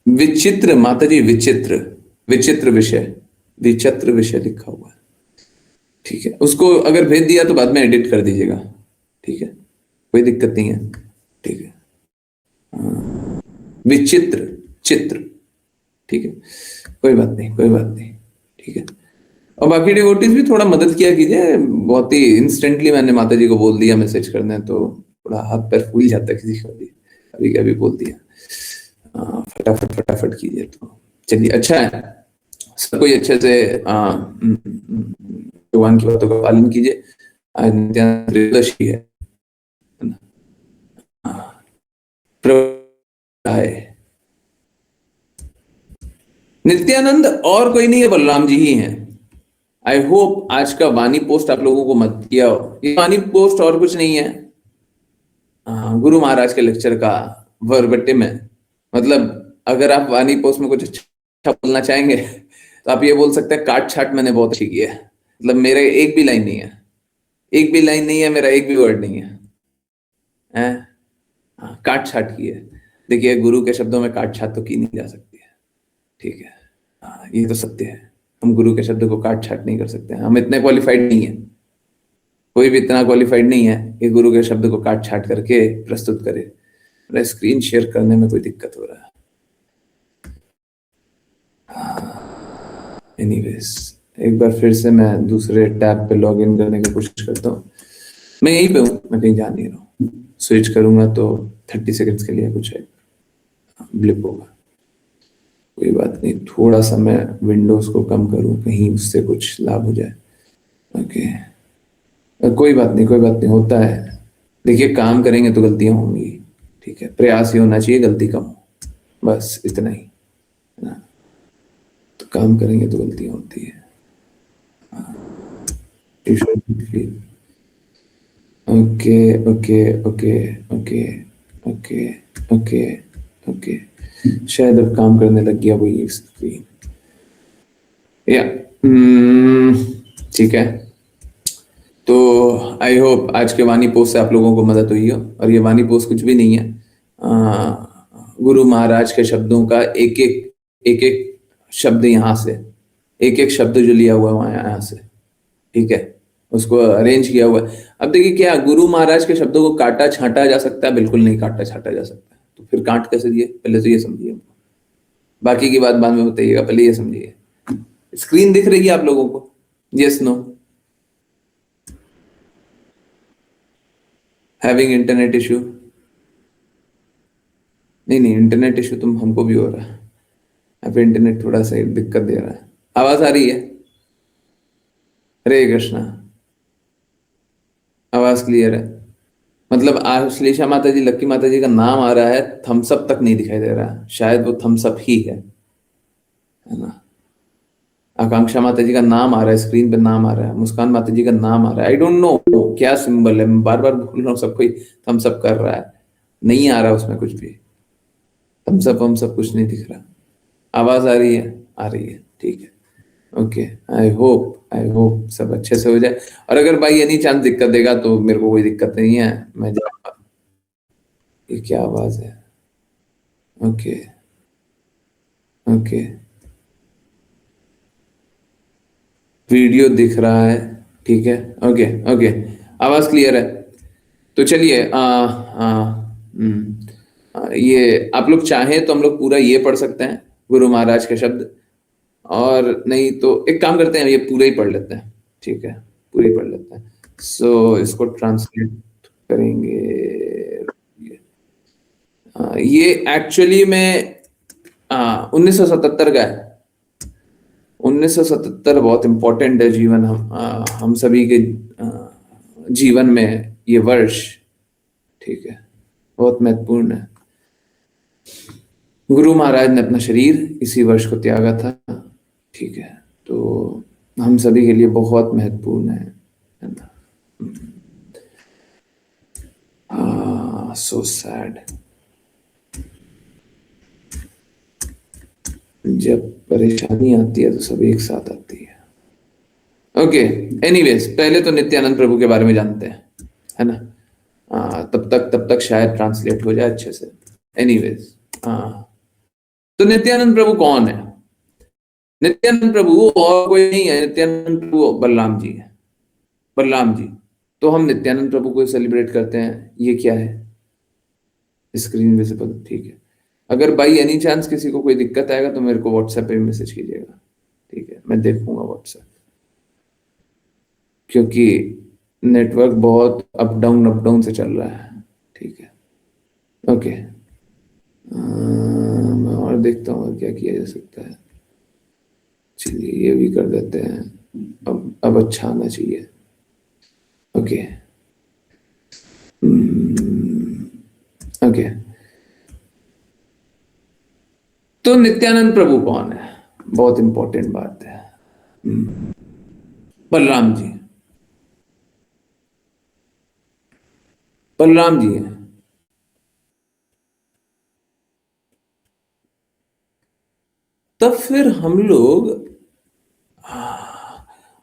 विचित्र माता जी, विचित्र विचित्र विषय, विचित्र विषय लिखा हुआ है। ठीक है, उसको अगर भेज दिया तो बाद में एडिट कर दीजिएगा। ठीक है, कोई दिक्कत नहीं है। ठीक है, विचित्र चित्र। ठीक है, कोई बात नहीं, कोई बात नहीं। ठीक है, और बाकी डिवोटीज भी थोड़ा मदद किया कीजिए। बहुत ही इंस्टेंटली मैंने माता जी को बोल दिया मैसेज करने, तो थोड़ा हाथ पैर फूल जाता है किसी का भी, अभी कभी बोल दिया। फटाफट फटाफट कीजिए। तो चलिए, अच्छा है, सब कोई अच्छे से भगवान की बातों का पालन कीजिए। आज त्रयोदशी है नित्यानंद, और कोई नहीं है, बलराम जी ही हैं। आई होप आज का वाणी पोस्ट आप लोगों को मत किया हो। ये वाणी पोस्ट और कुछ नहीं है, गुरु महाराज के लेक्चर का वर्बटिम है। मतलब अगर आप वाणी पोस्ट में कुछ अच्छा बोलना चाहेंगे तो आप ये बोल सकते हैं, काट छाट मैंने बहुत अच्छी की है। मतलब मेरे एक भी लाइन नहीं है, एक भी लाइन नहीं है, मेरा एक भी वर्ड नहीं है, काट छाट की है। देखिए, गुरु के शब्दों में काट छाट तो की नहीं जा सकती है। ठीक है, ये तो सत्य है। हम गुरु के शब्द को काट छाट नहीं कर सकते। हम इतने क्वालिफाइड नहीं है, कोई भी इतना क्वालिफाइड नहीं है कि गुरु के शब्द को काट छाट करके प्रस्तुत करे। मेरा स्क्रीन शेयर करने में कोई दिक्कत हो रहा है। एनीवेज, एक बार फिर से मैं दूसरे टैब पे लॉग इन करने की कोशिश करता हूँ। मैं यहीं पे हूँ, मैं कहीं जा नहीं रहा हूँ। स्विच करूंगा तो 30 सेकंड्स के लिए कुछ है ब्लिप होगा। कोई बात नहीं, थोड़ा सा मैं विंडोज को कम करूं, कहीं उससे कुछ लाभ हो जाए। ओके, कोई बात नहीं, कोई बात नहीं, होता है। देखिए, काम करेंगे तो गलतियां होंगी। ठीक है, प्रयास ही होना चाहिए गलती कम हो, बस इतना ही ना। तो काम करेंगे तो गलतियां होती है। Okay okay okay okay okay okay okay, शायद अब काम करने लग गया वही स्क्रीन। या ठीक है, तो आई होप आज के वाणी पोस्ट से आप लोगों को मदद हुई हो। और ये वाणी पोस्ट कुछ भी नहीं है, गुरु महाराज के शब्दों का एक एक शब्द यहाँ से, एक एक शब्द जो लिया हुआ है यहाँ से, ठीक है, उसको अरेंज किया हुआ है। अब देखिए, क्या गुरु महाराज के शब्दों को काटा छांटा जा सकता है? बिल्कुल नहीं काटा छांटा जा सकता है। तो फिर काट कैसे दिए? पहले तो ये समझिए, बाकी की बात बाद में बताइएगा, पहले ये समझिए। स्क्रीन दिख रही है आप लोगों को? Yes no? Having internet issue? नहीं नहीं, इंटरनेट इशू तो हमको भी हो रहा है। अब इंटरनेट थोड़ा सा दिक्कत दे रहा है। आवाज आ रही है? हरे कृष्णा, आवाज क्लियर है? मतलब आश्लेषा माता जी, लक्की माता जी का नाम आ रहा है, थम्सअप तक नहीं दिखाई दे रहा है। शायद वो थम्सअप ही है ना? आकांक्षा माता जी का नाम आ रहा है, स्क्रीन पे नाम आ रहा है। मुस्कान माता जी का नाम आ रहा है। आई डोंट नो क्या सिंबल है, मैं बार बार बोल रहा हूँ, सब कोई थम्सअप कर रहा है, नहीं आ रहा उसमें कुछ भी। थम्सअप हम सब कुछ नहीं दिख रहा। आवाज आ रही है? आ रही है, ठीक है, ओके। आई होप सब अच्छे से हो जाए। और अगर भाई एनी चांस दिक्कत देगा तो मेरे को कोई दिक्कत नहीं है, मैं जाऊंगा। ये क्या आवाज है? ओके ओके, वीडियो दिख रहा है, ठीक है, ओके ओके, आवाज क्लियर है। तो चलिए, ये आप लोग चाहें तो हम लोग पूरा ये पढ़ सकते हैं, गुरु महाराज के शब्द, और नहीं तो एक काम करते हैं, ये पूरा ही पढ़ लेते हैं। ठीक है, पूरा ही पढ़ लेते हैं। सो इसको ट्रांसलेट करेंगे। ये एक्चुअली में 1977 का है। 1977 बहुत इंपॉर्टेंट है जीवन, हम सभी के जीवन में ये वर्ष, ठीक है, बहुत महत्वपूर्ण है। गुरु महाराज ने अपना शरीर इसी वर्ष को त्यागा था, ठीक है, तो हम सभी के लिए बहुत महत्वपूर्ण है ना? So sad. जब परेशानी आती है तो सब एक साथ आती है। ओके, एनीवेज, पहले तो नित्यानंद प्रभु के बारे में जानते हैं, है ना? तब तक शायद ट्रांसलेट हो जाए अच्छे से। एनीवेज, तो नित्यानंद प्रभु कौन है? नित्यानंद प्रभु और कोई नहीं है, नित्यानंद प्रभु बलराम जी है। बलराम जी। तो हम नित्यानंद प्रभु को सेलिब्रेट करते हैं। ये क्या है? स्क्रीन विजिबल, ठीक है। अगर बाई एनी चांस किसी को कोई दिक्कत आएगा तो मेरे को व्हाट्सएप पे मैसेज कीजिएगा, ठीक है, मैं देखूंगा व्हाट्सएप, क्योंकि नेटवर्क बहुत अप डाउन से चल रहा है। ठीक है, ओके। मैं और देखता हूँ क्या किया जा सकता है। चलिए ये भी कर देते हैं। अब अच्छा आना चाहिए। Okay, okay. तो नित्यानंद प्रभु कौन है? बहुत इंपॉर्टेंट बात है। बलराम जी। बलराम जी हैं। तब फिर हम लोग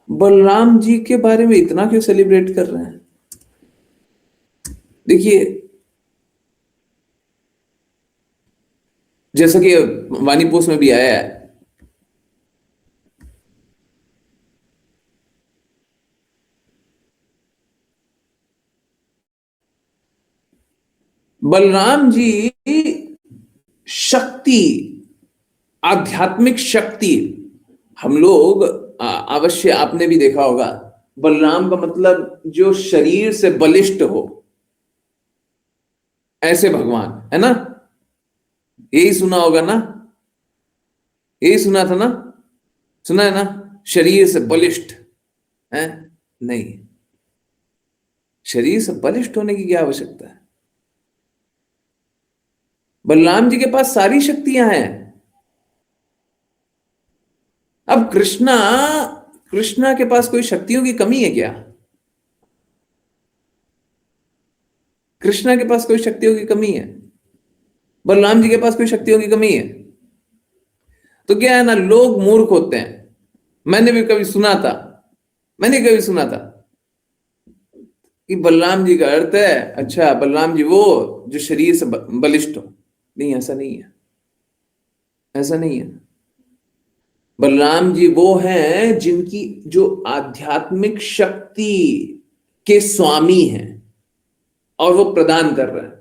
बलराम जी के बारे में इतना क्यों सेलिब्रेट कर रहे हैं? देखिए, जैसा कि वाणी पोस्ट में भी आया है, बलराम जी शक्ति, आध्यात्मिक शक्ति। हम लोग अवश्य आपने भी देखा होगा, बलराम का मतलब जो शरीर से बलिष्ठ हो, ऐसे भगवान है ना। यही सुना होगा ना, यही सुना था ना, सुना है ना, शरीर से बलिष्ठ है। नहीं, शरीर से बलिष्ठ होने की क्या आवश्यकता है? बलराम जी के पास सारी शक्तियां हैं। अब कृष्णा, कृष्णा के पास कोई शक्तियों की कमी है क्या? कृष्णा के पास कोई शक्तियों की कमी है? बलराम जी के पास कोई शक्तियों की कमी है? तो क्या है ना, लोग मूर्ख होते हैं। मैंने भी कभी सुना था, मैंने कभी सुना था कि बलराम जी का अर्थ है, अच्छा बलराम जी वो जो शरीर से बलिष्ठ हो। नहीं, ऐसा नहीं है, ऐसा नहीं है। बलराम जी वो हैं जिनकी जो आध्यात्मिक शक्ति के स्वामी हैं और वो प्रदान कर रहे हैं।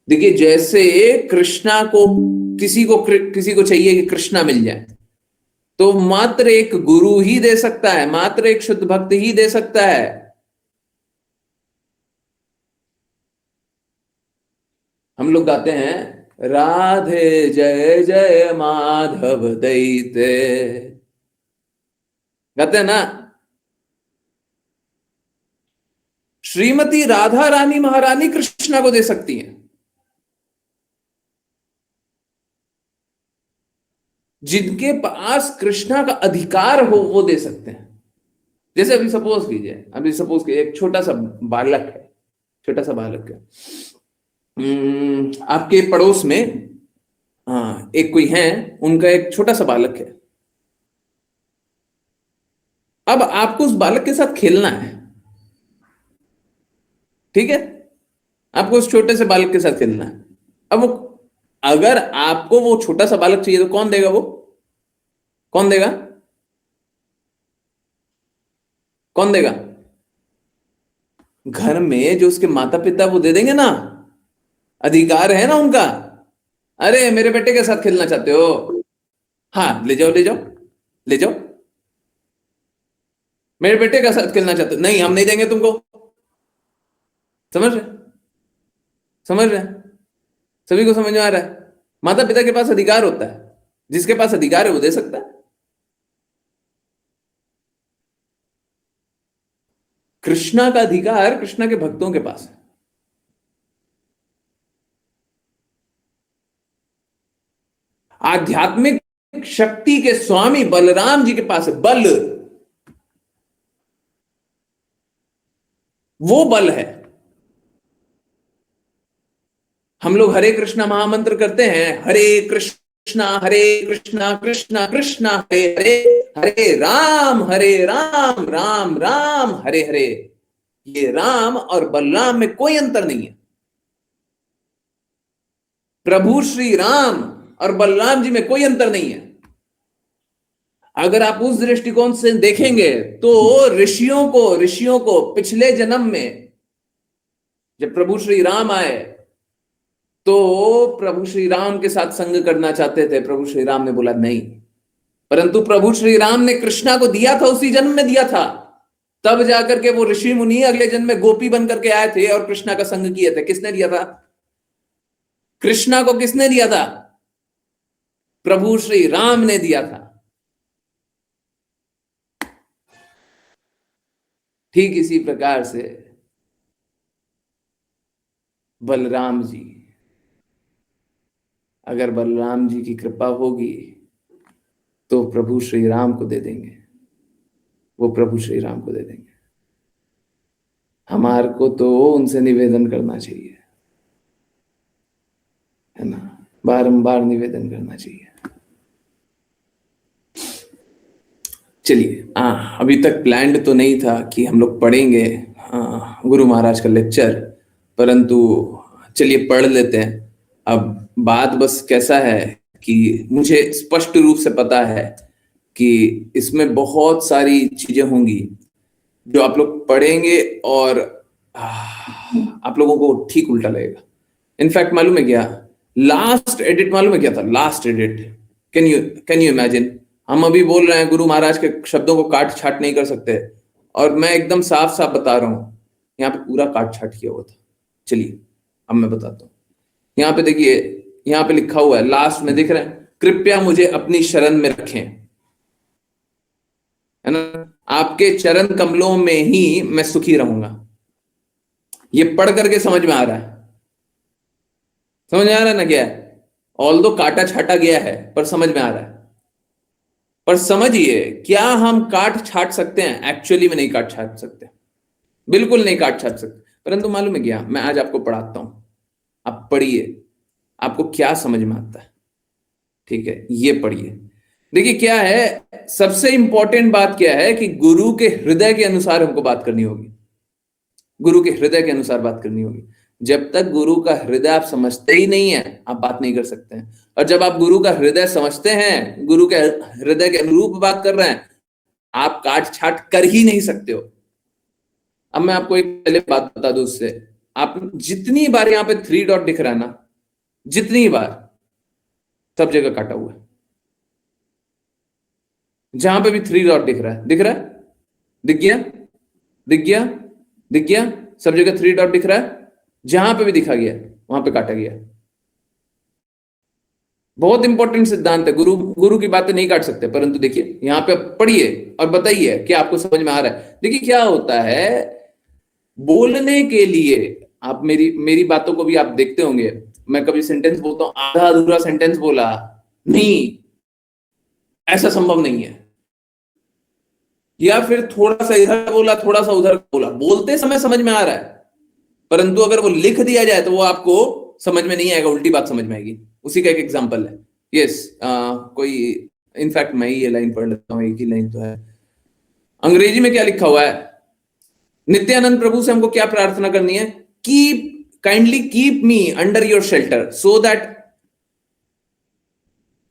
देखिए, जैसे कृष्णा को, किसी को चाहिए कि कृष्णा मिल जाए, तो मात्र एक गुरु ही दे सकता है, मात्र एक शुद्ध भक्त ही दे सकता है। हम लोग गाते हैं, राधे जय जय माधव दैते, गाते हैं ना। श्रीमती राधा रानी महारानी कृष्णा को दे सकती हैं। जिनके पास कृष्णा का अधिकार हो वो दे सकते हैं। जैसे अभी सपोज कीजिए, एक छोटा सा बालक है, छोटा सा बालक है, आपके पड़ोस में, हाँ, एक कोई है, उनका एक छोटा सा बालक है। अब आपको उस बालक के साथ खेलना है, ठीक है, आपको उस छोटे से बालक के साथ खेलना है। अब वो, अगर आपको वो छोटा सा बालक चाहिए तो कौन देगा? वो कौन देगा? कौन देगा? घर में जो उसके माता पिता वो दे देंगे ना, अधिकार है ना उनका। अरे मेरे बेटे के साथ खेलना चाहते हो, हाँ ले जाओ, ले जाओ, ले जाओ। मेरे बेटे के साथ खेलना चाहते हो, नहीं हम नहीं देंगे तुमको। समझ रहे? समझ रहे? सभी को समझ में आ रहा है? माता पिता के पास अधिकार होता है, जिसके पास अधिकार है वो दे सकता है। कृष्णा का अधिकार कृष्णा के भक्तों के पास है। आध्यात्मिक शक्ति के स्वामी बलराम जी के पास है बल, वो बल है। हम लोग हरे कृष्णा महामंत्र करते हैं, हरे कृष्णा कृष्णा कृष्णा हरे हरे, हरे राम राम राम हरे हरे। ये राम और बलराम में कोई अंतर नहीं है। प्रभु श्री राम और बलराम जी में कोई अंतर नहीं है। अगर आप उस दृष्टिकोण से देखेंगे तो ऋषियों को पिछले जन्म में जब प्रभु श्री राम आए तो प्रभु श्री राम के साथ संग करना चाहते थे। प्रभु श्री राम ने बोला नहीं, परंतु प्रभु श्री राम ने कृष्णा को दिया था, उसी जन्म में दिया था। तब जाकर के वो ऋषि मुनि अगले जन्म में गोपी बन करके आए थे और कृष्णा का संग किए थे। किसने दिया था? कृष्णा को किसने दिया था? प्रभु श्री राम ने दिया था। ठीक इसी प्रकार से बलराम जी, अगर बलराम जी की कृपा होगी तो प्रभु श्री राम को दे देंगे, वो प्रभु श्री राम को दे देंगे। हमारे को तो उनसे निवेदन करना चाहिए, है ना, बारंबार निवेदन करना चाहिए। चलिए, अभी तक प्लान्ड तो नहीं था कि हम लोग पढ़ेंगे गुरु महाराज का लेक्चर, परंतु चलिए पढ़ लेते हैं। अब बात बस कैसा है कि मुझे स्पष्ट रूप से पता है कि इसमें बहुत सारी चीजें होंगी जो आप लोग पढ़ेंगे और आप लोगों को ठीक उल्टा लगेगा। इनफैक्ट मालूम है क्या, लास्ट एडिट मालूम है क्या था? Last edit, can you imagine? हम अभी बोल रहे हैं गुरु महाराज के शब्दों को काट छाट नहीं कर सकते, और मैं एकदम साफ साफ बता रहा हूं यहाँ पे पूरा काट छाट किया हुआ था। चलिए अब मैं बताता हूँ। यहाँ पे देखिए, यहाँ पे लिखा हुआ है लास्ट में, दिख रहे हैं, कृपया मुझे अपनी शरण में रखें, है ना, आपके चरण कमलों में ही मैं सुखी रहूंगा। ये पढ़ करके समझ में आ रहा है? समझ में आ रहा है ना क्या है? ऑल दो काटा छाटा गया है पर समझ में आ रहा है। पर समझिए, क्या हम काट छाट सकते हैं? एक्चुअली में नहीं काट छाट सकते, बिल्कुल नहीं काट छाट सकते। परंतु मालूम है क्या, मैं आज आपको पढ़ाता हूं, आप पढ़िए, आपको क्या समझ में आता है। ठीक है, ये पढ़िए। देखिए क्या है, सबसे इंपॉर्टेंट बात क्या है कि गुरु के हृदय के अनुसार हमको बात करनी होगी। गुरु के हृदय के अनुसार बात करनी होगी। जब तक गुरु का हृदय आप समझते ही नहीं है, आप बात नहीं कर सकते हैं। और जब आप गुरु का हृदय समझते हैं, गुरु के हृदय के अनुरूप बात कर रहे हैं, आप काट छाट कर ही नहीं सकते हो। अब मैं आपको एक पहले बात बता दूं, उससे आप जितनी बार यहाँ पे 3 डॉट दिख रहा है ना, जितनी बार, सब जगह काटा हुआ है। जहां पे भी 3 डॉट दिख रहा है, दिख रहा है, दिख गया, दिख गया, दिख गया, सब जगह 3 डॉट दिख रहा है। जहां पे भी दिखा गया वहां पे काटा गया। बहुत इंपॉर्टेंट सिद्धांत है। गुरु की बातें नहीं काट सकते, परंतु देखिए यहां पे पढ़िए और बताइए कि आपको समझ में आ रहा है। देखिए क्या होता है, बोलने के लिए आप मेरी बातों को भी आप देखते होंगे, मैं कभी सेंटेंस बोलता हूं, आधा अधूरा सेंटेंस बोला नहीं, ऐसा संभव नहीं है। या फिर थोड़ा सा इधर बोला, थोड़ा सा उधर बोला, बोलते समय समझ में आ रहा है, परंतु अगर वो लिख दिया जाए तो वो आपको समझ में नहीं आएगा, उल्टी बात समझ में आएगी। उसी का एक एग्जांपल है। यस, कोई, इनफैक्ट मैं ही ये लाइन पढ़ लेता हूँ, एक ही लाइन तो है। अंग्रेजी में क्या लिखा हुआ है? नित्यानंद प्रभु से हमको क्या प्रार्थना करनी है? Kindly keep me under your shelter so that,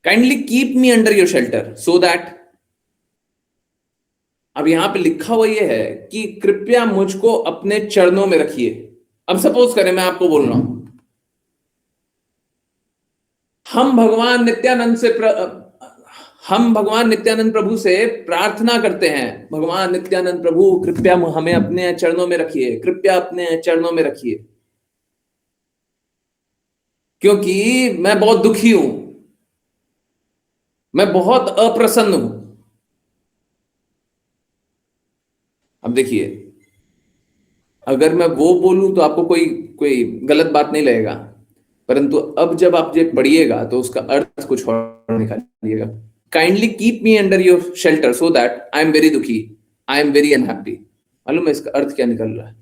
kindly keep me under your shelter so that. अब यहां पे लिखा हुआ यह है कि कृपया मुझको अपने चरणों में रखिए। अब सपोज करें मैं आपको बोल रहा हूं, हम भगवान नित्यानंद प्रभु से प्रार्थना करते हैं, भगवान नित्यानंद प्रभु कृपया हमें अपने चरणों में रखिए, कृपया अपने चरणों में रखिए, क्योंकि मैं बहुत दुखी हूं, मैं बहुत अप्रसन्न हूं। अब देखिए, अगर मैं वो बोलूं तो आपको कोई कोई गलत बात नहीं लगेगा, परंतु अब जब आप ये पढ़िएगा तो उसका अर्थ कुछ और निकालिएगा। Kindly keep me under your shelter so that I am very दुखी, आई एम वेरी अनहैप्पी। मालूम है इसका अर्थ क्या निकल रहा है?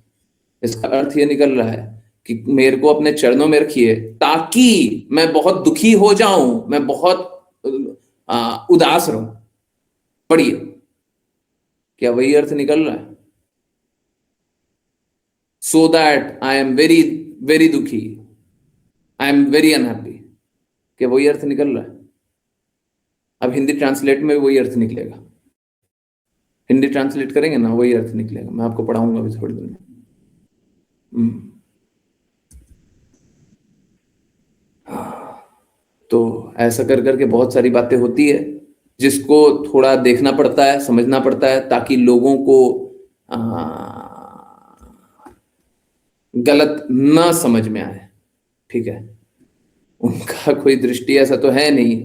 इसका अर्थ ये निकल रहा है कि मेरे को अपने चरणों में रखिए ताकि मैं बहुत दुखी हो जाऊं, मैं बहुत उदास रहूं। पढ़िए, क्या वही अर्थ निकल रहा है? सो that I am very very दुखी, आई एम वेरी अनहैप्पी। क्या वही अर्थ निकल रहा है? अब हिंदी ट्रांसलेट में वही अर्थ निकलेगा, हिंदी ट्रांसलेट करेंगे ना वही अर्थ निकलेगा। मैं आपको पढ़ाऊंगा अभी थोड़ी देर में। तो ऐसा कर करके बहुत सारी बातें होती है जिसको थोड़ा देखना पड़ता है, समझना पड़ता है, ताकि लोगों को आ, गलत ना समझ में आए। ठीक है, उनका कोई दृष्टि ऐसा तो है नहीं,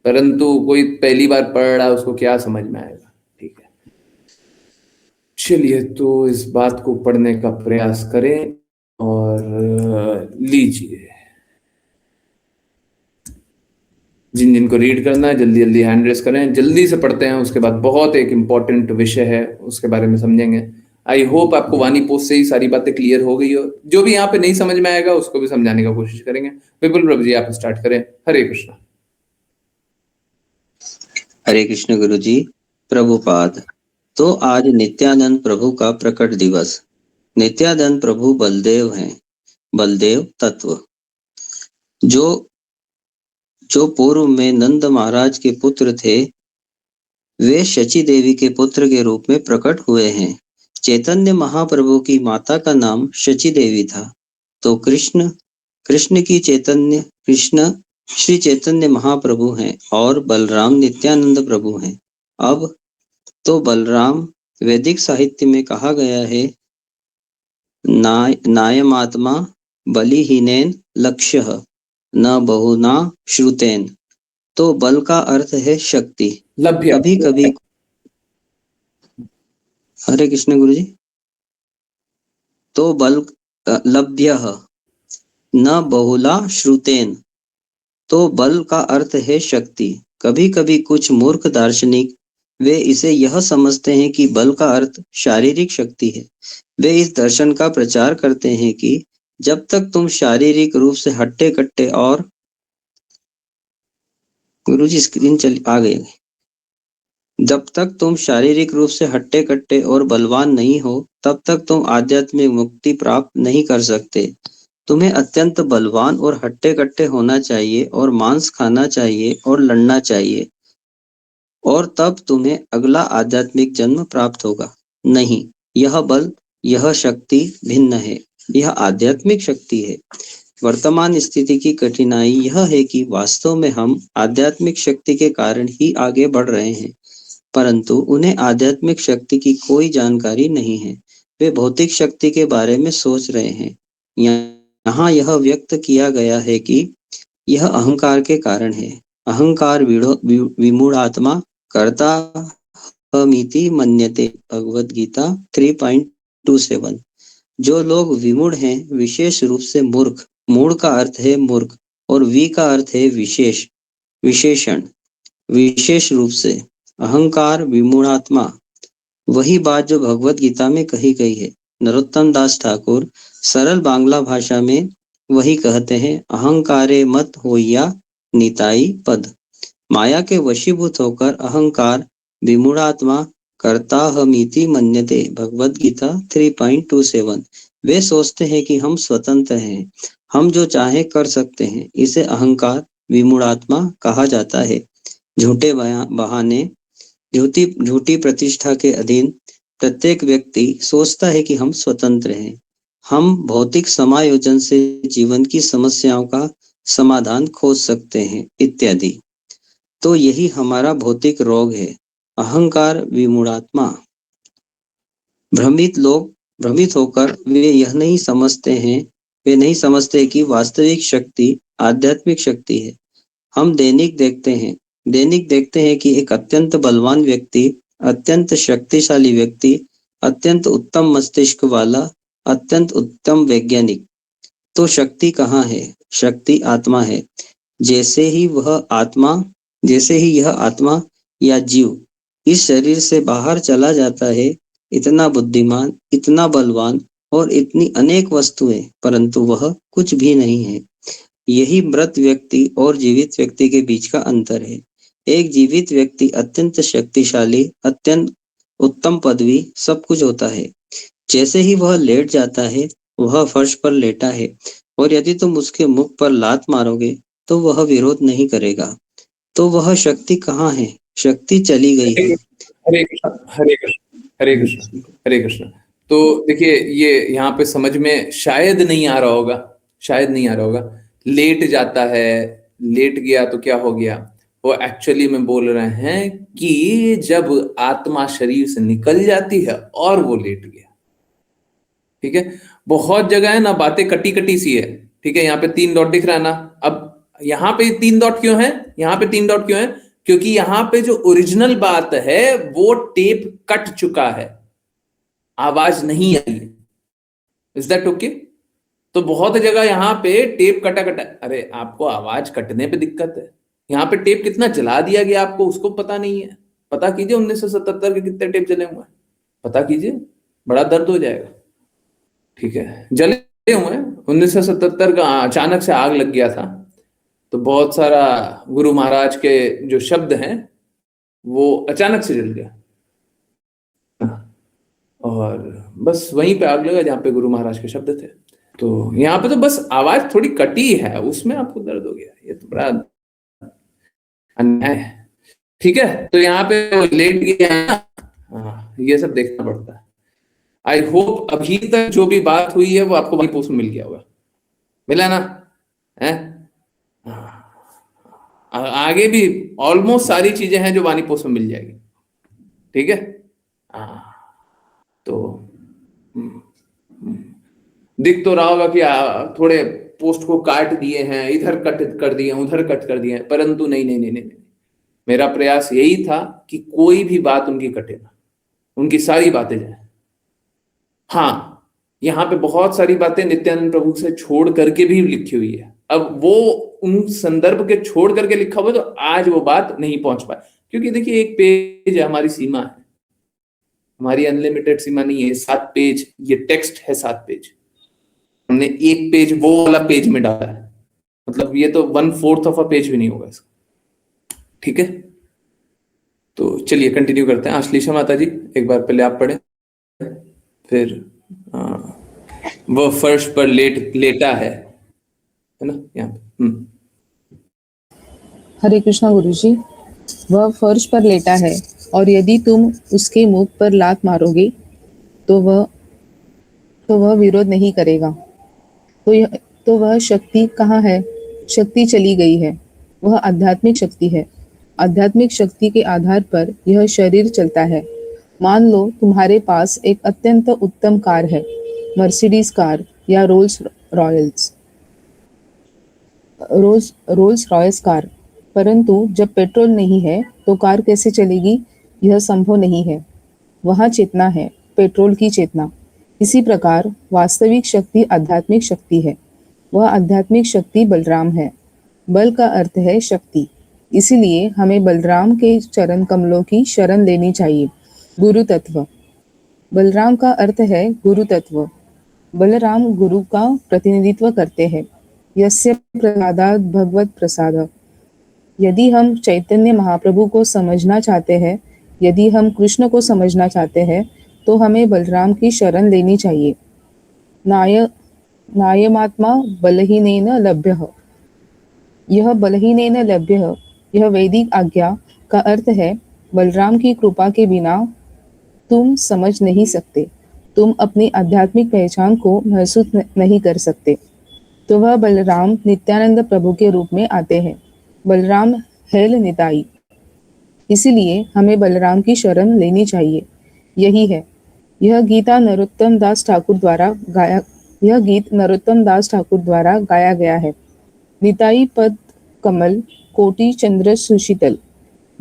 परंतु कोई पहली बार पढ़ रहा है उसको क्या समझ में आएगा। ठीक है, चलिए तो इस बात को पढ़ने का प्रयास करें और लीजिए। जिन जिनको रीड करना है जल्दी जल्दी हैंड रेस करें, जल्दी से पढ़ते हैं। उसके बाद बहुत एक इंपॉर्टेंट विषय है, उसके बारे में समझेंगे। आई होप आपको वाणी पोस्ट से ही सारी बातें क्लियर हो गई हो। जो भी यहाँ पे नहीं समझ में आएगा उसको भी समझाने का कोशिश करेंगे। विपुल प्रभु जी आप स्टार्ट करें। हरे कृष्णा। हरे कृष्ण गुरु जी। प्रभुपाद। तो आज नित्यानंद प्रभु का प्रकट दिवस। नित्यानंद प्रभु बलदेव हैं, बलदेव तत्व, जो जो पूर्व में नंद महाराज के पुत्र थे, वे शची देवी के पुत्र के रूप में प्रकट हुए हैं। चैतन्य महाप्रभु की माता का नाम शची देवी था। तो कृष्ण कृष्ण की चैतन्य कृष्ण श्री चैतन्य महाप्रभु हैं और बलराम नित्यानंद प्रभु हैं। अब तो बलराम वैदिक साहित्य में कहा गया है, नायमात्मा बलिहीनेन लक्ष्यः न बहुना श्रुतेन। तो बल का अर्थ है शक्ति। लभ्य। कभी कभी हरे कृष्ण गुरु जी। तो बल लभ्यः न बहुला श्रुतेन। तो बल का अर्थ है शक्ति। कभी कभी कुछ मूर्ख दार्शनिक वे इसे यह समझते हैं कि बल का अर्थ शारीरिक शक्ति है। वे इस दर्शन का प्रचार करते हैं कि जब तक तुम शारीरिक रूप से हट्टे कट्टे और गुरुजी स्क्रीन चल आ गई। जब तक तुम शारीरिक रूप से हट्टे कट्टे और बलवान नहीं हो, तब तक तुम आध्यात्मिक मुक्ति प्राप्त नहीं कर सकते। तुम्हें अत्यंत बलवान और हट्टे कट्टे होना चाहिए और मांस खाना चाहिए और लड़ना चाहिए, और तब तुम्हें अगला आध्यात्मिक जन्म प्राप्त होगा। नहीं, यह बल, यह शक्ति भिन्न है, यह आध्यात्मिक शक्ति है। वर्तमान स्थिति की कठिनाई यह है कि वास्तव में हम आध्यात्मिक शक्ति के कारण ही आगे बढ़ रहे हैं, परंतु उन्हें आध्यात्मिक शक्ति की कोई जानकारी नहीं है। वे भौतिक शक्ति के बारे में सोच रहे हैं। यहाँ यह व्यक्त किया गया है कि यह अहंकार के कारण है। अहंकार विमूढ़ात्मा कर्ता हमिति मन्यते। भगवद गीता 3.27। जो लोग विमूढ़ हैं, विशेष रूप से मूर्ख, मूढ़ का अर्थ है मूर्ख और वी का अर्थ है विशेष, विशेषण, विशेष रूप से। अहंकार विमूढ़ात्मा, वही बात जो भगवद गीता में कही गई है। नरोत्तम दास ठाकुर सरल बांग्ला भाषा में वही कहते हैं, अहंकारे मत होइया निताई पद। माया के वशीभूत होकर अहंकार विमूढ़ात्मा कर्ता हमिति मन्यते। भगवद गीता 3.27। वे सोचते हैं कि हम स्वतंत्र हैं, हम जो चाहे कर सकते हैं। इसे अहंकार विमूढ़ात्मा कहा जाता है। झूठे बहाने, झूठी प्रतिष्ठा के अधीन प्रत्येक व्यक्ति सोचता है कि हम स्वतंत्र हैं, हम भौतिक समायोजन से जीवन की समस्याओं का समाधान खोज सकते हैं इत्यादि। तो यही हमारा भौतिक रोग है, अहंकार विमूढ़ात्मा। भ्रमित लोग भ्रमित होकर वे यह नहीं समझते हैं, वे नहीं समझते कि वास्तविक शक्ति आध्यात्मिक शक्ति है। हम दैनिक देखते हैं कि एक अत्यंत बलवान व्यक्ति, अत्यंत शक्तिशाली व्यक्ति, अत्यंत उत्तम मस्तिष्क वाला, अत्यंत उत्तम वैज्ञानिक। तो शक्ति कहाँ है? शक्ति आत्मा है। जैसे ही यह आत्मा या जीव इस शरीर से बाहर चला जाता है, इतना बुद्धिमान, इतना बलवान और इतनी अनेक वस्तुएं, परंतु वह कुछ भी नहीं है। यही मृत व्यक्ति और जीवित व्यक्ति के बीच का अंतर है। एक जीवित व्यक्ति अत्यंत शक्तिशाली, अत्यंत उत्तम पदवी, सब कुछ होता है। जैसे ही वह लेट जाता है, वह फर्श पर लेटा है और यदि तुम उसके मुख पर लात मारोगे तो वह विरोध नहीं करेगा। तो वह शक्ति कहाँ है? शक्ति चली गई है। हरे कृष्ण, हरे कृष्ण, हरे कृष्ण, हरे कृष्ण। तो देखिए, ये यहाँ पे समझ में शायद नहीं आ रहा होगा, शायद नहीं आ रहा होगा। लेट जाता है, लेट गया तो क्या हो गया? वो एक्चुअली में बोल रहे हैं कि जब आत्मा शरीर से निकल जाती है और वो लेट गया। ठीक है, बहुत जगह है ना बातें कटी कटी सी है। ठीक है, यहाँ पे 3 डॉट दिख रहा है ना। अब यहाँ पे 3 डॉट क्यों है? यहाँ पे 3 डॉट क्यों है? क्योंकि यहाँ पे जो ओरिजिनल बात है वो टेप कट चुका है, आवाज नहीं आई। Is that okay? तो बहुत जगह यहाँ पे टेप कटा कटा, अरे आपको आवाज कटने पे दिक्कत है, यहाँ पे टेप कितना जला दिया गया आपको उसको पता नहीं है। पता कीजिए 1977 के कितने टेप जले हुए हैं, पता कीजिए, बड़ा दर्द हो जाएगा। ठीक है, जले हुए हैं। 1977 का अचानक से आग लग गया था, तो बहुत सारा गुरु महाराज के जो शब्द हैं वो अचानक से जल गया, और बस वहीं पे आग लगा जहां पे गुरु महाराज के शब्द थे। तो यहाँ पे तो बस आवाज थोड़ी कटी है, उसमें आपको दर्द हो गया, ये तो बड़ा अन्याय है। ठीक है, तो यहाँ पे लेट गया है ना, ये सब देखना पड़ता है। आई होप अभी तक जो भी बात हुई है वो आपको वही पोस्ट में मिल गया होगा, मिला ना? है आगे भी ऑलमोस्ट सारी चीजें हैं जो वानी पोस्ट में मिल जाएगी। ठीक है, तो दिख तो रहा होगा कि थोड़े पोस्ट को काट दिए हैं, इधर कट कर दिए, उधर कट कर दिए हैं, परंतु नहीं नहीं नहीं नहीं, नहीं। मेरा प्रयास यही था कि कोई भी बात उनकी कटे ना, उनकी सारी बातें जाए। हाँ, यहाँ पे बहुत सारी बातें नित्यानंद प्रभु से छोड़ करके भी लिखी हुई है। अब वो उन संदर्भ के छोड़ करके लिखा हुआ, तो आज वो बात नहीं पहुंच पाए, क्योंकि देखिए एक पेज है, हमारी सीमा है, हमारी अनलिमिटेड सीमा नहीं है। 7 पेज ये टेक्स्ट है, 7 पेज, हमने एक पेज वो वाला पेज में डाला है, मतलब ये तो 1/4 ऑफ अ पेज भी नहीं होगा इसका। ठीक है, तो चलिए कंटिन्यू करते हैं। आश्लेषा माता जी, एक बार पहले आप पढ़े, फिर वो फर्श पर लेटा है ना यहाँ पे। हरे कृष्णा गुरुजी। वह फर्श पर लेटा है और यदि तुम उसके मुख पर लात मारोगे तो वह विरोध नहीं करेगा। तो वह शक्ति कहाँ है? शक्ति चली गई है। वह आध्यात्मिक शक्ति है। आध्यात्मिक शक्ति के आधार पर यह शरीर चलता है। मान लो तुम्हारे पास एक अत्यंत उत्तम कार है, मर्सिडीज कार या रोल्स रॉयस कार, परंतु जब पेट्रोल नहीं है तो कार कैसे चलेगी? यह संभव नहीं है। वहाँ चेतना है, पेट्रोल की चेतना। इसी प्रकार वास्तविक शक्ति आध्यात्मिक शक्ति है। वह आध्यात्मिक शक्ति बलराम है। बल का अर्थ है शक्ति, इसीलिए हमें बलराम के चरण कमलों की शरण लेनी चाहिए। गुरु तत्व। बलराम का अर्थ है गुरु तत्व। बलराम गुरु का प्रतिनिधित्व करते हैं। यस्य प्रसादात् भगवत प्रसाद। यदि हम चैतन्य महाप्रभु को समझना चाहते हैं, यदि हम कृष्ण को समझना चाहते हैं, तो हमें बलराम की शरण लेनी चाहिए। नायमात्मा बलहीनेन लभ्यः। यह बलहीनेन लभ्यः, यह वैदिक आज्ञा का अर्थ है बलराम की कृपा के बिना तुम समझ नहीं सकते, तुम अपनी आध्यात्मिक पहचान को महसूस नहीं कर सकते। तो वह बलराम नित्यानंद प्रभु के रूप में आते हैं। बलराम हेल निताई, इसीलिए हमें बलराम की शरण लेनी चाहिए। यही है, यह गीत नरोत्तम दास ठाकुर द्वारा गाया गया है। निताई पद कमल कोटि चंद्र सुशीतल।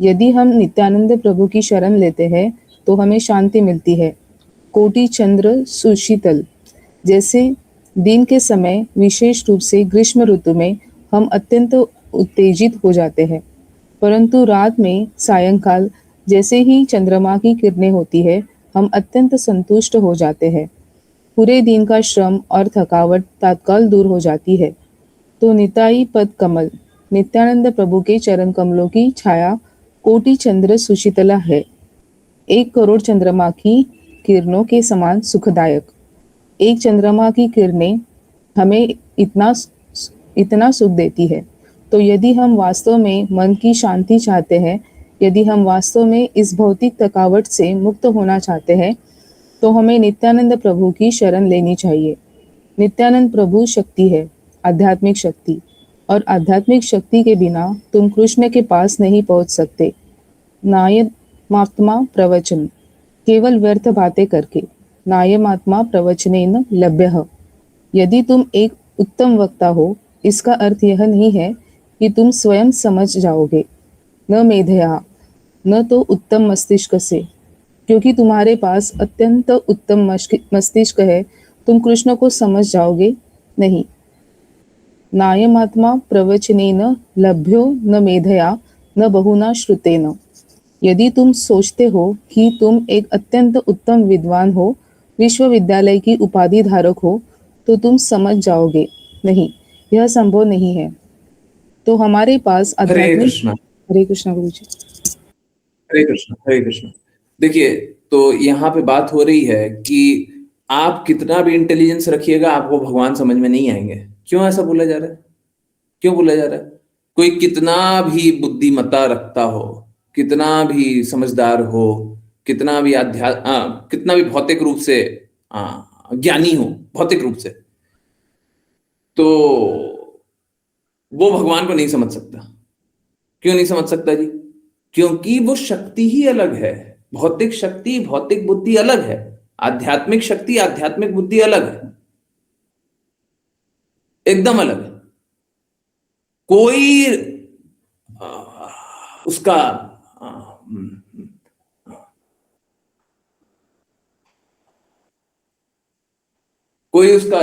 यदि हम नित्यानंद प्रभु की शरण लेते हैं तो हमें शांति मिलती है। कोटि चंद्र सुशीतल, जैसे दिन के समय विशेष रूप से ग्रीष्म ऋतु में हम अत्यंत उत्तेजित हो जाते हैं, परंतु रात में सायंकाल जैसे ही चंद्रमा की किरणें होती है हम अत्यंत संतुष्ट हो जाते हैं। पूरे दिन का श्रम और थकावट तत्काल दूर हो जाती है। तो निताई पद कमल, नित्यानंद प्रभु के चरण कमलों की छाया कोटि चंद्र सुशीतला है, 1 करोड़ चंद्रमा की किरणों के समान सुखदायक। एक चंद्रमा की किरणें हमें इतना सुख देती है। तो यदि हम वास्तव में मन की शांति चाहते हैं, यदि हम वास्तव में इस भौतिक थकावट से मुक्त होना चाहते हैं, तो हमें नित्यानंद प्रभु की शरण लेनी चाहिए। नित्यानंद प्रभु शक्ति है, आध्यात्मिक शक्ति, और आध्यात्मिक शक्ति के बिना तुम कृष्ण के पास नहीं पहुंच सकते। नायमात्मा प्रवचन, केवल व्यर्थ बातें करके। नायमात्मा प्रवचनेन लभ्यः। यदि तुम एक उत्तम वक्ता हो, इसका अर्थ यह नहीं है कि तुम स्वयं समझ जाओगे, न मेधया, न तो उत्तम मस्तिष्क से, क्योंकि तुम्हारे पास अत्यंत उत्तम मस्तिष्क है, तुम कृष्ण को समझ जाओगे नहीं। नायमात्मा प्रवचनेन लभ्यो न मेधया न बहुना श्रुतेन। यदि तुम सोचते हो कि तुम एक अत्यंत उत्तम विद्वान हो, विश्वविद्यालय की उपाधि धारक हो, तो तुम समझ जाओगे नहीं, यह संभव नहीं है। तो हमारे पास हरे आध्यात्मिक। कृष्णा। हरे कृष्णा गुरु जी। हरे कृष्णा। हरे कृष्णा। देखिए, तो यहाँ पे बात हो रही है कि आप कितना भी इंटेलिजेंस रखिएगा, आपको भगवान समझ में नहीं आएंगे। क्यों ऐसा बोला जा रहा है? क्यों बोला जा रहा है? कोई कितना भी बुद्धिमत्ता रखता हो, कितना भी समझदार हो, कितना भी कितना भी भौतिक रूप से ज्ञानी हो, भौतिक रूप से, तो वो भगवान को नहीं समझ सकता। क्यों नहीं समझ सकता जी? क्योंकि वो शक्ति ही अलग है। भौतिक शक्ति, भौतिक बुद्धि अलग है। आध्यात्मिक शक्ति, आध्यात्मिक बुद्धि अलग है, एकदम अलग है। कोई आ, उसका आ, कोई उसका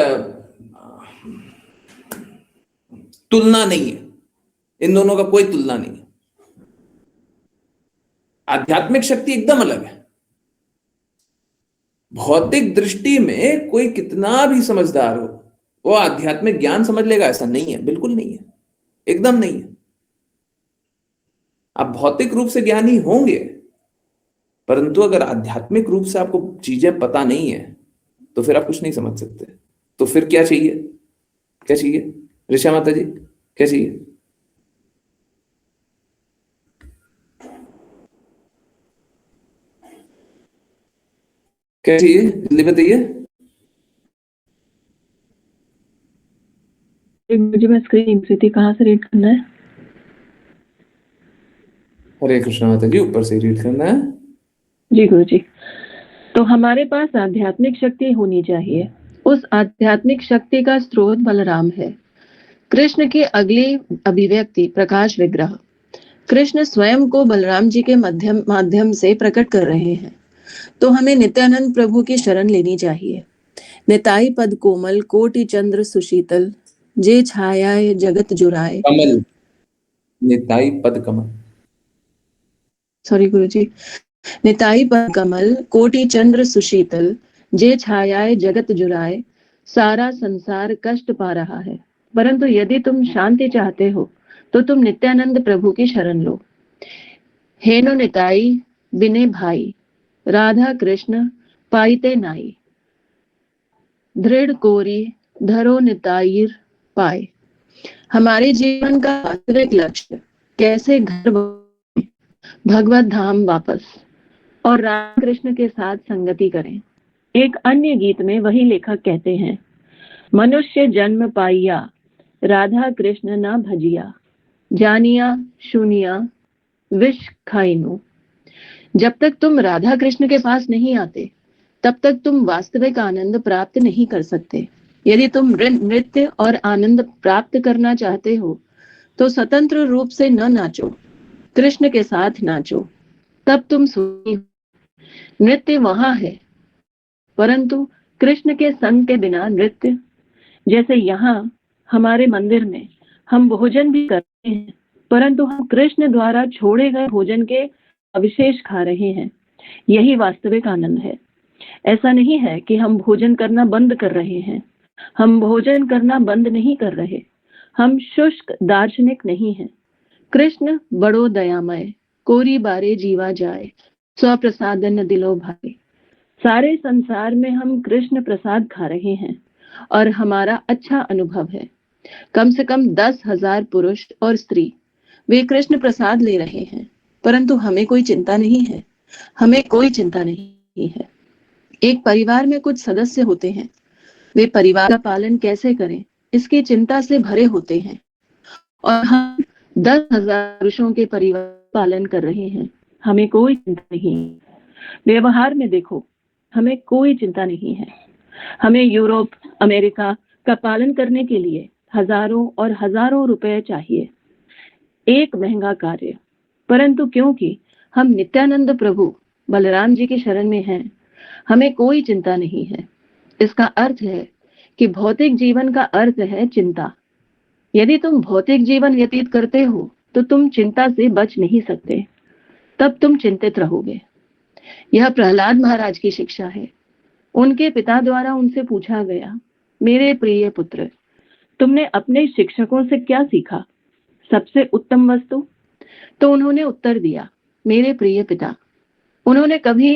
तुलना नहीं है। इन दोनों का कोई तुलना नहीं है। आध्यात्मिक शक्ति एकदम अलग है। भौतिक दृष्टि में कोई कितना भी समझदार हो, वो आध्यात्मिक ज्ञान समझ लेगा, ऐसा नहीं है, बिल्कुल नहीं है, एकदम नहीं है। आप भौतिक रूप से ज्ञानी होंगे, परंतु अगर आध्यात्मिक रूप से आपको चीजें पता नहीं है, तो फिर आप कुछ नहीं समझ सकते। तो फिर क्या चाहिए? क्या चाहिए ऋषा माता जी? क्या चाहिए? क्या चाहिए? जल्दी बताइए। मुझे मैं स्क्रीन थी, कहाँ से रीड करना है? हरे कृष्ण माता जी, ऊपर से रीड करना है। जी गुरु जी। तो हमारे पास आध्यात्मिक शक्ति होनी चाहिए। उस आध्यात्मिक शक्ति का स्रोत बलराम है। कृष्ण की अगली अभिव्यक्ति प्रकाश विग्रह। कृष्ण स्वयं को बलराम जी के माध्यम से प्रकट कर रहे हैं। तो हमें नित्यानंद प्रभु की शरण लेनी चाहिए। निताई पद कोमल कोटि चंद्र सुशीतल, जे छायाए जगत जुराए। कमल, निताई पद कमल। सॉरी गुरु जी। निताई पद कमल कोटि चंद्र सुशीतल, जे छायाए जगत जुराए। सारा संसार कष्ट पा रहा है, परंतु यदि तुम शांति चाहते हो, तो तुम नित्यानंद प्रभु की शरण लो। हेनो निताई बिने भाई, राधा कृष्ण पाइते नाई। दृढ़ कोरी धरो निताईर पाए। हमारे जीवन का वास्तविक लक्ष्य कैसे घर भगवत धाम वापस और राम कृष्ण के साथ संगति करें। एक अन्य गीत में वही लेखक कहते हैं, मनुष्य जन्म पाइया राधा कृष्ण ना भजिया, जानिया सुनिया विष खाइनु। जब तक तुम राधा कृष्ण के पास नहीं आते, तब तक तुम वास्तविक आनंद प्राप्त नहीं कर सकते। यदि तुम नृत्य और आनंद प्राप्त करना चाहते हो, तो स्वतंत्र रूप से न नाचो, कृष्ण के साथ नाचो, तब तुम सुखी हो। नृत्य वहां है, परंतु कृष्ण के संग के बिना नृत्य, जैसे यहाँ हमारे मंदिर में हम भोजन भी करते हैं, परंतु हम कृष्ण द्वारा छोड़े गए भोजन के अवशेष खा रहे हैं। यही वास्तविक आनंद है। ऐसा नहीं है कि हम भोजन करना बंद कर रहे हैं। हम भोजन करना बंद नहीं कर रहे। हम शुष्क दार्शनिक नहीं हैं। कृष्ण बड़ो दयामय, कोरी बारे जीवा जाए, स्वप्रसादन दिलो भाई। सारे संसार में हम कृष्ण प्रसाद खा रहे हैं और हमारा अच्छा अनुभव है। कम से कम 10,000 पुरुष और स्त्री वे कृष्ण प्रसाद ले रहे हैं, परंतु हमें कोई चिंता नहीं है। हमें कोई चिंता नहीं है। एक परिवार में कुछ सदस्य होते हैं, वे परिवार का पालन कैसे करें इसकी चिंता से भरे होते हैं, और हम 10,000 पुरुषों के परिवार पालन कर रहे हैं। हमें कोई चिंता नहीं है। व्यवहार में देखो, हमें कोई चिंता नहीं है। हमें यूरोप, अमेरिका का पालन करने के लिए हजारों और हजारों रुपए चाहिए, एक महंगा कार्य, परंतु क्योंकि हम नित्यानंद प्रभु बलराम जी की शरण में हैं, हमें कोई चिंता नहीं है। इसका अर्थ है कि भौतिक जीवन का अर्थ है चिंता। यदि तुम भौतिक जीवन व्यतीत करते हो तो तुम चिंता से बच नहीं सकते, तब तुम चिंतित रहोगे। यह प्रहलाद महाराज की शिक्षा है। उनके पिता द्वारा उनसे पूछा गया, मेरे प्रिय पुत्र, तुमने अपने शिक्षकों से क्या सीखा? सबसे उत्तम वस्तु? तो उन्होंने उत्तर दिया, मेरे प्रिय पिता। उन्होंने कभी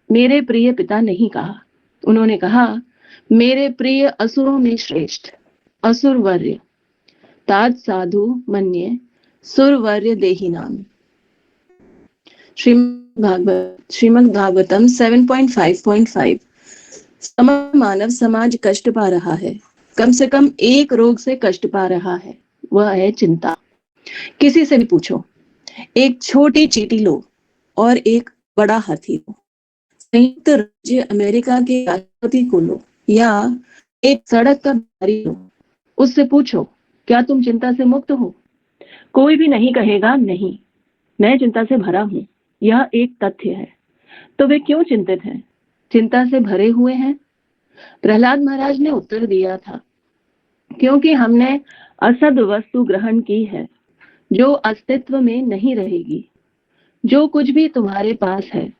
मेरे प्रिय पिता नहीं कहा। उन्होंने कहा, मेरे प्रिय असुरों में श्रेष्ठ, असुरवर्य, ताज साधु मन्ये सुरवर्य देही नाम। श्रीमद् भागवतम 7.5.5। समस्त मानव समाज कष्ट पा रहा है। कम से कम एक रोग से कष्ट पा रहा है, वह है चिंता। किसी से भी पूछो, एक छोटी चींटी लो और एक बड़ा हाथी लो, संयुक्त राज्य अमेरिका के राष्ट्रपति को लो या एक सड़क का व्यापारी लो, उससे पूछो, क्या तुम चिंता से मुक्त हो? कोई भी नहीं कहेगा, नहीं, मैं चिंता से भरा हूं। यह एक तथ्य है। तो वे क्यों चिंतित हैं? चिंता से भरे हुए हैं। प्रहलाद महाराज ने उत्तर दिया था, क्योंकि हमने असद वस्तु ग्रहण की है जो अस्तित्व में नहीं रहेगी। जो कुछ भी तुम्हारे पास है,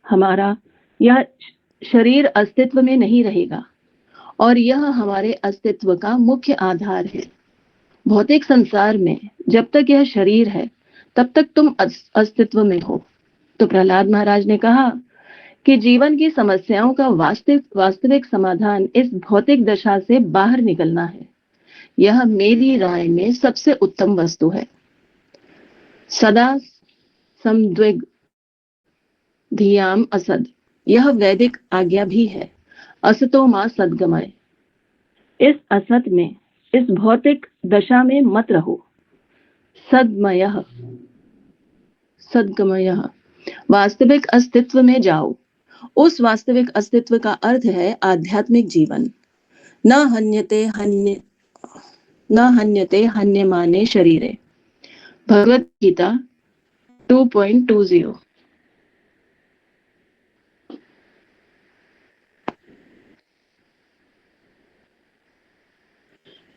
हमारा यह शरीर अस्तित्व में नहीं रहेगा, और यह हमारे अस्तित्व का मुख्य आधार है। भौतिक संसार में जब तक यह शरीर है, तब तक तुम अस्तित्व में हो। तो प्रहलाद महाराज ने कहा कि जीवन की समस्याओं का वास्तविक समाधान इस भौतिक दशा से बाहर निकलना है। यह मेरी राय में सबसे उत्तम वस्तु है। सदा समद्विग धियाम असद, यह वैदिक आज्ञा भी है। असतो मा सद्गमय, इस असत में, इस भौतिक दशा में मत रहो। सद्गमयः, वास्तविक अस्तित्व में जाओ। उस वास्तविक अस्तित्व का अर्थ है आध्यात्मिक जीवन। न हन्यते हन्यमाने शरीरे। भगवत गीता 2.20।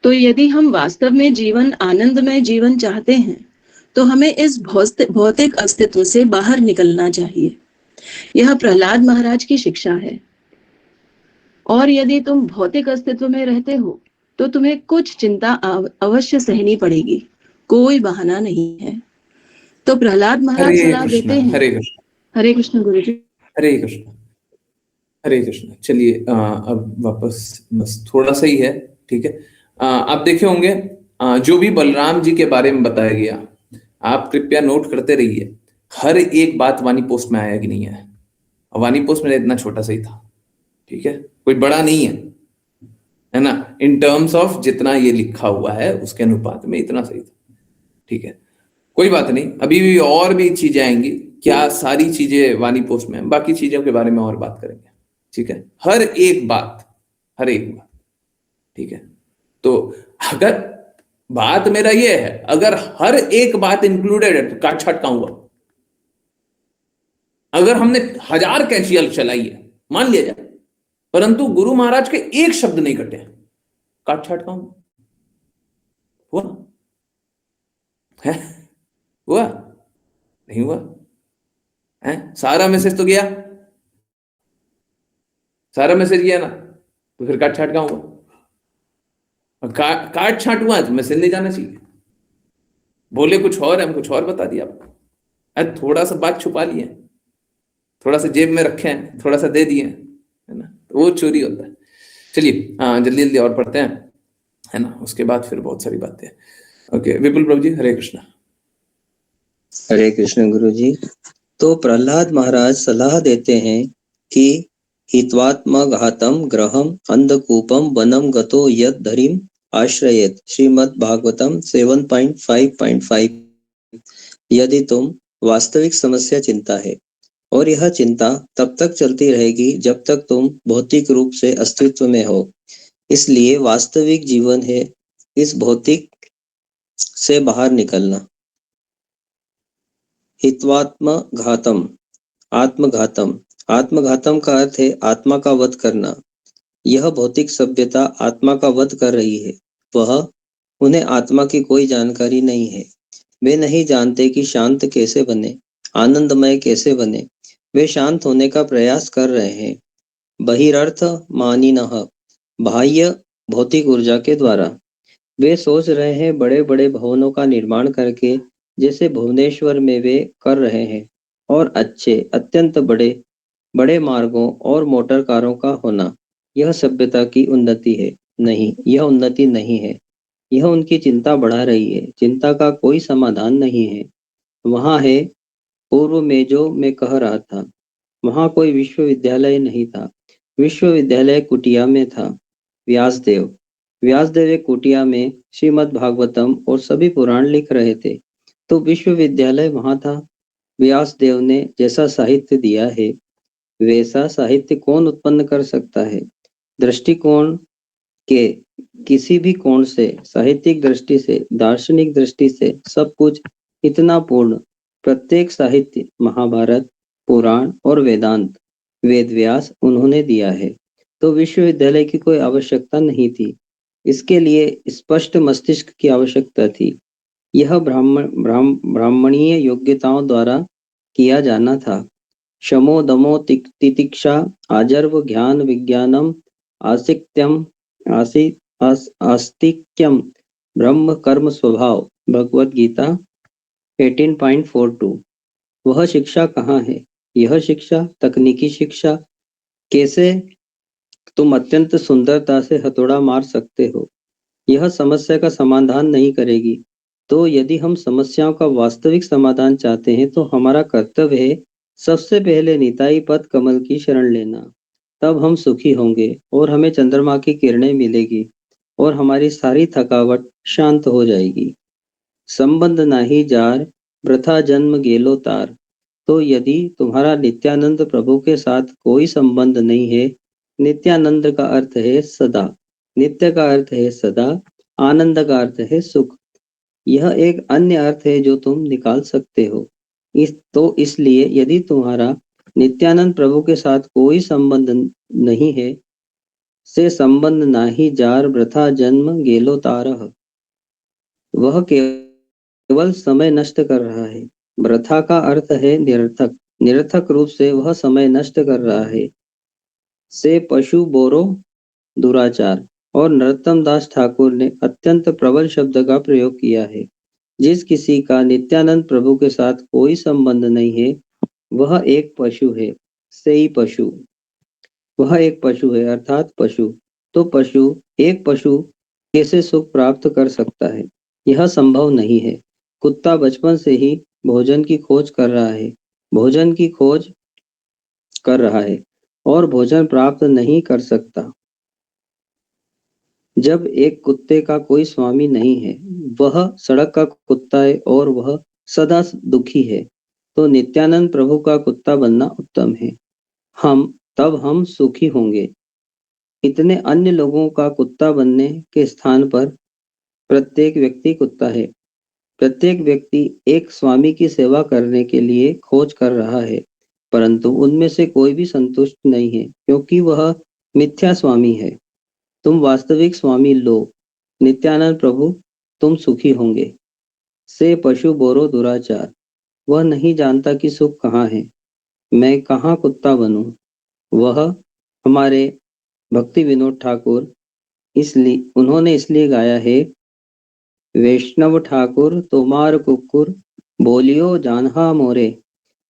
तो यदि हम वास्तव में जीवन, आनंदमय जीवन चाहते हैं, तो हमें इस भौतिक अस्तित्व से बाहर निकलना चाहिए। यह प्रहलाद महाराज की शिक्षा है। और यदि तुम भौतिक अस्तित्व में रहते हो, तो तुम्हें कुछ चिंता अवश्य सहनी पड़ेगी। कोई बहाना नहीं है। तो प्रहलाद महाराज हरे सलाह कृष्ण, देते हैं। हरे कृष्ण, हरे कृष्ण गुरु जी। हरे कृष्ण, हरे कृष्ण। चलिए अब वापस बस थोड़ा सा ही है, ठीक है। आप देखे होंगे जो भी बलराम जी के बारे में बताया गया, आप कृपया नोट करते रहिए। हर एक बात वाणी पोस्ट में आया कि नहीं है। वाणी पोस्ट में इतना छोटा सा ही था, ठीक है, कोई बड़ा नहीं है ना, इन टर्म्स ऑफ जितना ये लिखा हुआ है उसके अनुपात में इतना सही था, ठीक है। कोई बात नहीं, अभी भी और भी चीजें आएंगी। क्या सारी चीजें वाणी पोस्ट में, बाकी चीजों के बारे में और बात करेंगे, ठीक है। हर एक बात, ठीक है। तो अगर बात मेरा ये है, अगर हर एक बात इंक्लूडेड है तो काट छाट कहां हुआ? अगर हमने 1000 कैचियां चलाई है, मान लिया जाए, परंतु गुरु महाराज के एक शब्द नहीं कटे, काट छाट कहां हुआ? है? हुआ? नहीं हुआ है? सारा मैसेज तो गया, सारा मैसेज गया ना, तो फिर काट छाट कहां हुआ? काट छाट हुआ है तो मैसेज नहीं जाना चाहिए। बोले कुछ और है, हम कुछ और बता दिया आपको। थोड़ा सा बात छुपा लिए, थोड़ा सा जेब में रखे हैं, थोड़ा सा दे दिए, वो चोरी होता है। चलिए जल्दी जल्दी और पढ़ते हैं, है ना, उसके बाद फिर बहुत सारी बातें। ओके विपुल प्रभु जी, हरे कृष्णा। हरे कृष्ण गुरु जी। तो प्रहलाद महाराज सलाह देते हैं कि हित्वात्म घातम ग्रहम अंधकूपम वनम गतो यद धरिम आश्रयेत, श्रीमद् भागवतम 7.5.5। यदि तुम वास्तविक समस्या चिंता है और यह चिंता तब तक चलती रहेगी जब तक तुम भौतिक रूप से अस्तित्व में हो, इसलिए वास्तविक जीवन है इस भौतिक से बाहर निकलना। हित्वात्म घातम, आत्मघातम। आत्मघातम का अर्थ है आत्मा का वध करना। यह भौतिक सभ्यता आत्मा का वध कर रही है। उन्हें आत्मा की कोई जानकारी नहीं है। वे नहीं जानते कि शांत कैसे बने, आनंदमय कैसे बने। वे शांत होने का प्रयास कर रहे हैं बहिरर्थ मानिनः, बाह्य भौतिक ऊर्जा के द्वारा। वे सोच रहे हैं बड़े बड़े भवनों का निर्माण करके, जैसे भुवनेश्वर में वे कर रहे हैं, और अच्छे अत्यंत बड़े बड़े मार्गों और मोटर कारों का होना यह सभ्यता की उन्नति है। नहीं, यह उन्नति नहीं है। यह उनकी चिंता बढ़ा रही है। चिंता का कोई समाधान नहीं है। वहां है पूर्व में जो मैं कह रहा था, वहां कोई विश्वविद्यालय नहीं था। विश्वविद्यालय कुटिया में था। व्यासदेव एक कुटिया में श्रीमद् भागवतम और सभी पुराण लिख रहे थे, तो विश्वविद्यालय वहां था। व्यासदेव ने जैसा साहित्य दिया है वैसा साहित्य कौन उत्पन्न कर सकता है? दृष्टिकोण के किसी भी कोण से, साहित्यिक दृष्टि से, दार्शनिक दृष्टि से, सब कुछ इतना पूर्ण, प्रत्येक साहित्य, महाभारत, पुराण और वेदांत, वेद व्यास उन्होंने दिया है। तो विश्वविद्यालय की कोई आवश्यकता नहीं थी। इसके लिए स्पष्ट मस्तिष्क की आवश्यकता थी। यह ब्राह्मणीय योग्यताओं द्वारा किया जाना था। शमो दमो तितिक्षा आजर्व ज्ञान विज्ञानम आसिक्त्यम आस्तिक्यम ब्रह्म कर्म स्वभाव, भगवद गीता 18.42। वह शिक्षा कहाँ है? यह शिक्षा, तकनीकी शिक्षा, कैसे तुम अत्यंत सुंदरता से हथौड़ा मार सकते हो, यह समस्या का समाधान नहीं करेगी। तो यदि हम समस्याओं का वास्तविक समाधान चाहते हैं तो हमारा कर्तव्य है सबसे पहले निताई पद कमल की शरण लेना। तब हम सुखी होंगे और हमें चंद्रमा की किरणें मिलेगी और हमारी सारी थकावट शांत हो जाएगी। संबंध नाही जार वृथा जन्म गेलो तार। तो यदि तुम्हारा नित्यानंद प्रभु के साथ कोई संबंध नहीं है, नित्यानंद का अर्थ है सदा, नित्य का अर्थ है सदा, आनंद का अर्थ है सुख। यह एक अन्य अर्थ है जो तुम निकाल सकते हो। इसलिए यदि तुम्हारा नित्यानंद प्रभु के साथ कोई संबंध नहीं है, से संबंध नाही जार वृथा जन्म गेलो तारह। वह केवल समय नष्ट कर रहा है। वृथा का अर्थ है निरर्थक। निरर्थक रूप से वह समय नष्ट कर रहा है। से पशु बोरो दुराचार। और नरोत्तम दास ठाकुर ने अत्यंत प्रबल शब्द का प्रयोग किया है। जिस किसी का नित्यानंद प्रभु के साथ कोई संबंध नहीं है, वह एक पशु है। से ही पशु, वह एक पशु है, अर्थात पशु। तो एक पशु कैसे सुख प्राप्त कर सकता है? यह संभव नहीं है। कुत्ता बचपन से ही भोजन की खोज कर रहा है, भोजन की खोज कर रहा है और भोजन प्राप्त नहीं कर सकता। जब एक कुत्ते का कोई स्वामी नहीं है, वह सड़क का कुत्ता है और वह सदा दुखी है, तो नित्यानंद प्रभु का कुत्ता बनना उत्तम है। तब हम सुखी होंगे। इतने अन्य लोगों का कुत्ता बनने के स्थान पर प्रत्येक व्यक्ति कुत्ता है। प्रत्येक व्यक्ति एक स्वामी की सेवा करने के लिए खोज कर रहा है, परंतु उनमें से कोई भी संतुष्ट नहीं है, क्योंकि वह मिथ्या स्वामी है। तुम वास्तविक स्वामी लो, नित्यानंद प्रभु, तुम सुखी होंगे। से पशु बोरो दुराचार। वह नहीं जानता कि सुख कहाँ है। मैं कहाँ कुत्ता बनूं? वह हमारे भक्ति विनोद ठाकुर उन्होंने इसलिए गाया है, वैष्णव ठाकुर तोमार कुकुर बोलियो जानहा मोरे।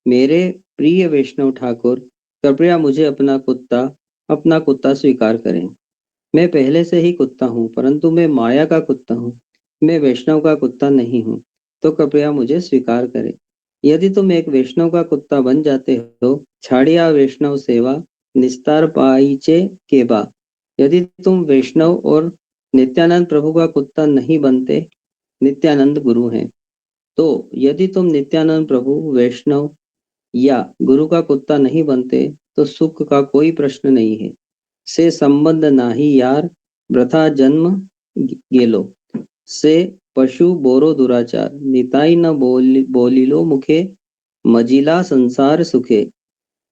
मेरे प्रिय वैष्णव ठाकुर, कृपया मुझे अपना कुत्ता अपना कुत्ता स्वीकार करें। मैं पहले से ही कुत्ता हूँ, परंतु मैं माया का कुत्ता हूँ। मैं वैष्णव का कुत्ता नहीं हूँ, तो कृपया मुझे स्वीकार करें। यदि तुम एक वैष्णव का कुत्ता बन जाते हो, छाड़िया वैष्णव सेवा निस्तार पाइचे केबा। यदि तुम वैष्णव और नित्यानंद प्रभु का कुत्ता नहीं बनते, नित्यानंद गुरु हैं, तो यदि तुम नित्यानंद प्रभु, वैष्णव या गुरु का कुत्ता नहीं बनते, तो सुख का कोई प्रश्न नहीं है। से संबंध नाही यार, वृथा जन्म गेलो। से पशु बोरो दुराचार, निताई न बोलिलो मुखे, मजिला संसार सुखे।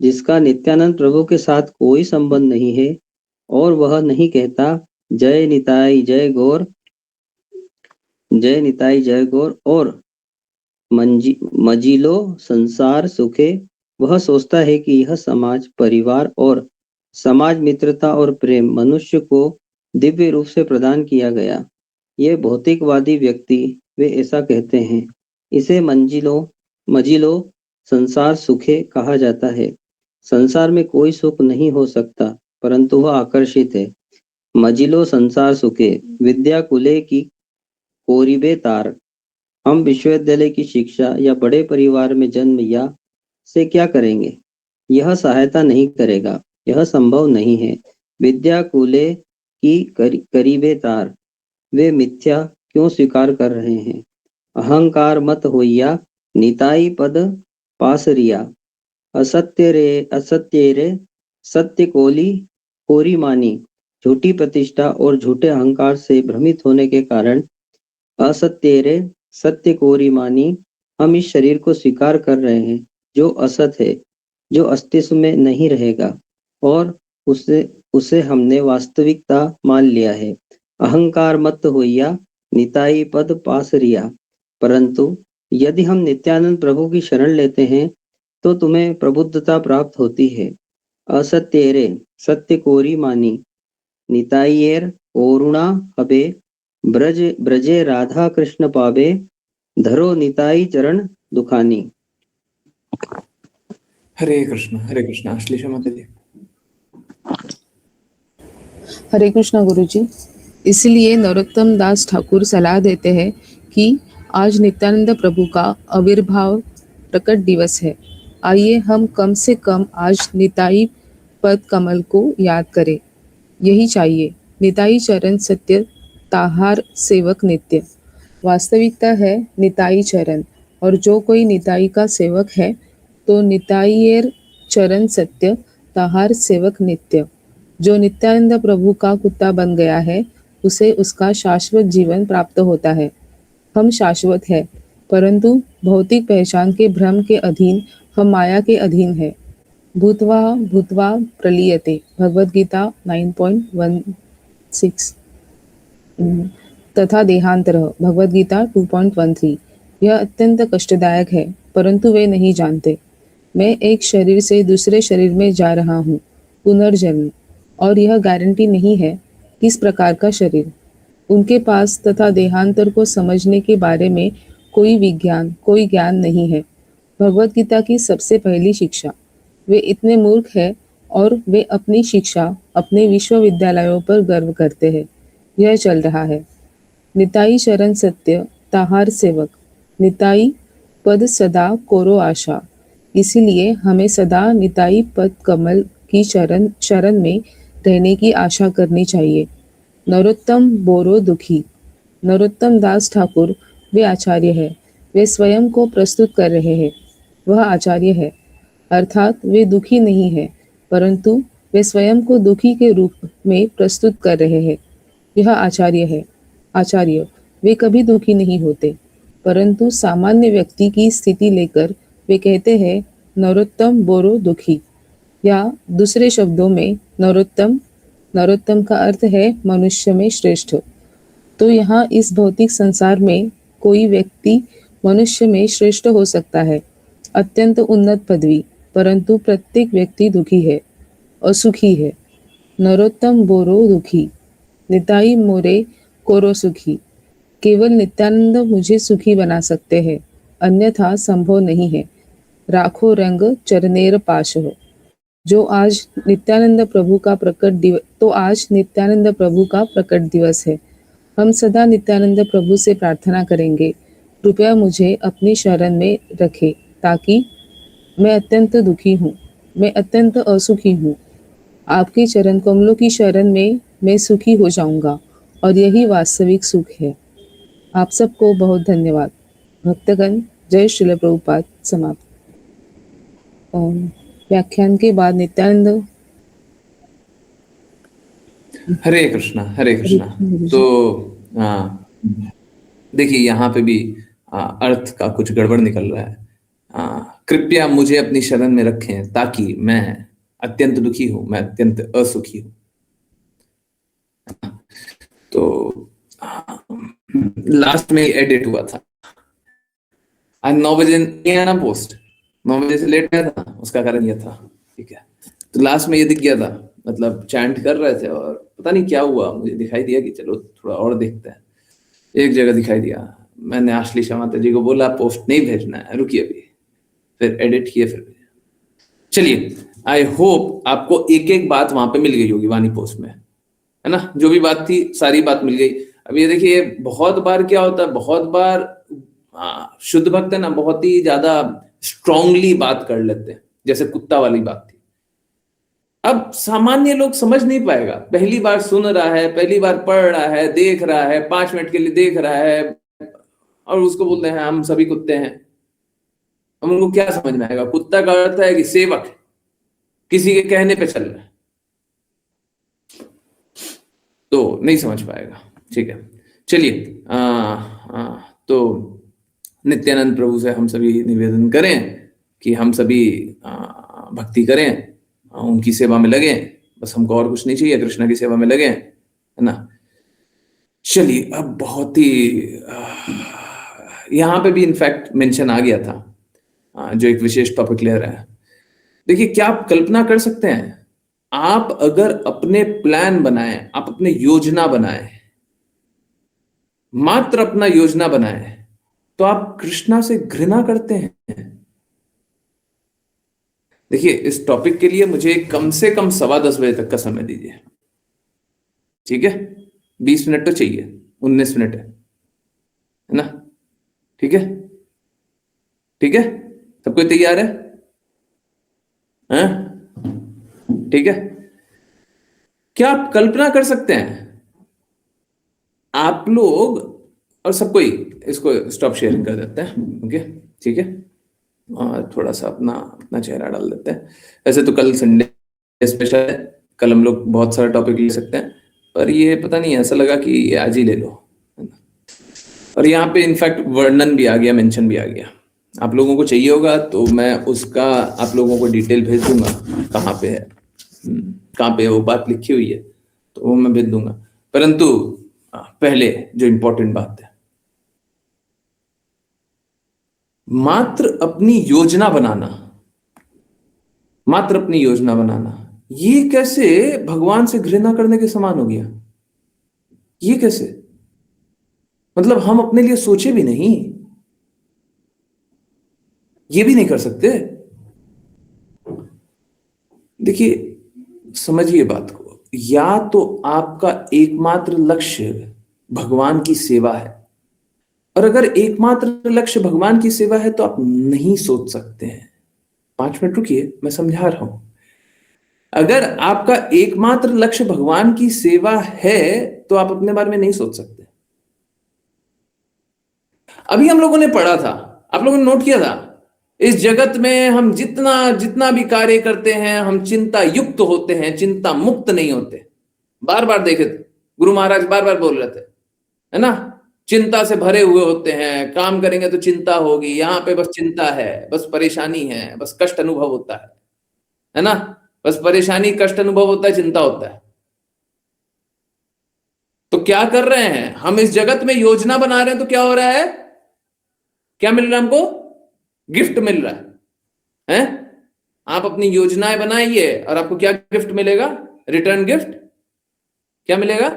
जिसका नित्यानंद प्रभु के साथ कोई संबंध नहीं है और वह नहीं कहता जय निताई जय गौर, जय निताई जय गौर और मजिलो संसार सुखे, वह सोचता है कि यह समाज, परिवार और समाज मित्रता और प्रेम मनुष्य को दिव्य रूप से प्रदान किया गया। ये भौतिकवादी व्यक्ति वे ऐसा कहते हैं। इसे मजिलो संसार सुखे कहा जाता है। संसार में कोई सुख नहीं हो सकता, परंतु वह आकर्षित है। मजिलो संसार सुखे, विद्या कुले की कोरिबे तार। हम विश्वविद्यालय की शिक्षा या बड़े परिवार में जन्म या से क्या करेंगे? यह सहायता नहीं करेगा, यह संभव नहीं है। विद्या कुले की करीबे तार, वे मिथ्या क्यों स्वीकार कर रहे हैं? अहंकार मत होइया, निताई पद पासरिया। असत्य रे सत्य कोरी मानी। झूठी प्रतिष्ठा और झूठे अहंकार से भ्रमित होने के कारण असत्य रे सत्य कोरी मानी, हम इस शरीर को स्वीकार कर रहे हैं जो असत है, जो अस्तित्व में नहीं रहेगा, और उसे हमने वास्तविकता मान लिया है। अहंकार मत होइया, निताई पद पासरिया। परंतु यदि हम नित्यानंद प्रभु की शरण लेते हैं तो तुम्हें प्रबुद्धता प्राप्त होती है। असत्येरे सत्य कोरी मानी, निताइएर ओरुणा हबे, ब्रजे राधा कृष्ण पावे, धरो निताई चरण दुखानी। हरे कृष्ण श्लेषा माता जी। हरे कृष्ण गुरु जी। इसलिए नरोत्तम दास ठाकुर सलाह देते हैं कि आज नित्यानंद प्रभु का आविर्भाव प्रकट दिवस है। आइए हम कम से कम आज निताई पद कमल को याद करें। यही चाहिए। निताई चरण सत्य ताहार सेवक नित्य। वास्तविकता है निताई चरण, और जो कोई निताई का सेवक है तो निताईयर चरण सत्य ताहार सेवक नित्य। जो नित्यानंद प्रभु का कुत्ता बन गया है उसे उसका शाश्वत जीवन प्राप्त होता है। हम शाश्वत है, परंतु भौतिक पहचान के भ्रम के अधीन हम माया के अधीन है। भूतवा भूतवा प्रलीयते, भगवद गीता 9.16। तथा देहांतरः, भगवद गीता 2.13। यह अत्यंत कष्टदायक है, परंतु वे नहीं जानते। मैं एक शरीर से दूसरे शरीर में जा रहा हूँ, पुनर्जन्म, और यह गारंटी नहीं है किस प्रकार का शरीर। उनके पास तथा देहांतर को समझने के बारे में कोई ज्ञान नहीं है। भगवद गीता की सबसे पहली शिक्षा। वे इतने मूर्ख हैं और वे अपनी शिक्षा अपने विश्वविद्यालयों पर गर्व करते हैं। यह चल रहा है। निताई शरण सत्य ताहार सेवक, निताई पद सदा कोरो आशा। इसीलिए हमें सदा निताई पद कमल की शरण में रहने की आशा करनी चाहिए। नरोत्तम बोरो दुखी। नरोत्तम दास ठाकुर वे आचार्य है। वे स्वयं को प्रस्तुत कर रहे हैं। वह आचार्य है, अर्थात वे दुखी नहीं है, परंतु वे स्वयं को दुखी के रूप में प्रस्तुत कर रहे हैं। यह आचार्य है। आचार्य वे कभी दुखी नहीं होते, परंतु सामान्य व्यक्ति की स्थिति लेकर वे कहते हैं नरोत्तम बोरो दुखी, या दूसरे शब्दों में नरोत्तम का अर्थ है मनुष्य में श्रेष्ठ। तो यहाँ इस भौतिक संसार में कोई व्यक्ति मनुष्य में श्रेष्ठ हो सकता है, अत्यंत उन्नत पदवी, परंतु प्रत्येक व्यक्ति दुखी है, असुखी है। नरोत्तम बोरो दुखी, निताई मोरे कोरो सुखी। केवल नित्यानंद मुझे सुखी बना सकते हैं, अन्यथा संभव नहीं है। राखो रंग चरनेर पाश हो। जो आज नित्यानंद प्रभु का प्रकट दिवस है। हम सदा नित्यानंद प्रभु से प्रार्थना करेंगे, कृपया मुझे अपनी शरण में रखें, ताकि मैं अत्यंत दुखी हूँ, मैं अत्यंत असुखी हूँ। आपके चरण कमलों की शरण में मैं सुखी हो जाऊंगा, और यही वास्तविक सुख है। आप सबको बहुत धन्यवाद। भक्तगण, जय श्रील प्रभुपाद। समाप्त। व्याख्यान के बाद नित्यानंद। हरे कृष्णा, हरे कृष्णा। तो देखिए यहाँ पे भी अर्थ का कुछ गड़बड़ निकल रहा है। कृपया मुझे अपनी शरण में रखें, ताकि मैं अत्यंत दुखी हूं, मैं अत्यंत असुखी हूं। तो लास्ट में एडिट हुआ था। आज 9 बजे नहीं आना पोस्ट, 9 बजे से लेट आया था, उसका कारण यह था। ठीक है, तो लास्ट में ये दिख गया था, मतलब चैंट कर रहे थे और पता नहीं क्या हुआ, मुझे दिखाई दिया कि चलो थोड़ा और देखते हैं। एक जगह दिखाई दिया, मैंने आश्लेषा माता जी को बोला पोस्ट नहीं भेजना है, रुकिए अभी, फिर एडिट किए, फिर चलिए। आई होप आपको एक एक बात वहां पे मिल गई होगी वाणी पोस्ट में, है ना। जो भी बात थी सारी बात मिल गई। अब ये देखिए, बहुत बार क्या होता है, बहुत बार शुद्ध भक्त है ना, बहुत ही ज्यादा स्ट्रांगली बात कर लेते हैं, जैसे कुत्ता वाली बात थी। अब सामान्य लोग समझ नहीं पाएगा, पहली बार सुन रहा है, पहली बार पढ़ रहा है, देख रहा है, 5 मिनट के लिए देख रहा है, और उसको बोलते हैं हम सभी कुत्ते हैं। हम उनको क्या समझ में आएगा? कुत्ता का अर्थ है कि सेवक है, किसी के कहने पे चल रहा है, तो नहीं समझ पाएगा। ठीक है, चलिए। तो नित्यानंद प्रभु से हम सभी निवेदन करें कि हम सभी भक्ति करें, उनकी सेवा में लगे, बस हमको और कुछ नहीं चाहिए, कृष्ण की सेवा में लगे, है ना। चलिए, अब बहुत ही यहाँ पे भी इनफैक्ट मेंशन आ गया था, जो एक विशेष टॉपिक ले रहा है। देखिए, क्या आप कल्पना कर सकते हैं, आप अगर अपने प्लान बनाएं, आप अपने योजना बनाएं, मात्र अपना योजना बनाएं, तो आप कृष्णा से घृणा करते हैं। देखिए, इस टॉपिक के लिए मुझे कम से कम 10:15 बजे तक का समय दीजिए। ठीक है, 20 मिनट तो चाहिए, 19 मिनट है ना। ठीक है, ठीक है, सब कोई तैयार है? ठीक है। क्या आप कल्पना कर सकते हैं, आप लोग, और सब कोई इसको स्टॉप शेयरिंग कर देते हैं, ओके, ठीक है, और थोड़ा सा अपना अपना चेहरा डाल देते हैं। ऐसे तो कल संडे स्पेशल है, कल हम लोग बहुत सारा टॉपिक ले सकते हैं, पर ये पता नहीं, ऐसा लगा कि ये आज ही ले लो। और यहाँ पे इनफैक्ट वर्णन भी आ गया, मेंशन भी आ गया। आप लोगों को चाहिए होगा तो मैं उसका आप लोगों को डिटेल भेज दूंगा, कहाँ पे है, कहाँ पे वो बात लिखी हुई है, तो वो मैं भेज दूंगा। परंतु पहले जो इंपॉर्टेंट बात है, मात्र अपनी योजना बनाना, मात्र अपनी योजना बनाना, ये कैसे भगवान से घृणा करने के समान हो गया? ये कैसे? मतलब हम अपने लिए सोचे भी नहीं, ये भी नहीं कर सकते? देखिए, समझिए बात को, या तो आपका एकमात्र लक्ष्य भगवान की सेवा है, और अगर एकमात्र लक्ष्य भगवान की सेवा है तो आप नहीं सोच सकते हैं। 5 मिनट रुकिए, मैं समझा रहा हूं। अगर आपका एकमात्र लक्ष्य भगवान की सेवा है तो आप अपने बारे में नहीं सोच सकते। अभी हम लोगों ने पढ़ा था, आप लोगों ने नोट किया था, इस जगत में हम जितना जितना भी कार्य करते हैं, हम चिंता युक्त होते हैं, चिंता मुक्त नहीं होते। बार बार देखे थे, गुरु महाराज बार बार बोल रहे थे, है ना। चिंता से भरे हुए होते हैं, काम करेंगे तो चिंता होगी, यहां पे बस चिंता है, बस परेशानी है, बस कष्ट अनुभव होता है ना। बस परेशानी कष्ट अनुभव होता है, चिंता होता है। तो क्या कर रहे हैं हम, इस जगत में योजना बना रहे हैं, तो क्या हो रहा है, क्या मिल रहा है हमको? गिफ्ट मिल रहा है? आप अपनी योजनाएं बनाइए और आपको क्या गिफ्ट मिलेगा? Return gift. क्या मिलेगा?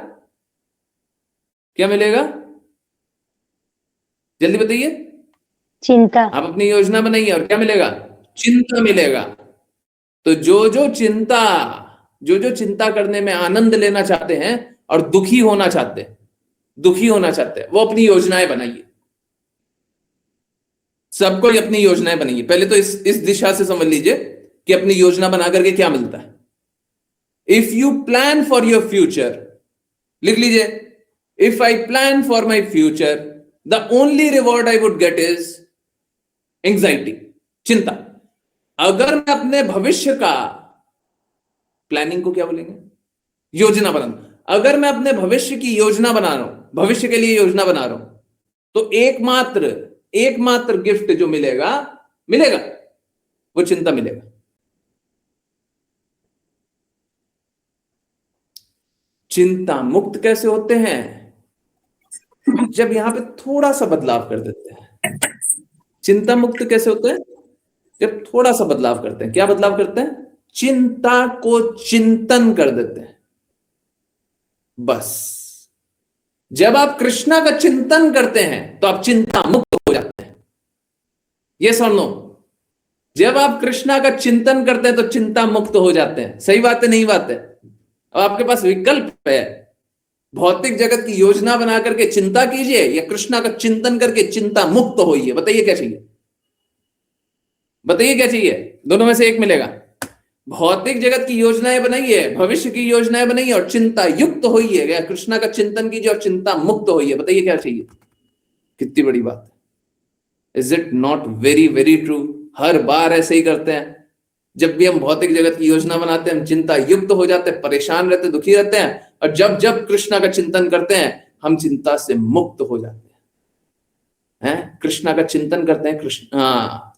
क्या मिलेगा? जल्दी बताइए। चिंता। आप अपनी योजना बनाइए और क्या मिलेगा? चिंता मिलेगा। तो जो चिंता करने में आनंद लेना चाहते हैं और दुखी होना चाहते हैं, वो अपनी योजनाएं बनाइए। सबको अपनी योजनाएं बनाइए। पहले तो इस दिशा से समझ लीजिए कि अपनी योजना बना करके क्या मिलता है। If you plan for your future, लिख लीजिए, if I plan for my future the only reward I would get is anxiety, चिंता। अगर मैं अपने भविष्य का, प्लानिंग को क्या बोलेंगे, योजना बनाना, अगर मैं अपने भविष्य की योजना बना रहा हूं, भविष्य के लिए योजना बना रहा हूं, तो एकमात्र गिफ्ट जो मिलेगा वो चिंता मिलेगा। चिंता मुक्त कैसे होते हैं? जब यहां पे थोड़ा सा बदलाव कर देते हैं। चिंता मुक्त कैसे होते हैं? जब थोड़ा सा बदलाव करते हैं। क्या बदलाव करते हैं? चिंता को चिंतन कर देते हैं। बस जब आप कृष्णा का चिंतन करते हैं तो आप चिंता मुक्त हो जाते हैं। ये सुन लो, जब आप कृष्णा का चिंतन करते हैं तो चिंता मुक्त हो जाते हैं। सही बात है, नहीं बात है? अब आपके पास विकल्प है, भौतिक जगत की योजना बना करके चिंता कीजिए या कृष्णा का चिंतन करके चिंता मुक्त होइए। बताइए क्या चाहिए? बताइए क्या चाहिए? दोनों में से एक मिलेगा। भौतिक जगत की योजनाएं बनाइए, भविष्य की योजनाएं बनाइए और चिंता युक्त होइए, या कृष्णा का चिंतन कीजिए और चिंता मुक्त होइए। बताइए क्या चाहिए? कितनी बड़ी बात है। Is it not very very true? हर बार ऐसे ही करते हैं। जब भी हम भौतिक जगत की योजना बनाते हैं हम चिंता युक्त हो जाते हैं, परेशान रहते, दुखी रहते हैं, और जब जब कृष्णा का चिंतन करते हैं हम चिंता से मुक्त हो जाते हैं। कृष्णा का चिंतन करते हैं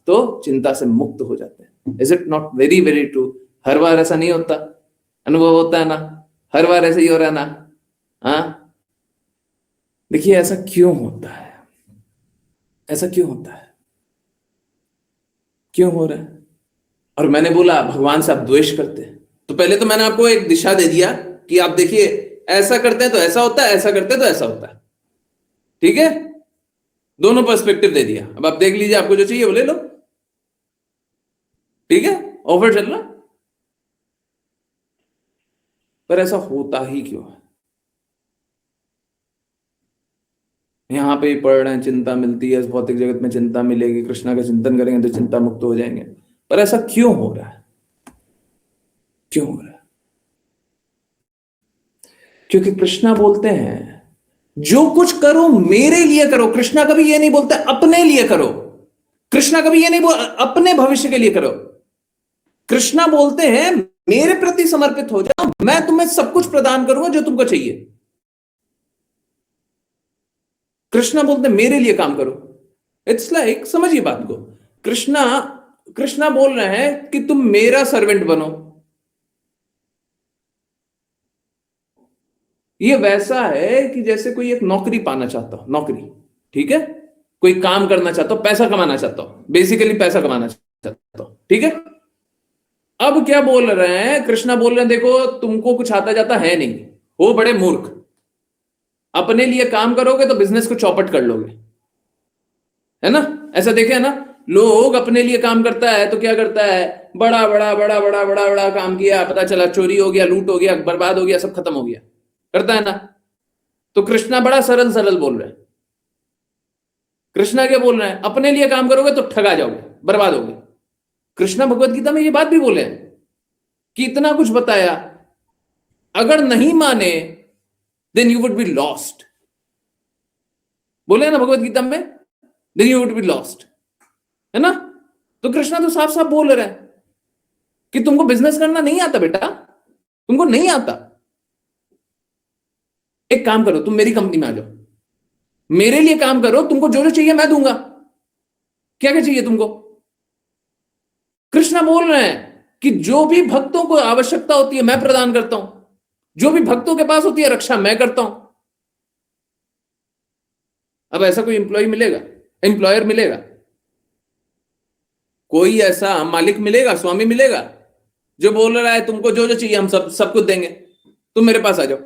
तो चिंता से मुक्त हो जाते हैं। Is it not very very true? हर बार ऐसा नहीं होता? अनुभव होता है ना? हर बार ऐसे ही हो रहा है ना? देखिए ऐसा क्यों होता है? ऐसा क्यों होता है? क्यों हो रहा है? और मैंने बोला भगवान से आप द्वेष करते हैं, तो पहले तो मैंने आपको एक दिशा दे दिया कि आप देखिए ऐसा करते हैं तो ऐसा होता है, ऐसा करते हैं तो ऐसा होता है। ठीक है, दोनों पर्सपेक्टिव दे दिया। अब आप देख लीजिए, आपको जो चाहिए वो ले लो। ठीक है, ऑफर चल रहा। पर ऐसा होता ही क्यों है? यहां पे ही पढ़ रहे हैं चिंता मिलती है, इस भौतिक जगत में चिंता मिलेगी, कृष्णा का चिंतन करेंगे तो चिंता मुक्त हो जाएंगे। पर ऐसा क्यों हो रहा है? क्यों हो रहा है? क्योंकि कृष्णा बोलते हैं जो कुछ करो मेरे लिए करो। कृष्णा कभी ये नहीं बोलते अपने लिए करो। कृष्णा कभी ये नहीं बोल अपने भविष्य के लिए करो। कृष्णा बोलते हैं मेरे प्रति समर्पित हो जाओ, मैं तुम्हें सब कुछ प्रदान करूंगा जो तुमको चाहिए। कृष्णा बोलते हैं मेरे लिए काम करो। इट्स लाइक, समझिए बात को, कृष्णा बोल रहे हैं कि तुम मेरा सर्वेंट बनो। ये वैसा है कि जैसे कोई एक नौकरी पाना चाहता हो, नौकरी, ठीक है, कोई काम करना चाहता हो, पैसा कमाना चाहता हो, बेसिकली पैसा कमाना चाहता हो, ठीक है। अब क्या बोल रहे हैं? कृष्णा बोल रहे हैं देखो तुमको कुछ आता जाता है नहीं, हो बड़े मूर्ख, अपने लिए काम करोगे तो बिजनेस को चौपट कर लोगे, है ना? ऐसा देखे है ना, लोग अपने लिए काम करता है तो क्या करता है, बड़ा बड़ा बड़ा बड़ा बड़ा बड़ा काम किया, पता चला चोरी हो गया, लूट हो गया, बर्बाद हो गया, सब खत्म हो गया, करता है ना। तो कृष्णा बड़ा सरल सरल बोल रहे हैं। कृष्णा क्या बोल रहे हैं? अपने लिए काम करोगे तो ठगा जाओगे, बर्बाद होगे। कृष्णा भगवत गीता में ये बात भी बोले हैं कि इतना कुछ बताया, अगर नहीं माने then you would be lost. बोले ना भगवत गीता में, then you would be lost, है ना? तो कृष्णा तो साफ साफ बोल रहे हैं कि तुमको बिजनेस करना नहीं आता बेटा, तुमको नहीं आता। एक काम करो, तुम मेरी कंपनी में आ जाओ, मेरे लिए काम करो, तुमको जो जो चाहिए मैं दूंगा। क्या क्या चाहिए तुमको? कृष्णा बोल रहे हैं कि जो भी भक्तों को आवश्यकता होती है मैं प्रदान करता हूं, जो भी भक्तों के पास होती है रक्षा मैं करता हूं। अब ऐसा कोई एम्प्लॉयर मिलेगा, कोई ऐसा मालिक मिलेगा, स्वामी मिलेगा जो बोल रहा है तुमको जो जो चाहिए हम सब कुछ देंगे, तुम मेरे पास आ जाओ।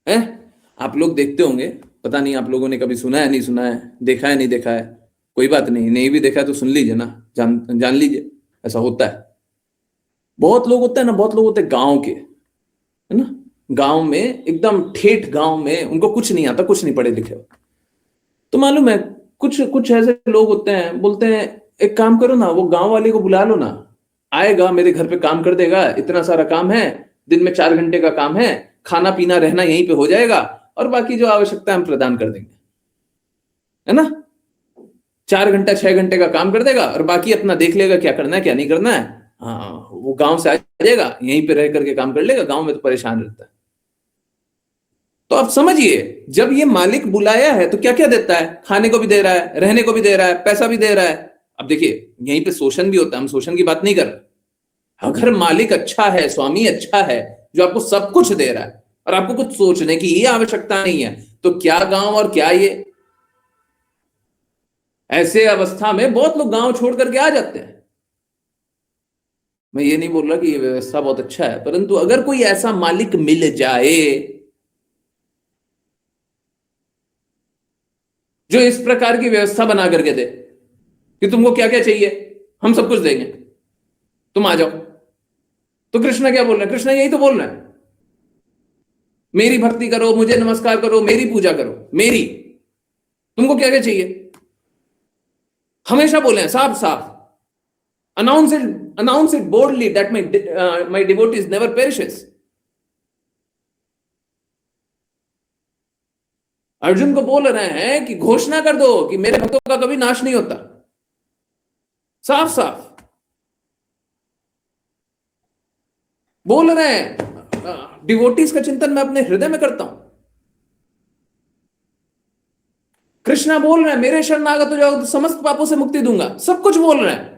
है? आप लोग देखते होंगे, पता नहीं आप लोगों ने कभी सुना है नहीं सुना है, देखा है नहीं देखा है, कोई बात नहीं, नहीं भी देखा तो सुन लीजिए ना, जान जान लीजिए, ऐसा होता है। बहुत लोग होते हैं ना, बहुत लोग होते हैं गांव के, है ना, गांव में एकदम ठेठ गांव में, उनको कुछ नहीं आता, कुछ नहीं पढ़े लिखे हो, तो मालूम है कुछ कुछ ऐसे लोग होते हैं, बोलते हैं एक काम करो ना, वो गांव वाले को बुला लो ना, आएगा मेरे घर पे काम कर देगा, इतना सारा काम है, दिन में 4 घंटे का काम है, खाना पीना रहना यहीं पे हो जाएगा, और बाकी जो आवश्यकता हम प्रदान कर देंगे, है ना। 4 घंटा 6 घंटे का काम कर देगा और बाकी अपना देख लेगा क्या करना है क्या नहीं करना है। हाँ, वो गांव से आ जाएगा, यहीं पे रह करके काम कर लेगा, गांव में तो परेशान रहता है। तो आप समझिए, जब ये मालिक बुलाया है तो क्या क्या देता है, खाने को भी दे रहा है, रहने को भी दे रहा है, पैसा भी दे रहा है। अब देखिए यहीं पे शोषण भी होता है, हम शोषण की बात नहीं कर रहे। अगर मालिक अच्छा है, स्वामी अच्छा है, जो आपको सब कुछ दे रहा है और आपको कुछ सोचने की ये आवश्यकता नहीं है, तो क्या गांव और क्या ये। ऐसे अवस्था में बहुत लोग गांव छोड़ करके आ जाते हैं। मैं ये नहीं बोल रहा कि ये व्यवस्था बहुत अच्छा है, परंतु अगर कोई ऐसा मालिक मिल जाए जो इस प्रकार की व्यवस्था बना करके दे कि तुमको क्या क्या चाहिए हम सब कुछ देंगे, तुम आ जाओ, तो कृष्ण क्या बोल रहे हैं, कृष्ण यही तो बोल रहे हैं, मेरी भक्ति करो, मुझे नमस्कार करो, मेरी पूजा करो, मेरी, तुमको क्या क्या चाहिए, हमेशा बोले हैं साफ साफ, announce it boldly that my devotees never perishes. Arjun को बोल रहे हैं कि घोषणा कर दो कि मेरे भक्तों का कभी नाश नहीं होता, साफ साफ बोल रहे हैं। डिवोटीज का चिंतन मैं अपने हृदय में करता हूं। कृष्णा बोल रहे हैं मेरे शरणागत हो जाओ तो समस्त पापों से मुक्ति दूंगा, सब कुछ बोल रहे हैं।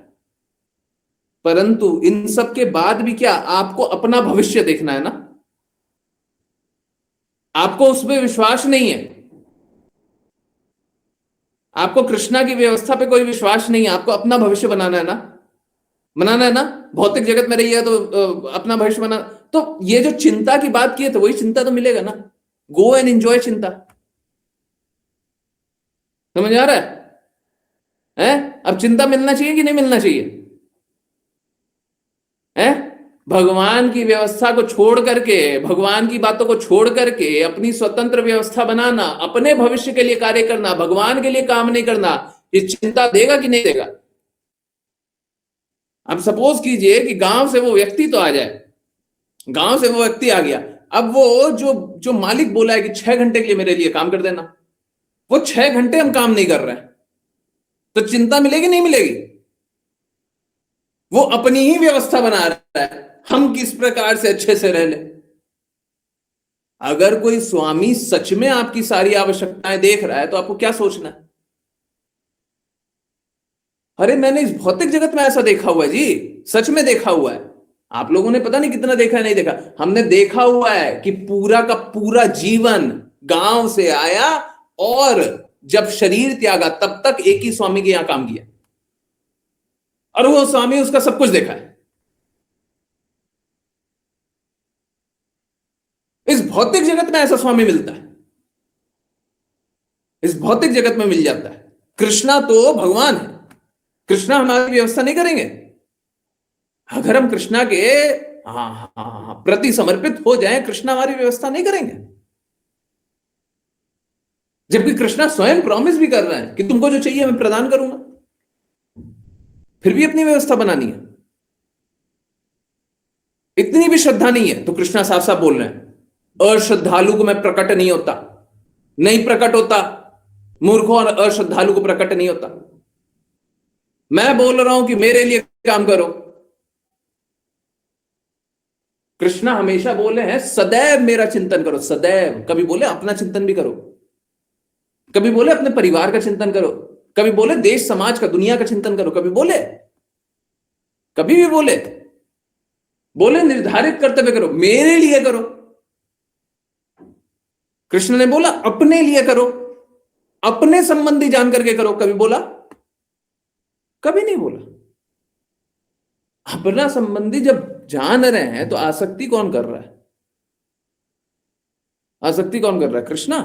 परंतु इन सब के बाद भी क्या आपको अपना भविष्य देखना है ना, आपको उसमें विश्वास नहीं है, आपको कृष्णा की व्यवस्था पे कोई विश्वास नहीं है, आपको अपना भविष्य बनाना है ना, बनाना है ना। भौतिक जगत में रहिए तो अपना भविष्य बना, तो ये जो चिंता की बात की है तो वही चिंता तो मिलेगा ना। गो एंड एंजॉय चिंता, समझ आ रहा है? अब चिंता मिलना चाहिए कि नहीं मिलना चाहिए? है भगवान की व्यवस्था को छोड़ करके, भगवान की बातों को छोड़ करके अपनी स्वतंत्र व्यवस्था बनाना, अपने भविष्य के लिए कार्य करना, भगवान के लिए काम नहीं करना, ये चिंता देगा कि नहीं देगा? अब सपोज कीजिए कि गांव से वो व्यक्ति तो आ जाए, गांव से वो व्यक्ति आ गया, अब वो जो जो मालिक बोला है कि 6 घंटे के लिए मेरे लिए काम कर देना, वो 6 घंटे हम काम नहीं कर रहे हैं, तो चिंता मिलेगी नहीं मिलेगी? वो अपनी ही व्यवस्था बना रहा है, हम किस प्रकार से अच्छे से रह ले। अगर कोई स्वामी सच में आपकी सारी आवश्यकताएं देख रहा है तो आपको क्या सोचना है? अरे मैंने इस भौतिक जगत में ऐसा देखा हुआ है जी, सच में देखा हुआ है। आप लोगों ने पता नहीं कितना देखा है, नहीं देखा, हमने देखा हुआ है कि पूरा का पूरा जीवन गांव से आया और जब शरीर त्यागा तब तक एक ही स्वामी के यहां काम किया, और वो स्वामी उसका सब कुछ देखा है। इस भौतिक जगत में ऐसा स्वामी मिलता है, इस भौतिक जगत में मिल जाता है। कृष्णा तो भगवान है, कृष्णा हमारी व्यवस्था नहीं करेंगे। अगर हम कृष्णा के प्रति समर्पित हो जाएं, कृष्णा हमारी व्यवस्था नहीं करेंगे। जबकि कृष्णा स्वयं प्रॉमिस भी कर रहे हैं कि तुमको जो चाहिए मैं प्रदान करूंगा, फिर भी अपनी व्यवस्था बनानी है। इतनी भी श्रद्धा नहीं है तो कृष्णा साफ साफ बोल रहे हैं, अश्रद्धालु को मैं प्रकट नहीं होता, नहीं प्रकट होता, मूर्खों और अश्रद्धालु को प्रकट नहीं होता। मैं बोल रहा हूं कि मेरे लिए काम करो। कृष्णा हमेशा बोले हैं सदैव मेरा चिंतन करो, सदैव। कभी बोले अपना चिंतन भी करो, कभी बोले अपने परिवार का चिंतन करो, कभी बोले देश समाज का, दुनिया का चिंतन करो, कभी बोले, कभी भी बोले निर्धारित कर्तव्य करो, मेरे लिए करो। कृष्ण ने बोला अपने लिए करो, अपने संबंधी जान करके करो, कभी बोला? कभी नहीं बोला। अपना संबंधी जब जान रहे हैं तो आसक्ति कौन कर रहा है? आसक्ति कौन कर रहा है? कृष्णा।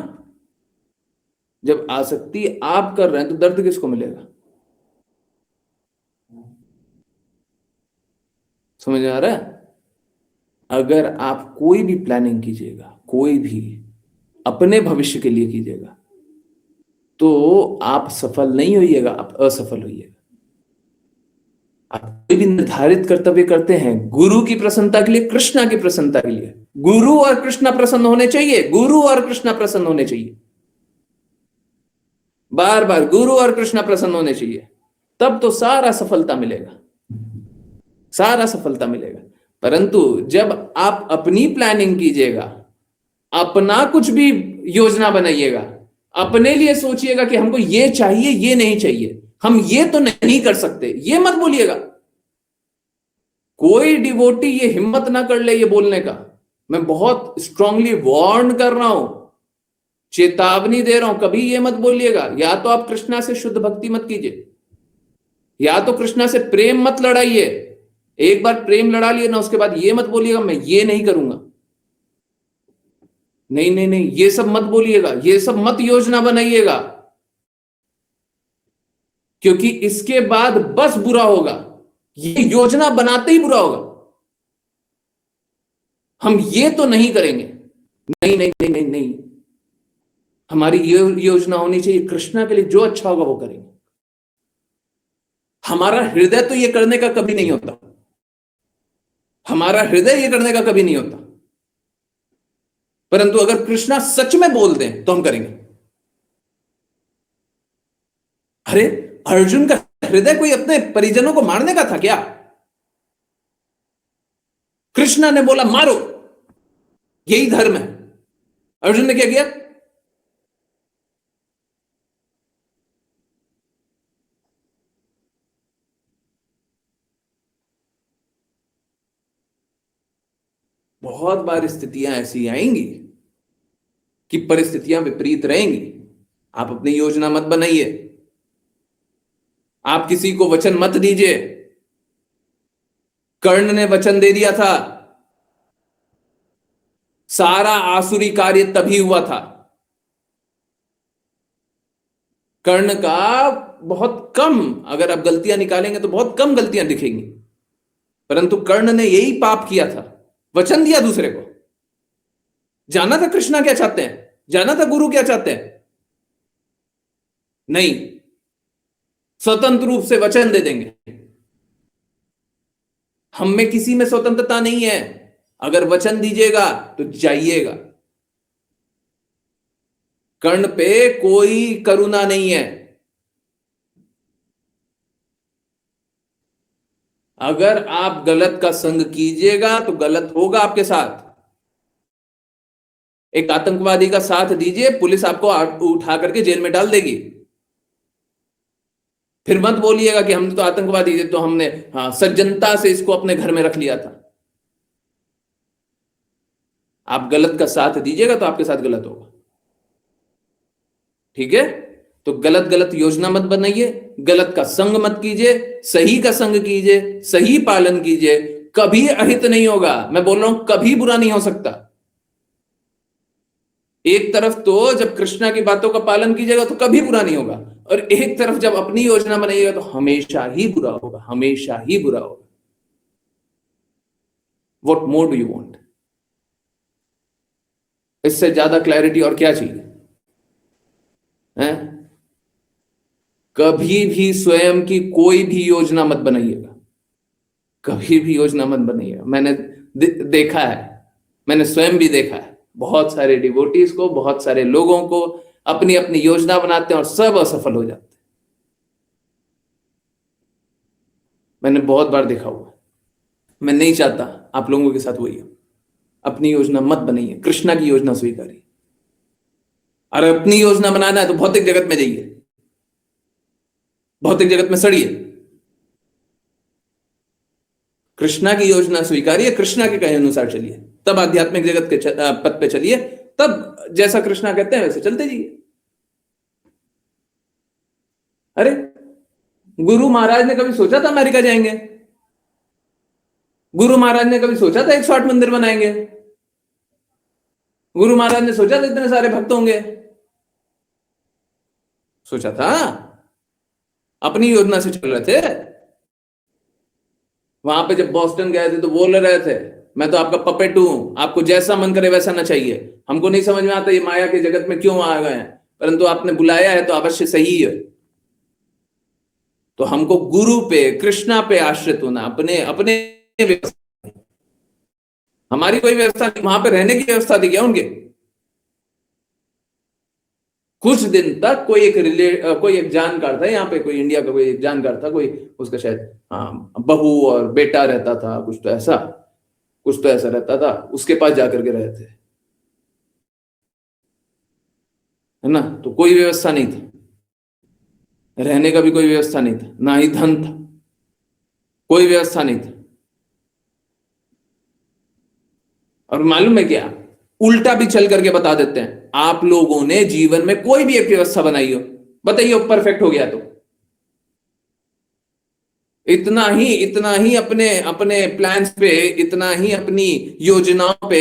जब आसक्ति आप कर रहे हैं तो दर्द किसको मिलेगा? समझ में आ रहा है? अगर आप कोई भी प्लानिंग कीजिएगा, कोई भी अपने भविष्य के लिए कीजिएगा, तो आप सफल नहीं होइएगा, आप असफल होइएगा। आप कोई भी निर्धारित कर्तव्य करते हैं गुरु की प्रसन्नता के लिए, कृष्णा की प्रसन्नता के लिए, गुरु और कृष्णा प्रसन्न होने चाहिए, गुरु और कृष्णा प्रसन्न होने चाहिए, बार बार गुरु और कृष्णा प्रसन्न होने चाहिए, तब तो सारा सफलता मिलेगा, सारा सफलता मिलेगा। परंतु जब आप अपनी प्लानिंग कीजिएगा, अपना कुछ भी योजना बनाइएगा, अपने लिए सोचिएगा कि हमको ये चाहिए, ये नहीं चाहिए, हम ये तो नहीं कर सकते, ये मत बोलिएगा। कोई डिवोटी ये हिम्मत ना कर ले ये बोलने का। मैं बहुत स्ट्रांगली वार्न कर रहा हूं, चेतावनी दे रहा हूं, कभी ये मत बोलिएगा। या तो आप कृष्णा से शुद्ध भक्ति मत कीजिए, या तो कृष्णा से प्रेम मत लड़ाइए। एक बार प्रेम लड़ा लिए ना, उसके बाद ये मत बोलिएगा मैं ये नहीं करूंगा। नहीं नहीं नहीं, ये सब मत बोलिएगा, ये सब मत योजना बनाइएगा, क्योंकि इसके बाद बस बुरा होगा। ये योजना बनाते ही बुरा होगा। हम ये तो नहीं करेंगे, नहीं नहीं नहीं नहीं नहीं, हमारी ये योजना होनी चाहिए कृष्णा के लिए, जो अच्छा होगा वो करेंगे। हमारा हृदय तो ये करने का कभी नहीं होता, हमारा हृदय ये करने का कभी नहीं होता, परंतु अगर कृष्णा सच में बोल दें तो हम करेंगे। अरे अर्जुन का हृदय कोई अपने परिजनों को मारने का था क्या? कृष्णा ने बोला मारो, यही धर्म है। अर्जुन ने क्या किया? बहुत बार स्थितियां ऐसी आएंगी कि परिस्थितियां विपरीत रहेंगी। आप अपनी योजना मत बनाइए, आप किसी को वचन मत दीजिए। कर्ण ने वचन दे दिया था, सारा आसुरी कार्य तभी हुआ था। कर्ण का बहुत कम, अगर आप गलतियां निकालेंगे तो बहुत कम गलतियां दिखेंगी, परंतु कर्ण ने यही पाप किया था, वचन दिया दूसरे को। जाना था कृष्णा क्या चाहते हैं, जाना था गुरु क्या चाहते हैं, नहीं, स्वतंत्र रूप से वचन दे देंगे। हम में किसी में स्वतंत्रता नहीं है, अगर वचन दीजिएगा तो जाइएगा। कर्ण पे कोई करुणा नहीं है। अगर आप गलत का संग कीजिएगा तो गलत होगा आपके साथ। एक आतंकवादी का साथ दीजिए, पुलिस आपको उठा करके जेल में डाल देगी। फिर मत बोलिएगा कि हम तो आतंकवादी थे, तो हमने सज्जनता से इसको अपने घर में रख लिया था। आप गलत का साथ दीजिएगा तो आपके साथ गलत होगा, ठीक है? तो गलत गलत योजना मत बनाइए, गलत का संग मत कीजिए, सही का संग कीजिए, सही पालन कीजिए। कभी अहित नहीं होगा, मैं बोल रहा हूं, कभी बुरा नहीं हो सकता। एक तरफ तो जब कृष्णा की बातों का पालन कीजिएगा तो कभी बुरा नहीं होगा, और एक तरफ जब अपनी योजना बनाइएगा तो हमेशा ही बुरा होगा, हमेशा ही बुरा होगा। What more do you want? इससे ज्यादा क्लैरिटी और क्या चाहिए? हैं? कभी भी स्वयं की कोई भी योजना मत बनाइएगा, कभी भी योजना मत बनाइएगा। मैंने देखा है, मैंने स्वयं भी देखा है, बहुत सारे डिवोटीज को, बहुत सारे लोगों को अपनी अपनी योजना बनाते हैं और सब असफल हो जाते हैं। मैंने बहुत बार देखा हुआ। मैं नहीं चाहता आप लोगों के साथ वही हो। अपनी योजना मत बनाइए, कृष्णा की योजना स्वीकारिए। और अपनी योजना बनाना है तो भौतिक जगत में जाइए, भौतिक जगत में सड़िए। कृष्णा की योजना स्वीकारिए, कृष्णा के कहे अनुसार चलिए, तब आध्यात्मिक जगत के पथ पे चलिए, तब जैसा कृष्णा कहते हैं वैसे चलते जाइए। अरे गुरु महाराज ने कभी सोचा था अमेरिका जाएंगे? गुरु महाराज ने कभी सोचा था 108 मंदिर बनाएंगे? गुरु महाराज ने सोचा था इतने सारे भक्त होंगे? सोचा था? अपनी योजना से चल रहे थे। वहां पे जब बॉस्टन गए थे तो बोल रहे थे मैं तो आपका पपेट हूं, आपको जैसा मन करे वैसा ना चाहिए। हमको नहीं समझ में आता ये माया के जगत में क्यों आ गए हैं, परंतु आपने बुलाया है तो अवश्य सही है। तो हमको गुरु पे, कृष्णा पे आश्रित होना, अपने अपने व्यवस्था। हमारी कोई व्यवस्था नहीं, वहां पे रहने की व्यवस्था थी क्या उनके? कुछ दिन तक कोई एक जानकार था यहाँ पे, कोई इंडिया का कोई एक जानकार था, कोई उसका शायद बहू और बेटा रहता था, कुछ तो ऐसा रहता था, उसके पास जाकर के रहे थे, है ना। तो कोई व्यवस्था नहीं थी, रहने का भी कोई व्यवस्था नहीं था, ना ही धन था, कोई व्यवस्था नहीं था। और मालूम है क्या, उल्टा भी चल करके बता देते हैं, आप लोगों ने जीवन में कोई भी एक व्यवस्था बनाई हो, बताइए परफेक्ट हो गया तो इतना ही अपने अपने प्लान्स पे, इतना ही अपनी योजनाओं पे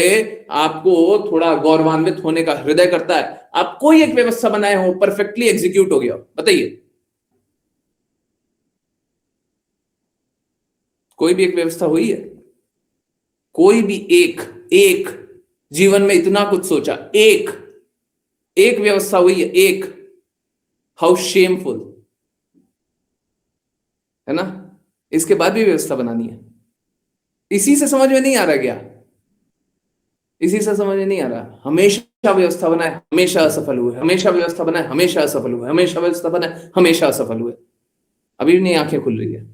आपको थोड़ा गौरवान्वित होने का हृदय करता है। आप कोई एक व्यवस्था बनाए हो, परफेक्टली एग्जीक्यूट हो गया हो, बताइए कोई भी एक व्यवस्था हुई है? कोई भी एक जीवन में इतना कुछ सोचा, एक व्यवस्था हुई है, एक? हाउ शेमफुल है ना। इसके बाद भी व्यवस्था बनानी है। इसी से समझ में नहीं आ रहा क्या? इसी से समझ में नहीं आ रहा। हमेशा व्यवस्था बनाए, हमेशा असफल हुए, हमेशा व्यवस्था बनाए, हमेशा असफल हुए, हमेशा व्यवस्था बनाए, हमेशा असफल हुए। अभी भी नहीं आंखें खुल रही है।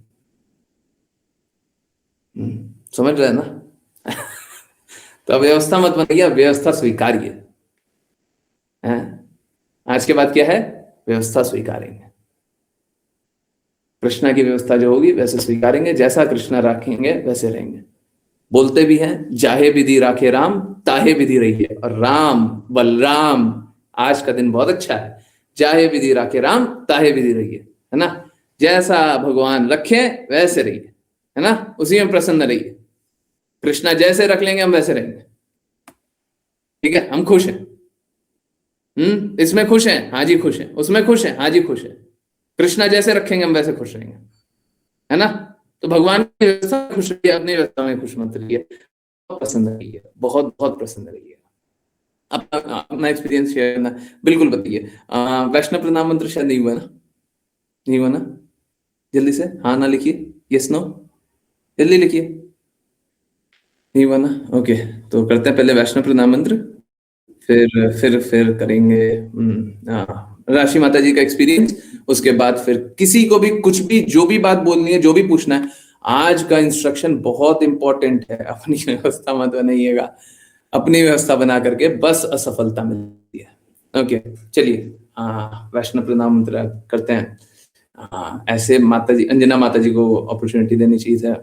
समझ रहे हैं ना? तो व्यवस्था मत बनाइए, व्यवस्था स्वीकारिए। आज के बाद क्या है? व्यवस्था स्वीकारेंगे। कृष्णा की व्यवस्था जो होगी वैसे स्वीकारेंगे, जैसा कृष्णा रखेंगे वैसे रहेंगे। बोलते भी हैं, जाहे विधि राखे राम, ताहे विधि रहिए। और राम, बलराम, आज का दिन बहुत अच्छा है। जाहे विधि राखे राम, ताहे विधि रहिए, है ना। जैसा भगवान रखे वैसे रहिए, है ना, उसी में प्रसन्न रहिए। कृष्णा जैसे रख लेंगे हम वैसे रहेंगे, ठीक है। हम खुश हैं, इसमें खुश हैं, हाँ जी खुश हैं, उसमें खुश हैं, हाँ जी खुश हैं। कृष्णा जैसे रखेंगे हम वैसे खुश रहेंगे, है ना। तो भगवान की व्यवस्था खुश रहिए, अपनी व्यवस्था में खुश मत रहिए, प्रसन्न रहिए, बहुत बहुत प्रसन्न रहिए। अपना एक्सपीरियंस शेयर करना, बिल्कुल बताइए। वैष्णव प्रणाम मंत्र शायद नहीं हुआ ना? नहीं हुआ ना? जल्दी से हाँ ना लिखिए, यस नो, जल्दी लिखिए। नहीं हुआ ना? ओके, तो करते हैं पहले वैष्णव प्रणाम मंत्र, फिर करेंगे राशि माता जी का एक्सपीरियंस। उसके बाद फिर किसी को भी कुछ भी, जो भी बात बोलनी है, जो भी पूछना है। आज का इंस्ट्रक्शन बहुत इंपॉर्टेंट है। अपनी व्यवस्था मत बनाइएगा, अपनी व्यवस्था बना करके बस असफलता मिलती है। ओके, चलिए वैष्णव प्रणाम मंत्र करते हैं। ऐसे माता जी, अंजना माता जी को अपॉर्चुनिटी देनी चाहिए।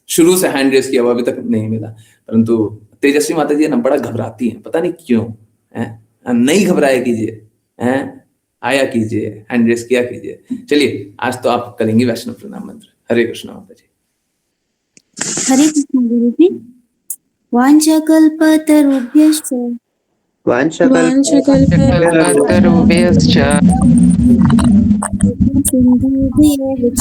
शुरू से हैंड रेस किया हुआ, अभी तक नहीं मिला, परंतु तेजस्वी माता जी ना बड़ा घबराती हैं, पता नहीं क्यों है। नहीं घबराया कीजिए, आया कीजिए, हैंड रेस किया कीजिए। चलिए आज तो आप करेंगे वैष्णव प्रणाम मंत्र। हरे कृष्ण माता जी। हरे कृष्ण गुरु जी। वाञ्छाकल्पतरुभ्यश्च सिन्धुभ्येव च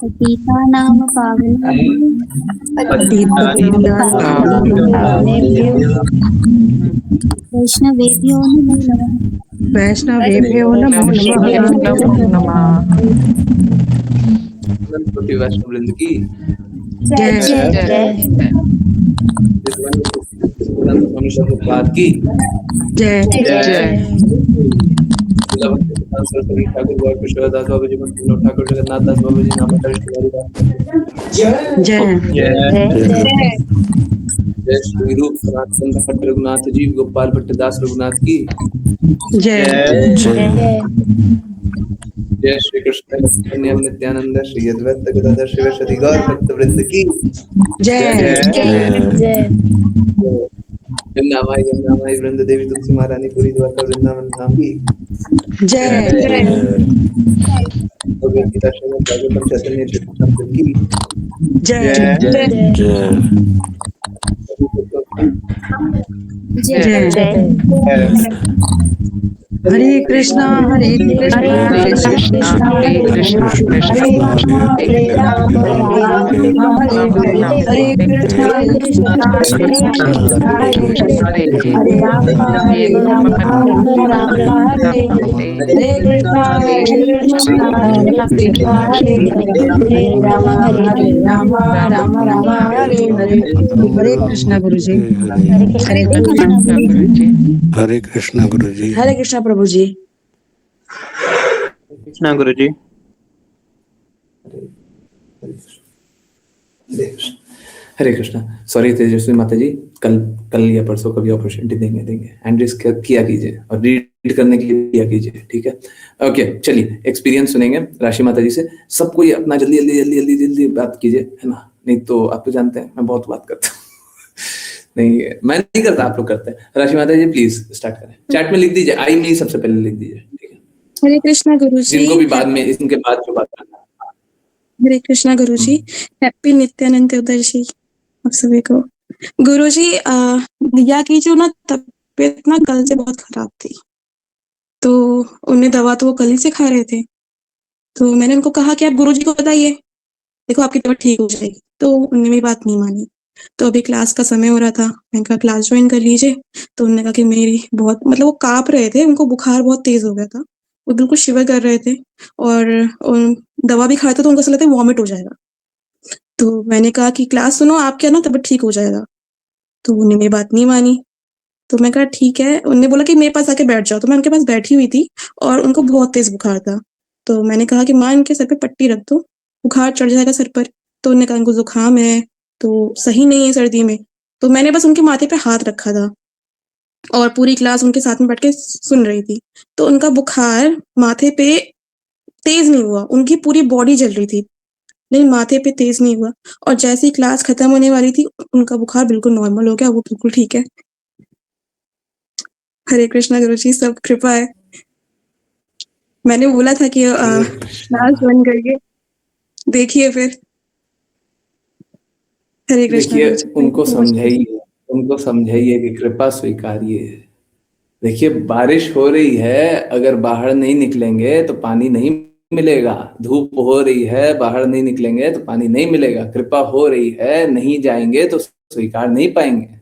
पतितानां पावनेभ्यो वैष्णवेभ्यो नमो नमः। वैष्णव वृंद की जय की जय सरस्वती ठाकुर गौर किशोर दास बाबा जी, ठाकुर जगन्नाथ दास बाबा जी, नाम जय श्री रूप सनातन भट्ट रघुनाथ जी, गोपाल भट्ट दास रघुनाथ की जय श्री कृष्ण चैतन्य नित्यानंद श्री अद्वैत गदाधर शिवासादि गौर भक्त वृंद की वृंदामाई वृंद देवी तुलसी महारानी पूरी द्वारका वृंदावन धाम की भगवद गीता श्रीमद् भागवतम चैतन्य चरितामृत की हरे कृष्णा कृष्णा हरे कृष्णा कृष्णा हरे राम हरे राम हरे कृष्णा कृष्णा कृष्णा हरे हरे हरे राम राम हरे हरे कृष्णा कृष्णा कृष्णा हरे हरे राम राम राम हरे हरे हरे कृष्णा गुरु जी हरे कृष्णा गुरु जी हरे कृष्णा गुरु जी। हरे कृष्णा प्रभु जी कृष्णा गुरु जी। हरे कृष्णा। सॉरी तेजस्वी माता जी, कल कल या परसों कभी अपॉर्चुनिटी देंगे हैंड रेज किया कीजिए और रीड करने के लिए किया कीजिए, ठीक है? ओके, चलिए एक्सपीरियंस सुनेंगे राशि माता जी से। सब कोई अपना जल्दी जल्दी जल्दी जल्दी जल्दी बात कीजिए, है ना? नहीं तो आप तो जानते हैं मैं बहुत बात करता हूँ। नहीं, मैं नहीं करता, आप लोग करते हैं। राशि माता जी प्लीज स्टार्ट करें। चैट में लिख दीजिए, आई मी सबसे पहले लिख दीजिए, ठीक है? हरे कृष्णा गुरु जी। जिनको भी बाद में इनके बाद जो बात करना। हरे कृष्णा गुरु जी। हैप्पी नित्यानंद एकादशी आप सभी को। गुरु जी, दिया की जो ना तबीयत ना कल से बहुत खराब थी, तो उन्हें दवा तो वो कल ही से खा रहे थे। तो मैंने उनको कहा कि आप गुरु जी को बताइए, देखो आपकी तबीयत ठीक हो जाएगी। तो उन्होंने मेरी बात नहीं मानी। तो अभी क्लास का समय हो रहा था, मैंने कहा क्लास ज्वाइन कर लीजिए। तो उन्होंने कहा कि मेरी बहुत मतलब वो कांप रहे थे, उनको बुखार बहुत तेज हो गया था, वो बिल्कुल शिवर कर रहे थे और दवा भी खाए थे तो उनको ऐसा लगता है वॉमिट हो जाएगा। तो मैंने कहा कि क्लास सुनो, आपके है ना तबीयत ठीक हो जाएगा। तो उन्होंने मेरी बात नहीं मानी। तो मैं कहा ठीक है। उन्होंने बोला कि मेरे पास आके बैठ जाओ। तो मैं उनके पास बैठी हुई थी और उनको बहुत तेज बुखार था। तो मैंने कहा कि माँ इनके सर पे पट्टी रख दो, बुखार चढ़ जाएगा सर पर। तो उन्होंने कहा इनको जुकाम है, तो सही नहीं है सर्दी में। तो मैंने बस उनके माथे पे हाथ रखा था और पूरी क्लास उनके साथ में बैठ के सुन रही थी। तो उनका बुखार माथे पे तेज नहीं हुआ, उनकी पूरी बॉडी जल रही थी, लेकिन माथे पे तेज नहीं हुआ। और जैसे ही क्लास खत्म होने वाली थी, उनका बुखार बिल्कुल नॉर्मल हो गया, वो बिल्कुल ठीक है। हरे कृष्णा गुरु जी, सब कृपा है। मैंने बोला था कि क्लास ज्वाइन करिए, देखिए फिर। हरे कृष्णा देखिए, गुरु जी। उनको समझाइए कि कृपा स्वीकारिए। देखिए, बारिश हो रही है, अगर बाहर नहीं निकलेंगे तो पानी नहीं मिलेगा। धूप हो रही है, बाहर नहीं निकलेंगे तो पानी नहीं मिलेगा। कृपा हो रही है, नहीं जाएंगे तो स्वीकार नहीं पाएंगे।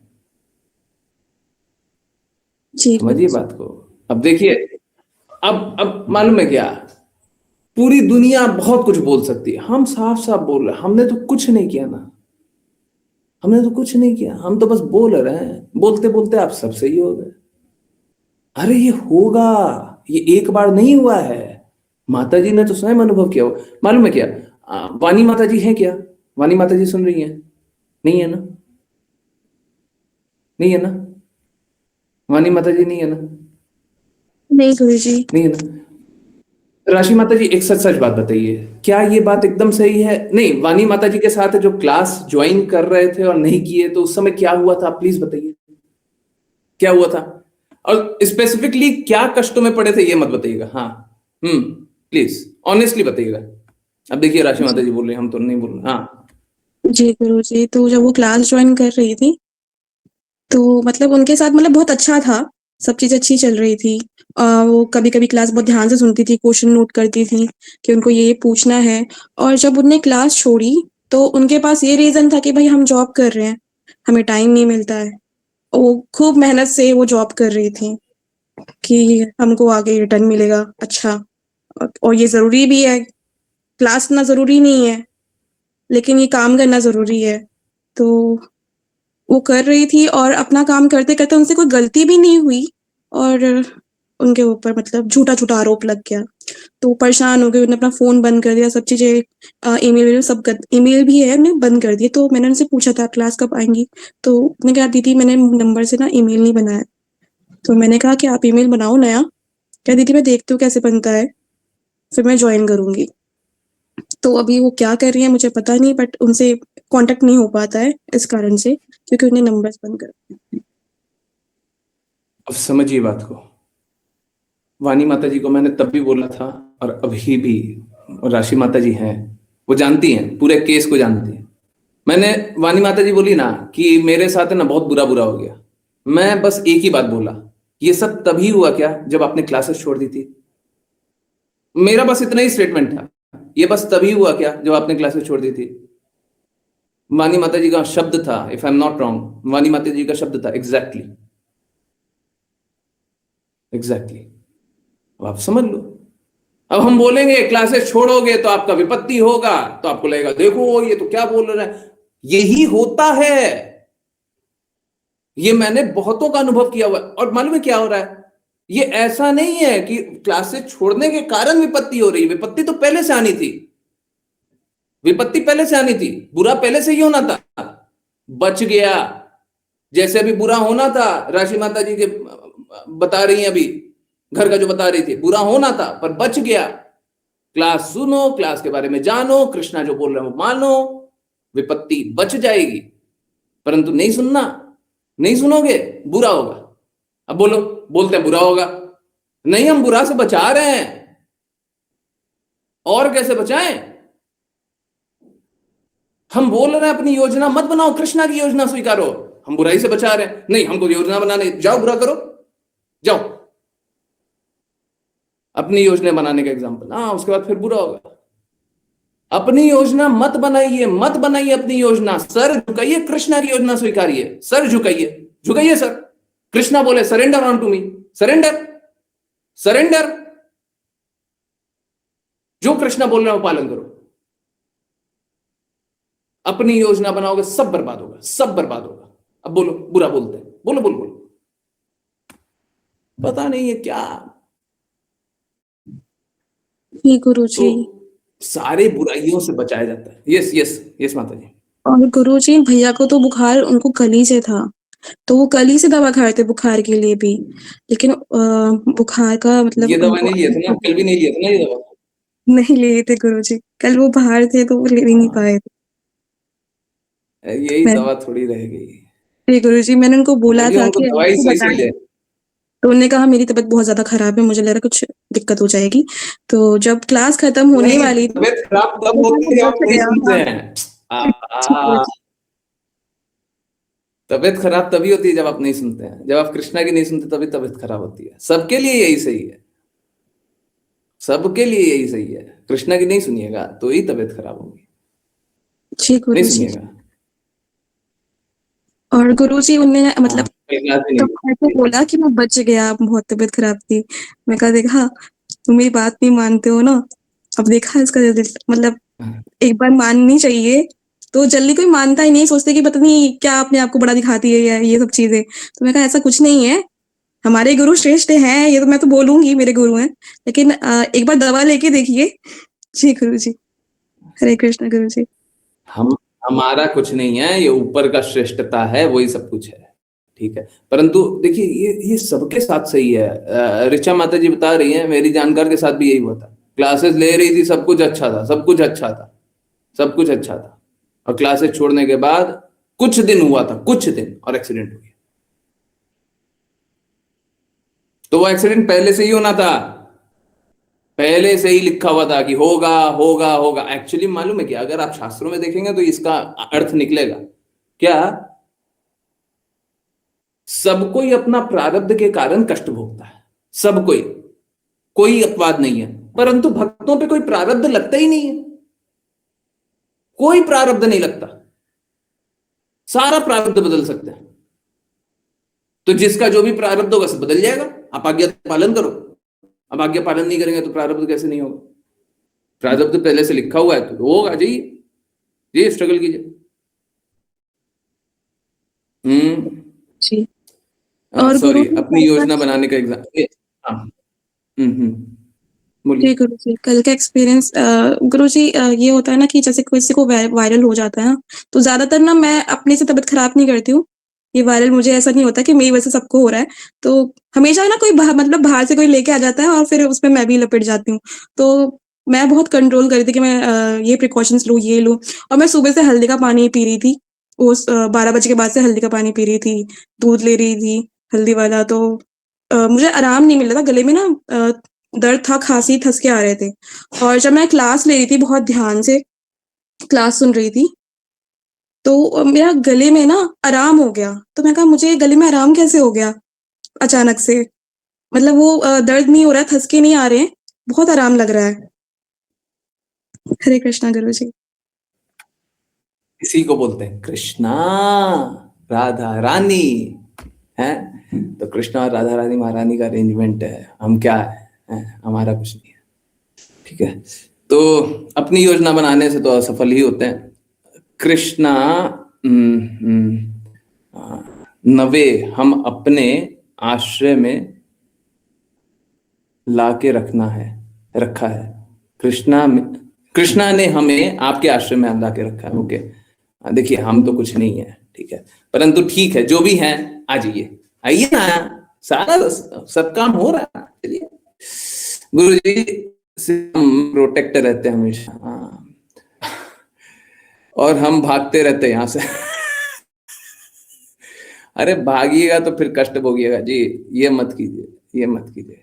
जी समझिए बात को। अब देखिए, अब मालूम है क्या, पूरी दुनिया बहुत कुछ बोल सकती है, हम साफ साफ बोल रहे हैं। हमने तो कुछ नहीं किया ना, हमने तो कुछ नहीं किया, हम तो बस बोल रहे हैं। बोलते बोलते आप सब सही हो गए। अरे ये होगा, ये एक बार नहीं हुआ है। माता जी ने तो स्वयं अनुभव किया हो। मालूम है क्या, वाणी माता जी है क्या? वाणी माता जी सुन रही हैं? नहीं है ना? नहीं है ना? वाणी माता जी नहीं है ना? नहीं गुरु जी। नहीं है ना? राशि माता जी एक सच सच बात बताइए, क्या ये बात एकदम सही है? नहीं, वाणी माता जी के साथ जो क्लास ज्वाइन कर रहे थे और नहीं किए, तो उस समय क्या हुआ था? प्लीज बताइए, क्या हुआ था? और स्पेसिफिकली क्या कष्टों में पड़े थे ये मत बताइएगा। हाँ, प्लीज ऑनेस्टली बताइएगा। अब देखिए, राशि माता जी बोल रहे हैं, हम तो नहीं बोल रहे। हाँ जी गुरु जी, तो जब वो क्लास ज्वाइन कर रही थी, तो मतलब उनके साथ मतलब बहुत अच्छा था, सब चीज अच्छी चल रही थी। वो कभी कभी क्लास बहुत ध्यान से सुनती थी, क्वेश्चन नोट करती थी कि उनको ये पूछना है। और जब उनने क्लास छोड़ी, तो उनके पास ये रीजन था कि भाई हम जॉब कर रहे हैं, हमें टाइम नहीं मिलता है। वो खूब मेहनत से वो जॉब कर रही थी कि हमको आगे रिटर्न मिलेगा अच्छा, और ये जरूरी भी है। क्लास ना जरूरी नहीं है, लेकिन ये काम करना जरूरी है। तो वो कर रही थी और अपना काम करते करते उनसे कोई गलती भी नहीं हुई और उनके ऊपर मतलब झूठा झूठा आरोप लग गया। तो परेशान हो गई, उन्होंने अपना फोन बंद कर दिया, सब चीजें ईमेल ईमेल भी है उन्हें बंद कर दिए। तो मैंने उनसे पूछा था क्लास कब आएंगी, तो उसने कहा दीदी मैंने नंबर से ना ईमेल नहीं बनाया। तो मैंने कहा कि आप ईमेल बनाओ नया। क्या दीदी मैं देखती हूँ कैसे बनता है, फिर मैं ज्वाइन करूंगी। तो अभी वो क्या कर रही है मुझे पता नहीं, बट उनसे कांटेक्ट नहीं हो पाता है इस कारण से, क्योंकि उन्हें नंबर्स बंद कर। अब समझिए बात को। वाणी माता जी को मैंने तब भी बोला था और अभी भी, और राशि माता जी हैं, वो जानती हैं, पूरे केस को जानती हैं। मैंने, वाणी माता जी बोली ना कि मेरे साथ है ना बहुत बुरा बुरा हो गया, मैं बस एक ही बात बोला ये सब तभी हुआ क्या जब आपने क्लासेस छोड़ दी थी? मेरा बस इतना ही स्टेटमेंट था, ये बस तभी हुआ क्या जब आपने क्लासेस छोड़ दी थी? वाणी माता जी का शब्द था, if I am not wrong, Vani माता जी का शब्द था, एग्जैक्टली एग्जैक्टली। अब आप समझ लो। अब हम बोलेंगे क्लासेस छोड़ोगे तो आपका विपत्ति होगा, तो आपको लगेगा देखो ये तो क्या बोल रहे हैं। यही होता है, ये मैंने बहुतों का अनुभव किया हुआ है। और मालूम है क्या हो रहा है? ये ऐसा नहीं है कि क्लासेस छोड़ने के कारण विपत्ति हो रही है, विपत्ति तो पहले से आनी थी, विपत्ति पहले से आनी थी, बुरा पहले से ही होना था, बच गया। जैसे अभी बुरा होना था, राशि माता जी के बता रही हैं, अभी घर का जो बता रही थी, बुरा होना था पर बच गया। क्लास सुनो, क्लास के बारे में जानो, कृष्णा जो बोल रहे हैं वो मानो, विपत्ति बच जाएगी। परंतु नहीं सुनना, नहीं सुनोगे, बुरा होगा। अब बोलो, बोलते हैं बुरा होगा, नहीं हम बुरा से बचा रहे हैं। और कैसे बचाएं? हम बोल रहे हैं अपनी योजना मत बनाओ, कृष्णा की योजना स्वीकारो। हम बुराई से बचा रहे हैं, नहीं हमको योजना बनाने, जाओ बुरा करो, जाओ। अपनी योजना बनाने का एग्जाम्पल, हाँ, उसके बाद फिर बुरा होगा। अपनी योजना मत बनाइए, मत बनाइए अपनी योजना। सर झुकाइए, कृष्णा की योजना स्वीकारिए। सर झुकाइए, झुकाइए सर। कृष्णा बोले surrender unto me, surrender, surrender. जो कृष्णा बोल रहे हैं वो पालन करो। अपनी योजना बनाओगे सब बर्बाद होगा, सब बर्बाद होगा। अब बोलो, बुरा बोलते हैं, बोलो बोलो बोलो। पता नहीं है क्या, जी गुरुजी। तो सारे बुराइयों से बचाया जाता है। यस यस यस माता जी। और गुरुजी भैया को तो बुखार उनको कल ही से था, तो वो कल ही से दवा खाए थे बुखार के लिए भी, लेकिन बुखार का मतलब ये दवा उनको नहीं लिया था ना, कल भी नहीं लिया था ना ये दवा? नहीं लिए थे गुरुजी, कल वो बाहर थे तो वो ले भी नहीं पाए थे। यही मैं दवा थोड़ी रह गई। जी गुरुजी, मैंने उनको बोला बोलिए था उनको कि दवाई आपको सही बताएं, ले। तो उन्होंने कहा मेरी तबीयत बहुत ज्यादा खराब है, मुझे लग रहा है कुछ दिक्कत हो जाएगी। तो जब क्लास खत्म होने नहीं, वाली थी, तबीयत खराब तब वो होती है जब बच आप नहीं गया। सुनते हाँ, हैं। ठीक है जी। तबीयत खराब तभी होती है जब आप नहीं सुनते हैं। जब आप कृष्णा की नहीं सुनते तभी तबीयत खराब होती है। सबके लिए यही सही है, सबके लिए यही सही है। कृष्णा की नहीं सुनिएगा तो ही तबीयत खराब होगी, जी नहीं गुरुजी। सुनिएगा। और गुरुजी उनने मतलब हाँ, क्लास भी तो नहीं। ऐसे बोला कि मैं बच गया, बहुत तबीयत खराब थी। मैं कहा देखा, तुम मेरी बात नहीं मानते हो ना, अब देखा इसका रिजल्ट। मतलब हाँ, एक बार माननी चाहिए, तो जल्दी कोई मानता ही नहीं, सोचते कि पता नहीं क्या अपने आप को बड़ा दिखाती है या ये सब चीजें। तो मैं कहा ऐसा कुछ नहीं है, हमारे गुरु श्रेष्ठ हैं, ये तो मैं तो बोलूंगी मेरे गुरु हैं, लेकिन एक बार दवा लेके देखिए। जी गुरु जी, हरे कृष्ण गुरु जी। हम हमारा कुछ नहीं है, ये ऊपर का श्रेष्ठता है, वही सब कुछ है, ठीक है। परंतु देखिए ये सबके साथ सही है। ऋचा माता जी बता रही हैं, मेरी जानकार के साथ भी यही हुआ था। क्लासेस ले रही थी, सब कुछ अच्छा था, सब कुछ अच्छा था, सब कुछ अच्छा था, और क्लासेस छोड़ने के बाद कुछ दिन हुआ था, कुछ दिन, और एक्सीडेंट हो गया। तो वो एक्सीडेंट पहले से ही होना था, पहले से ही लिखा हुआ था कि होगा होगा होगा। एक्चुअली मालूम है क्या, अगर आप शास्त्रों में देखेंगे तो इसका अर्थ निकलेगा क्या, सब कोई अपना प्रारब्ध के कारण कष्ट भोगता है, सब कोई अपवाद नहीं है। परंतु भक्तों पे कोई प्रारब्ध लगता ही नहीं है, कोई प्रारब्ध नहीं लगता, सारा प्रारब्ध बदल सकते हैं। तो जिसका जो भी प्रारब्ध होगा सब बदल जाएगा। आप आज्ञा पालन करो, अब आज्ञा पालन नहीं करेंगे तो प्रारब्ध कैसे नहीं होगा? प्रारब्ध पहले से लिखा हुआ है तो होगा। जाइए, ये स्ट्रगल कीजिए। जी। और गुरु सॉरी, जी अपनी योजना बनाने का एग्जाम। हाँ, बोलिए। जी गुरु जी, कल का एक्सपीरियंस गुरु जी, ये होता है ना कि जैसे किसी को वायरल हो जाता है ना, तो ज्यादातर ना मैं अपने से तबीयत खराब नहीं करती हूँ। ये वायरल मुझे ऐसा नहीं होता कि मेरी वजह से सबको हो रहा है, तो हमेशा ना कोई मतलब बाहर से कोई लेके आ जाता है और फिर उसमें मैं भी लपेट जाती हूँ। तो मैं बहुत कंट्रोल कर रही थी कि मैं ये प्रिकॉशंस लूँ, ये लूँ। और मैं सुबह से हल्दी का पानी पी रही थी, उस 12 बजे के बाद से हल्दी का पानी पी रही थी, दूध ले रही थी हल्दी वाला। तो मुझे आराम नहीं मिल रहा था, गले में ना दर्द था, खांसी, ठसके आ रहे थे। और जब मैं क्लास ले रही थी, बहुत ध्यान से क्लास सुन रही थी, तो मेरा गले में ना आराम हो गया। तो मैं कहा मुझे गले में आराम कैसे हो गया? अचानक से, मतलब वो दर्द नहीं हो रहा, थसके नहीं आ रहे हैं, बहुत आराम लग रहा है। हरे कृष्णा गुरु जी। इसी को बोलते हैं कृष्णा राधा रानी है। तो कृष्णा और राधा रानी महारानी का अरेंजमेंट है, हम क्या है? हमारा कुछ नहीं है, ठीक है। तो अपनी योजना बनाने से तो असफल ही होते हैं। कृष्णा नवे हम अपने आश्रय में लाके रखा है। कृष्णा ने हमें आपके आश्रय में ला के रखा है। ओके, देखिए हम तो कुछ नहीं है, ठीक है, परंतु ठीक है, जो भी है आ जाइए, आइए ना, सारा सब काम हो रहा है। चलिए, गुरु जी से हम प्रोटेक्ट रहते हैं हमेशा, और हम भागते रहते हैं यहाँ से। अरे भागिएगा तो फिर कष्ट भोगिएगा जी, ये मत कीजिए, ये मत कीजिए।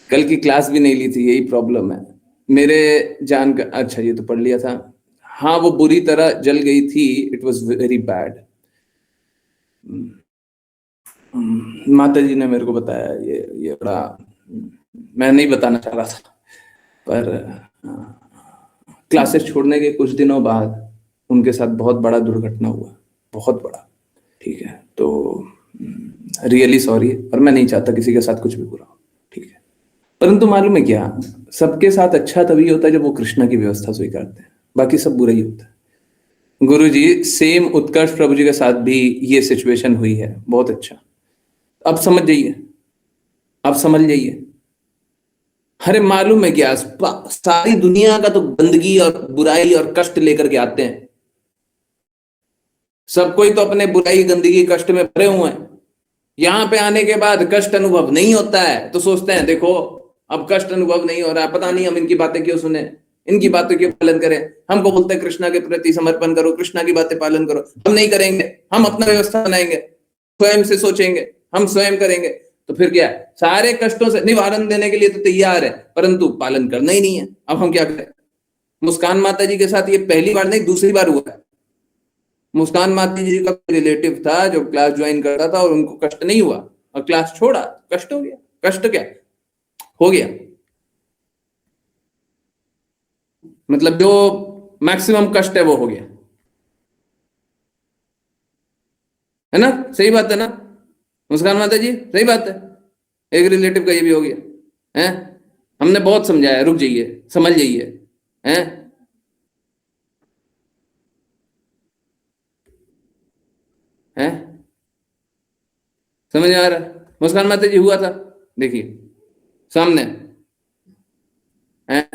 कल की क्लास भी नहीं ली थी, यही प्रॉब्लम है मेरे जान का। अच्छा, ये तो पढ़ लिया था। हाँ, वो बुरी तरह जल गई थी, इट वॉज वेरी बैड। माता जी ने मेरे को बताया, ये बड़ा, मैं नहीं बताना चाह रहा था, पर क्लासेस छोड़ने के कुछ दिनों बाद उनके साथ बहुत बड़ा दुर्घटना हुआ, बहुत बड़ा, ठीक है। तो रियली सॉरी, और मैं नहीं चाहता किसी के साथ कुछ भी बुरा हो, ठीक है। परंतु मालूम है क्या, सबके साथ अच्छा तभी होता है जब वो कृष्णा की व्यवस्था स्वीकारते हैं, बाकी सब बुरा ही होता है। गुरु जी, सेम उत्कर्ष प्रभु जी के साथ भी ये सिचुएशन हुई है। बहुत अच्छा, अब समझ जाइए, अब समझ जाइए। अरे मालूम है क्या, सारी दुनिया का तो गंदगी और बुराई और कष्ट लेकर के आते हैं। सब कोई तो अपने बुराई गंदगी कष्ट में भरे हुए हैं। यहां पे आने के बाद कष्ट अनुभव नहीं होता है तो सोचते हैं देखो अब कष्ट अनुभव नहीं हो रहा है, पता नहीं हम इनकी बातें क्यों सुने, इनकी बातें क्यों पालन करें। हमको बोलते हैं कृष्णा के प्रति समर्पण करो, कृष्णा की बातें पालन करो। हम नहीं करेंगे, हम अपना व्यवस्था बनाएंगे, स्वयं से सोचेंगे, हम स्वयं करेंगे। तो फिर क्या है, सारे कष्टों से निवारण देने के लिए तो तैयार है, परंतु पालन करना ही नहीं है। अब हम क्या करें। मुस्कान माता जी के साथ ये पहली बार नहीं, दूसरी बार हुआ है। मुस्कान माता जी का रिलेटिव था जो क्लास ज्वाइन करता था और उनको कष्ट नहीं हुआ, और क्लास छोड़ा, कष्ट हो गया। कष्ट क्या हो गया, मतलब जो मैक्सिमम कष्ट है वो हो गया, है ना? सही बात है ना मुस्कान माता जी? सही बात है। एक रिलेटिव का ये भी हो गया है। हमने बहुत समझाया, रुक जाइए, समझ जाइए, हैं? हैं? समझ आ रहा? मुस्कान माता जी हुआ था, देखिए सामने है।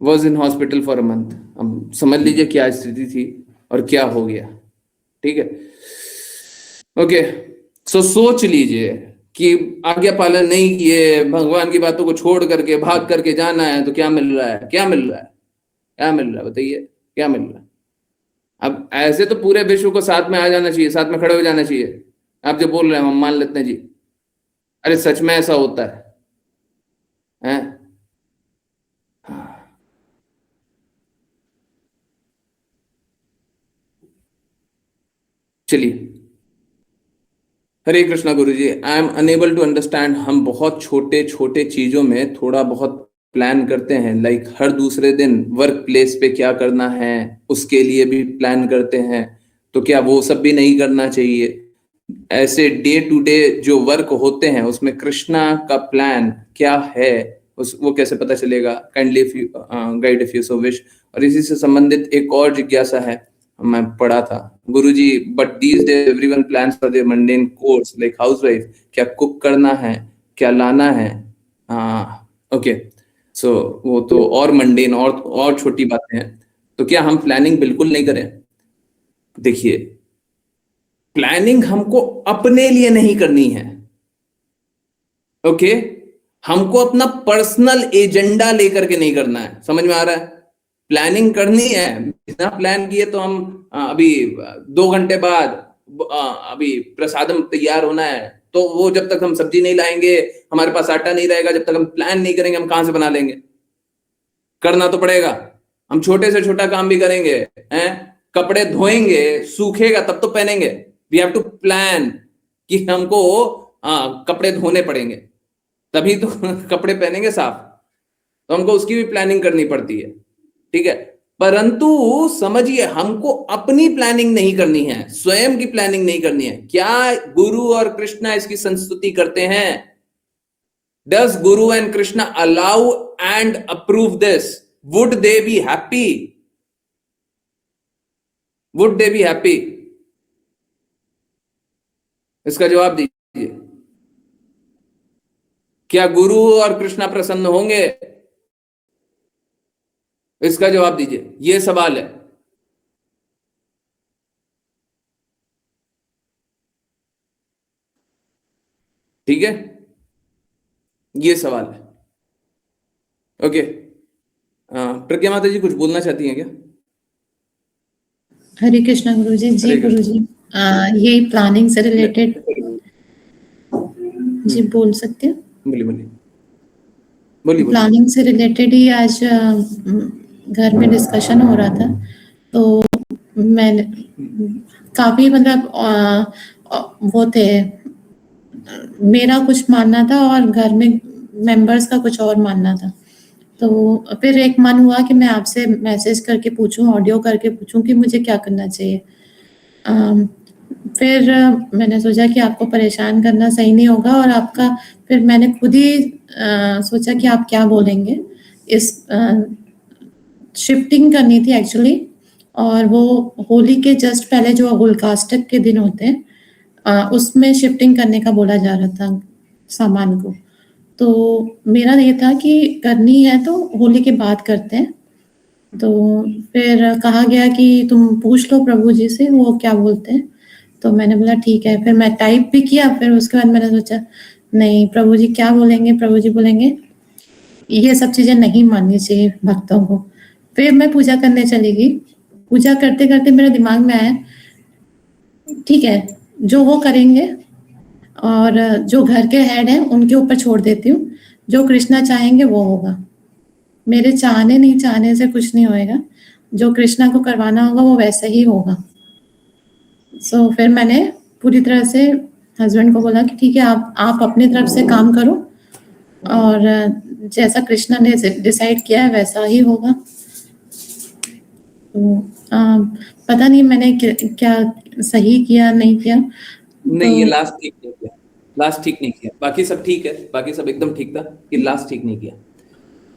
Was in hospital for a month. अब समझ लीजिए क्या स्थिति थी और क्या हो गया, ठीक है। ओके, सो सोच लीजिए कि आज्ञा पालन नहीं किए, भगवान की बातों को छोड़ करके भाग करके जाना है, तो क्या मिल रहा है? क्या मिल रहा है? क्या मिल रहा है बताइए, क्या मिल रहा है? अब ऐसे तो पूरे विश्व को साथ में आ जाना चाहिए, साथ में खड़े हो जाना चाहिए। आप जो बोल रहे हैं हम मान लेते हैं जी, अरे सच में ऐसा होता है? चलिए, Hare Krishna Guru ji, I am unable to understand. हम बहुत छोटे छोटे चीजों में थोड़ा बहुत प्लान करते हैं, लाइक हर दूसरे दिन वर्क प्लेस पे क्या करना है उसके लिए भी प्लान करते हैं, तो क्या वो सब भी नहीं करना चाहिए? ऐसे डे टू डे जो वर्क होते हैं उसमें कृष्णा का प्लान क्या है, उस वो कैसे पता चलेगा? Kindly guide if you so wish. और इसी से संबंधित एक और जिज्ञासा है, मैं पढ़ा था गुरुजी, but these days everyone plans for their mundane course like housewife. क्या कुक करना है, क्या लाना है? ओके, सो वो तो और मंडेन और छोटी बातें हैं। तो क्या हम प्लानिंग बिल्कुल नहीं करें? देखिए, प्लानिंग हमको अपने लिए नहीं करनी है, ओके? हमको अपना पर्सनल एजेंडा लेकर के नहीं करना है, समझ में आ रहा है? प्लानिंग करनी है, बिना प्लान किए तो हम अभी 2 घंटे बाद अभी प्रसादम तैयार होना है, तो वो जब तक हम सब्जी नहीं लाएंगे, हमारे पास आटा नहीं रहेगा, जब तक हम प्लान नहीं करेंगे, हम कहां से बना लेंगे? करना तो पड़ेगा। हम छोटे से छोटा काम भी करेंगे, हैं? कपड़े धोएंगे, सूखेगा तब तो पहनेंगे। वी हैव टू प्लान कि हमको कपड़े धोने पड़ेंगे, तभी तो कपड़े पहनेंगे साफ, तो हमको उसकी भी प्लानिंग करनी पड़ती है, ठीक है। परंतु समझिए, हमको अपनी प्लानिंग नहीं करनी है, स्वयं की प्लानिंग नहीं करनी है। क्या गुरु और कृष्णा इसकी संस्तुति करते हैं? Does Guru and Krishna allow and approve this? Would they be happy? Would they be happy? इसका जवाब दीजिए। क्या गुरु और कृष्णा प्रसन्न होंगे? इसका जवाब दीजिए, ये सवाल है। ठीक है, ये सवाल है। ओके, प्रज्ञा माता जी कुछ बोलना चाहती हैं क्या? हरे कृष्णा गुरुजी। जी हरे कृष्णा। गुरुजी, ये प्लानिंग से रिलेटेड जी बोल सकते हैं? बोलिए बोलिए बोलिए। प्लानिंग से रिलेटेड ही आज घर में डिस्कशन हो रहा था, तो मैंने काफी मतलब वो थे, मेरा कुछ मानना था और घर में मेंबर्स का कुछ और मानना था। तो फिर एक मन हुआ कि मैं आपसे मैसेज करके पूछूं, ऑडियो करके पूछूं कि मुझे क्या करना चाहिए। फिर मैंने सोचा कि आपको परेशान करना सही नहीं होगा, और आपका फिर मैंने खुद ही सोचा कि आप क्या बोलेंगे। इस शिफ्टिंग करनी थी एक्चुअली, और वो होली के जस्ट पहले जो होलिकाष्टक के दिन होते हैं उसमें शिफ्टिंग करने का बोला जा रहा था सामान को। तो मेरा ये था कि करनी है तो होली के बाद करते हैं। तो फिर कहा गया कि तुम पूछ लो प्रभु जी से वो क्या बोलते हैं। तो मैंने बोला ठीक है। फिर मैं टाइप भी किया, फिर उसके बाद मैंने सोचा नहीं, प्रभु जी क्या बोलेंगे, प्रभु जी बोलेंगे ये सब चीजें नहीं माननी चाहिए भक्तों को। फिर मैं पूजा करने चली गई। पूजा करते करते मेरे दिमाग में आया ठीक है, जो वो करेंगे और जो घर के हेड हैं उनके ऊपर छोड़ देती हूँ, जो कृष्णा चाहेंगे वो होगा। मेरे चाहने नहीं चाहने से कुछ नहीं होएगा, जो कृष्णा को करवाना होगा वो वैसा ही होगा। सो फिर मैंने पूरी तरह से हस्बैंड को बोला कि ठीक है, आप अपनी तरफ से काम करो और जैसा कृष्णा ने डिसाइड किया है वैसा ही होगा। तो पता नहीं मैंने क्या सही किया नहीं किया। नहीं, ये लास्ट ठीक नहीं किया, लास्ट ठीक नहीं किया। बाकी सब ठीक है, बाकी सब एकदम ठीक था, कि लास्ट ठीक नहीं किया।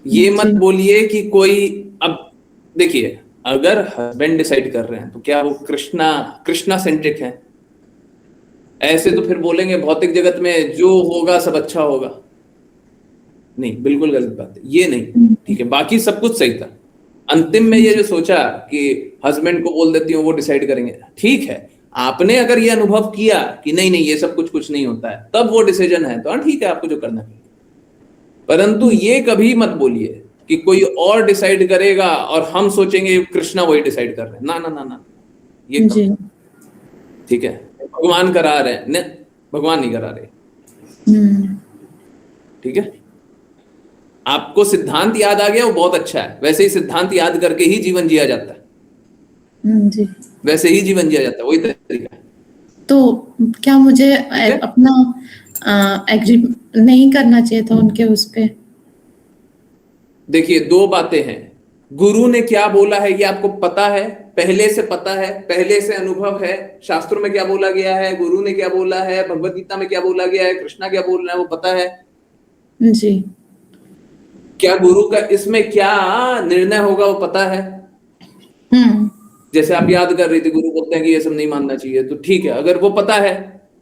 ये मत बोलिए कि कोई, अब देखिए, अगर हस्बैंड डिसाइड कर रहे हैं तो क्या वो कृष्णा सेंट्रिक है? ऐसे तो फिर बोलेंगे भौतिक जगत में जो होगा सब अच्छा होगा। नहीं, बिल्कुल गलत बात है, ये नहीं। ठीक है, बाकी सब कुछ सही था। अंतिम में ये जो सोचा कि हस्बैंड को बोल देती हूँ वो डिसाइड करेंगे, ठीक है। आपने अगर ये अनुभव किया कि नहीं नहीं ये सब कुछ नहीं होता है, तब वो डिसीजन है, तो ठीक है, आपको जो करना है। परंतु ये कभी मत बोलिए कि कोई और डिसाइड करेगा और हम सोचेंगे कृष्णा वही डिसाइड कर रहे हैं। ना ना ना ना, ये ठीक है, भगवान करा रहे हैं, भगवान नहीं करा रहे। ठीक है, आपको सिद्धांत याद आ गया, वो बहुत अच्छा है। वैसे ही सिद्धांत याद करके ही जीवन जिया जाता है। जी, वैसे ही जीवन जिया जाता है, वही तरीका है। तो क्या मुझे अपना एग्री नहीं करना चाहिए था उनके उस पे? देखिए, दो बातें हैं। गुरु ने क्या बोला है ये आपको पता है, पहले से पता है, पहले से अनुभव है। शास्त्रों में क्या बोला गया है, गुरु ने क्या बोला है, भगवत गीता में क्या बोला गया है, कृष्णा क्या बोल रहा है, वो पता है जी। क्या गुरु का इसमें क्या निर्णय होगा वो पता है। जैसे आप याद कर रही थी, गुरु बोलते हैं कि ये सब नहीं मानना चाहिए, तो ठीक है, अगर वो पता है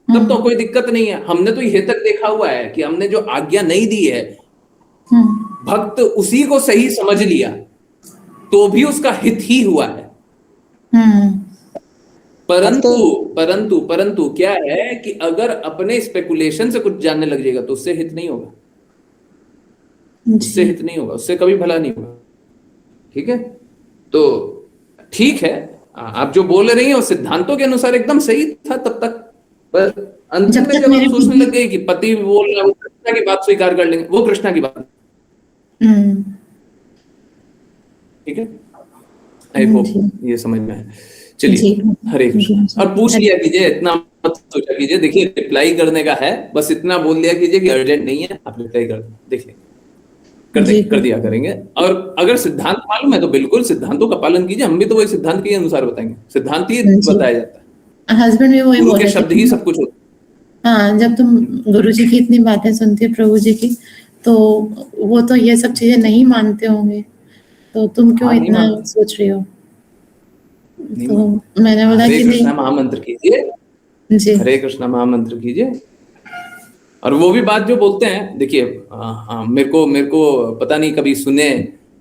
तब तो कोई दिक्कत नहीं है। हमने तो ये तक देखा हुआ है कि हमने जो आज्ञा नहीं दी है, भक्त उसी को सही समझ लिया तो भी उसका हित ही हुआ है। परंतु क्या है कि अगर अपने स्पेकुलेशन से कुछ जानने लग जाएगा तो उससे हित नहीं होगा, उससे हित नहीं होगा, उससे कभी भला नहीं होगा। ठीक है, तो ठीक है, आप जो बोल रही हैं वो सिद्धांतों के अनुसार एकदम सही था तब तक, पर अंत में जब हम सोचने लग गए कि पति बोल रहा है, वो कृष्णा की बात स्वीकार कर लेंगे, वो कृष्णा की बात। ठीक है, आई होप ये समझ में है। चलिए, जी हरे कृष्ण। और पूछ लिया कीजिए, इतना मत सोचा कीजिए। देखिए, रिप्लाई करने का है, बस इतना बोल दिया कीजिए कि अर्जेंट नहीं है, आप रिप्लाई कर देख लेंगे, कर दिया करेंगे। और अगर सिद्धांत मालूम है तो बिल्कुल सिद्धांतों का पालन कीजिए। हम भी तो वही सिद्धांत के अनुसार बताएंगे, सिद्धांत ही बताया जाता है, हस्बैंड भी वही गुरु बोल के रहे शब्द थे। ही सब कुछ होता हाँ, जब तुम गुरुजी की इतनी बातें सुनती हो, प्रभु जी की, तो वो तो ये सब चीजें नहीं मानते होंगे, तो तुम क्यों हाँ, नहीं इतना मानते। सोच रही हो? नहीं तो मानते। मैंने बोला हरे कि कृष्णा नहीं। महामंत्र कीजिए, जी हरे कृष्णा महामंत्र कीजिए। और वो भी बात जो बोलते हैं, देखिए, मेरे को पता नहीं, कभी सुने,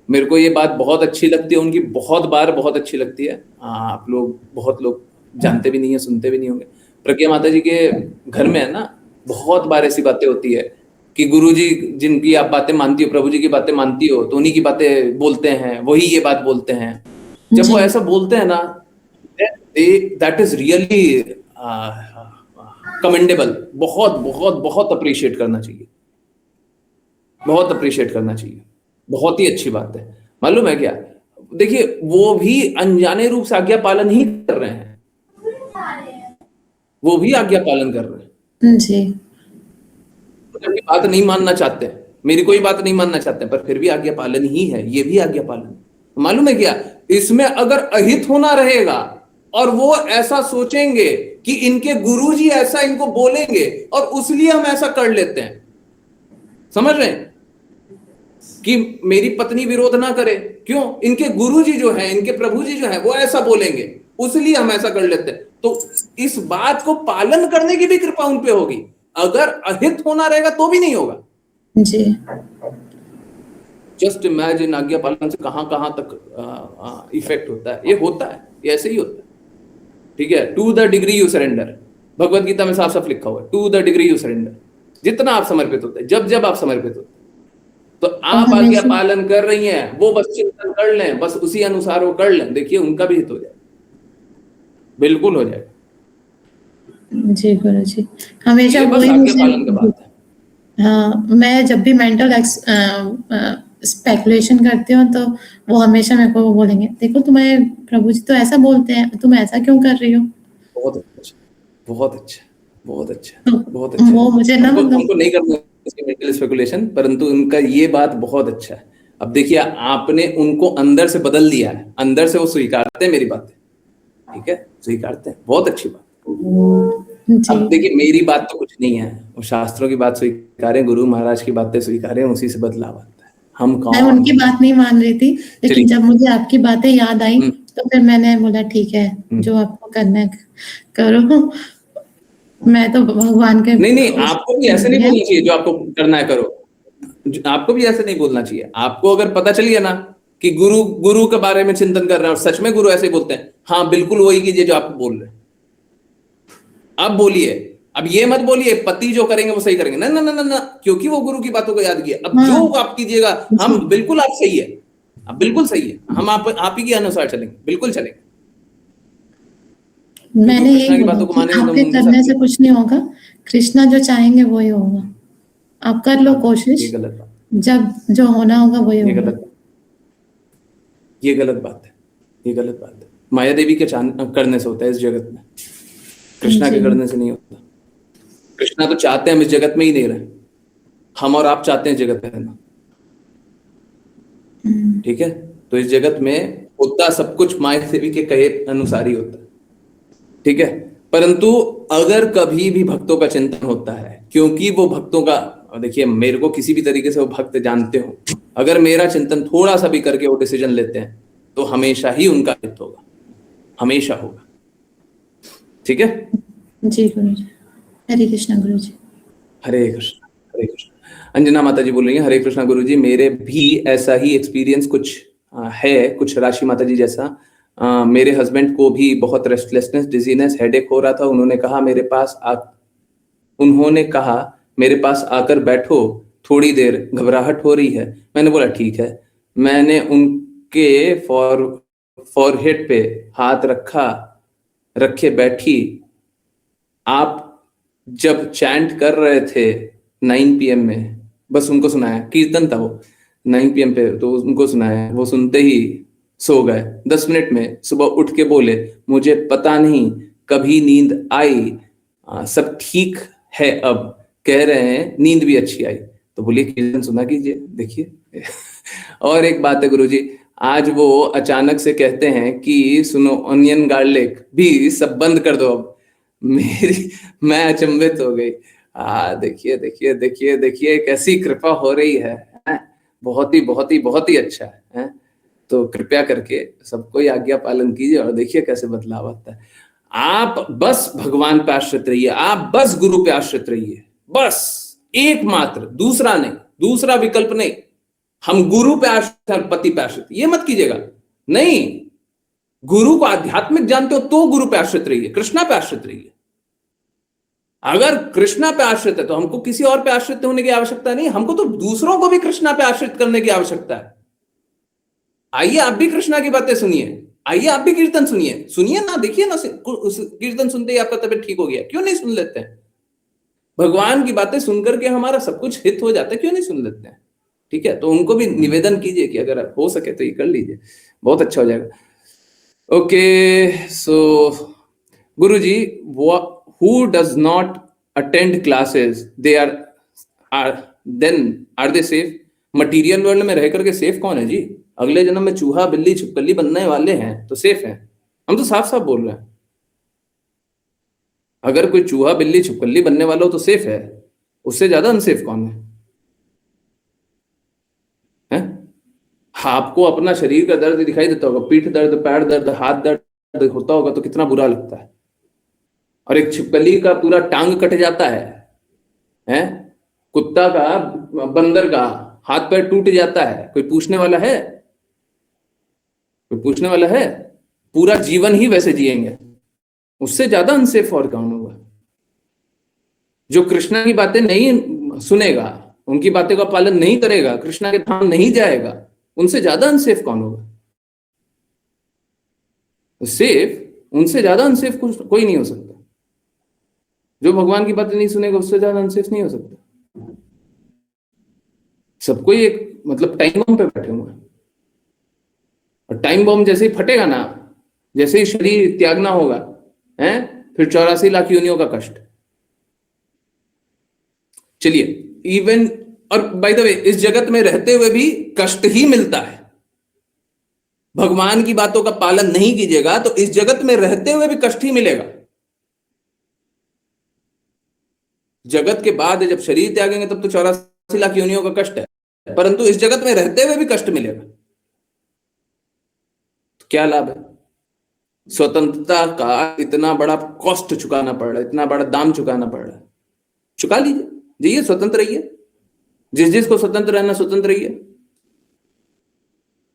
मेरे को ये बात बहुत अच्छी लगती है उनकी, बहुत बार बहुत अच्छी लगती है। आप लोग, बहुत लोग जानते भी नहीं है, सुनते भी नहीं होंगे। प्रज्ञा माता जी के घर में है ना, बहुत बार ऐसी बातें होती है कि गुरुजी जिनकी आप बातें मानती हो, प्रभु जी की बातें मानती हो, तो उन्हीं की बातें बोलते हैं, वही ये बात बोलते हैं। जब वो जी ऐसा बोलते हैं ना, दैट इज रियली कमेंडेबल। बहुत बहुत बहुत अप्रिशिएट करना चाहिए, बहुत अप्रिशिएट करना चाहिए। बहुत ही अच्छी बात है। मालूम है क्या, देखिए, वो भी अनजाने रूप से आज्ञा पालन ही कर रहे हैं, वो भी आज्ञा पालन कर रहे हैं। जी अपनी बात नहीं मानना चाहते हैं, मेरी कोई बात नहीं मानना चाहते हैं, पर फिर भी आज्ञा पालन ही है, ये भी आज्ञा पालन। मालूम है क्या, इसमें अगर अहित होना रहेगा और वो ऐसा सोचेंगे कि इनके गुरुजी ऐसा इनको बोलेंगे और उसलिए हम ऐसा कर लेते हैं, समझ रहे हैं, कि मेरी पत्नी विरोध ना करे, क्यों, इनके गुरुजी जो है, इनके प्रभुजी जो है, वो ऐसा बोलेंगे, उसलिए हम ऐसा कर लेते हैं। तो इस बात को पालन करने की भी कृपा उन पे होगी। अगर अहित होना रहेगा तो भी नहीं होगा। जी जस्ट इमेजिन, आज्ञा पालन से कहां कहां तक इफेक्ट होता है। ये होता है, ये ऐसे ही होता है। ठीक है, to the degree you surrender, Bhagavad Gita में साफ साफ लिखा हुआ है, to the degree you surrender. जितना आप समर्पित होते हैं, जब जब आप समर्पित होते हैं, तो आप आज्ञा पालन कर रही हैं, वो बस चिंतन कर लें, बस उसी अनुसार वो कर लें, देखिए उनका भी हित हो जाए, बिल्कुल हो जाए। जी गुरु जी, हमेशा ये बस वही आज्ञा मुझे। पालन का बात है। हाँ, मैं जब भी मेंटल स्पेकुलेशन करती हूँ, तो वो हमेशा मेरे को बोलेंगे, देखो तुम्हें प्रभु जी तो ऐसा बोलते हैं, तुम ऐसा क्यों कर रही हो? बहुत अच्छा, बहुत अच्छा, बहुत अच्छा, तो बहुत अच्छा। वो मुझे ना, मतलब हमको नहीं करना मेंटल स्पेकुलेशन, परंतु उनका ये बात बहुत अच्छा है। अब देखिए, आपने उनको अंदर से बदल दिया है, अंदर से वो स्वीकारते हैं मेरी बातें, ठीक है, स्वीकारते हैं, बहुत अच्छी बात। अब देखिए, मेरी बात तो कुछ नहीं है, वो शास्त्रों की बात स्वीकारें, गुरु महाराज की बातें स्वीकारें, उसी से बदलाव आता है। हम कौन? मैं उनकी बात नहीं मान रही थी, लेकिन जब मुझे आपकी बातें याद आई, तो फिर मैंने बोला ठीक है, जो आपको करना है करो। मैं तो भगवान के नहीं, आपको भी ऐसे नहीं बोलना चाहिए, जो आपको करना है करो। आपको भी ऐसे नहीं बोलना चाहिए। आपको अगर पता चल गया ना कि गुरु के बारे में चिंतन कर रहे हैं और सच में गुरु ऐसे ही बोलते हैं, हाँ बिल्कुल वही कीजिए जो आप बोल रहे हैं। अब बोलिए, अब ये मत बोलिए पति जो करेंगे वो सही करेंगे, ना ना ना ना, क्योंकि वो गुरु की बातों को याद किया। अब जो आप कीजिएगा, हम बिल्कुल, आप सही है, अब बिल्कुल सही है, हम आप ही के अनुसार चलेंगे, बिल्कुल चलेंगे। मैंने यही बोला कि आपके करने से कुछ नहीं होगा, कृष्णा जो चाहेंगे वही होगा। आप कर लो कोशिश, जब जो होना होगा वही होगा। ये गलत बात है, ये गलत बात है। माया देवी के करने से होता है इस जगत में, कृष्णा के करने से नहीं होता। कृष्णा तो चाहते हैं हम इस जगत में ही नहीं रहे, हम और आप चाहते हैं जगत में रहना, ठीक है। तो इस जगत में होता सब कुछ माया देवी के कहे अनुसार ही होता है, ठीक है। परंतु अगर कभी भी भक्तों का चिंतन होता है, क्योंकि वो भक्तों का, देखिए मेरे को किसी भी तरीके से वो भक्त जानते हो, अगर मेरा चिंतन थोड़ा सा भी करके वो डिसीजन लेते हैं, तो हमेशा ही उनका हित होगा, हमेशा होगा, ठीक है। जी गुरु जी, हरे कृष्णा गुरु जी। हरे कृष्णा, हरे कृष्णा। अंजना माता जी बोल रही हैं, हरे कृष्णा गुरु जी, मेरे भी ऐसा ही एक्सपीरियंस कुछ है, कुछ राशि माता जी जैसा। मेरे हस्बैंड को भी बहुत रेस्टलेसनेस, डिजीनेस, हेडेक हो रहा था। उन्होंने कहा मेरे पास आकर बैठो, थोड़ी देर घबराहट हो रही है। मैंने बोला ठीक है। मैंने उनके फॉरहेड पे हाथ रखे बैठी। आप जब चैंट कर रहे थे 9 PM में, बस उनको सुनाया, कीर्तन था वो 9 PM पे, तो उनको सुनाया। वो सुनते ही सो गए, 10 मिनट में सुबह उठ के बोले मुझे पता नहीं कभी नींद आई, सब ठीक है, अब कह रहे हैं नींद भी अच्छी आई। तो बोलिए कीर्तन सुना कीजिए, देखिए। और एक बात है गुरुजी, आज वो अचानक से कहते हैं कि सुनो ऑनियन गार्लिक भी सब बंद कर दो अब। मैं अचंभित हो गई। देखिए देखिए देखिए देखिए कैसी कृपा हो रही है। बहुत ही अच्छा है। तो कृपया करके सबको ये आज्ञा पालन कीजिए और देखिए कैसे बदलाव आता है। आप बस भगवान पे आश्रित रहिए, आप बस गुरु पे आश्रित रहिए, बस एकमात्र, दूसरा नहीं, दूसरा विकल्प नहीं। हम गुरु पे आश्रित, पति पे आश्रित, ये मत कीजिएगा। नहीं, गुरु को आध्यात्मिक जानते हो तो गुरु पे आश्रित रहिए, कृष्णा पे आश्रित रहिए। अगर कृष्णा पे आश्रित है तो हमको किसी और पे आश्रित होने की आवश्यकता नहीं, हमको तो दूसरों को भी कृष्णा पे आश्रित करने की आवश्यकता है। आइए आप भी कृष्णा की बातें सुनिए, आइए आप भी कीर्तन सुनिए, सुनिए ना, देखिए ना, कीर्तन सुनते ही आपका तबीयत ठीक हो गया, क्यों नहीं सुन लेते हैं? भगवान की बातें सुनकर के हमारा सब कुछ हित हो जाता है, क्यों नहीं सुन लेते हैं? ठीक है, तो उनको भी निवेदन कीजिए कि अगर हो सके तो ये कर लीजिए, बहुत अच्छा हो जाएगा। Okay, so Guruji, who does not attend classes, they are they safe? Material world में रह करके सेफ कौन है जी? अगले जन्म में चूहा बिल्ली छिपकली बनने वाले हैं तो सेफ हैं। हम तो साफ साफ बोल रहे हैं, अगर कोई चूहा बिल्ली छिपकली बनने वाला हो तो सेफ है, उससे ज्यादा अनसेफ कौन है? आपको अपना शरीर का दर्द दिखाई देता होगा, पीठ दर्द, पैर दर्द, हाथ दर्द होता होगा तो कितना बुरा लगता है। और एक छिपकली का पूरा टांग कट जाता है, कुत्ता का, बंदर का हाथ पैर टूट जाता है, कोई पूछने वाला है? कोई पूछने वाला है? पूरा जीवन ही वैसे जिएंगे, उससे ज्यादा अनसेफ और कौन होगा? जो कृष्णा की बातें नहीं सुनेगा, उनकी बातें का पालन नहीं करेगा, कृष्णा के धाम नहीं जाएगा, उनसे ज्यादा अनसेफ कौन होगा? सेफ, उनसे ज्यादा अनसेफ कोई नहीं हो सकता। जो भगवान की बातें नहीं सुनेगा उससे ज्यादा अनसेफ नहीं हो सकता। सबको एक मतलब टाइम बम पे बैठे हुए हैं, और टाइम बम जैसे ही फटेगा ना, जैसे ही शरीर त्यागना होगा, फिर 84 लाख योनियों का कष्ट। चलिए, इवन, और बाय द वे, इस जगत में रहते हुए भी कष्ट ही मिलता है। भगवान की बातों का पालन नहीं कीजिएगा तो इस जगत में रहते हुए भी कष्ट ही मिलेगा। जगत के बाद जब शरीर त्यागेंगे तब तो 84 लाख योनियों का कष्ट है, परंतु इस जगत में रहते हुए भी कष्ट मिलेगा। तो क्या लाभ है? स्वतंत्रता का इतना बड़ा कॉस्ट चुकाना पड़ रहा है, इतना बड़ा दाम चुकाना पड़ रहा है, चुका लीजिए, जाइए, स्वतंत्र रहिए। जिसको स्वतंत्र रहना, स्वतंत्र रहिए।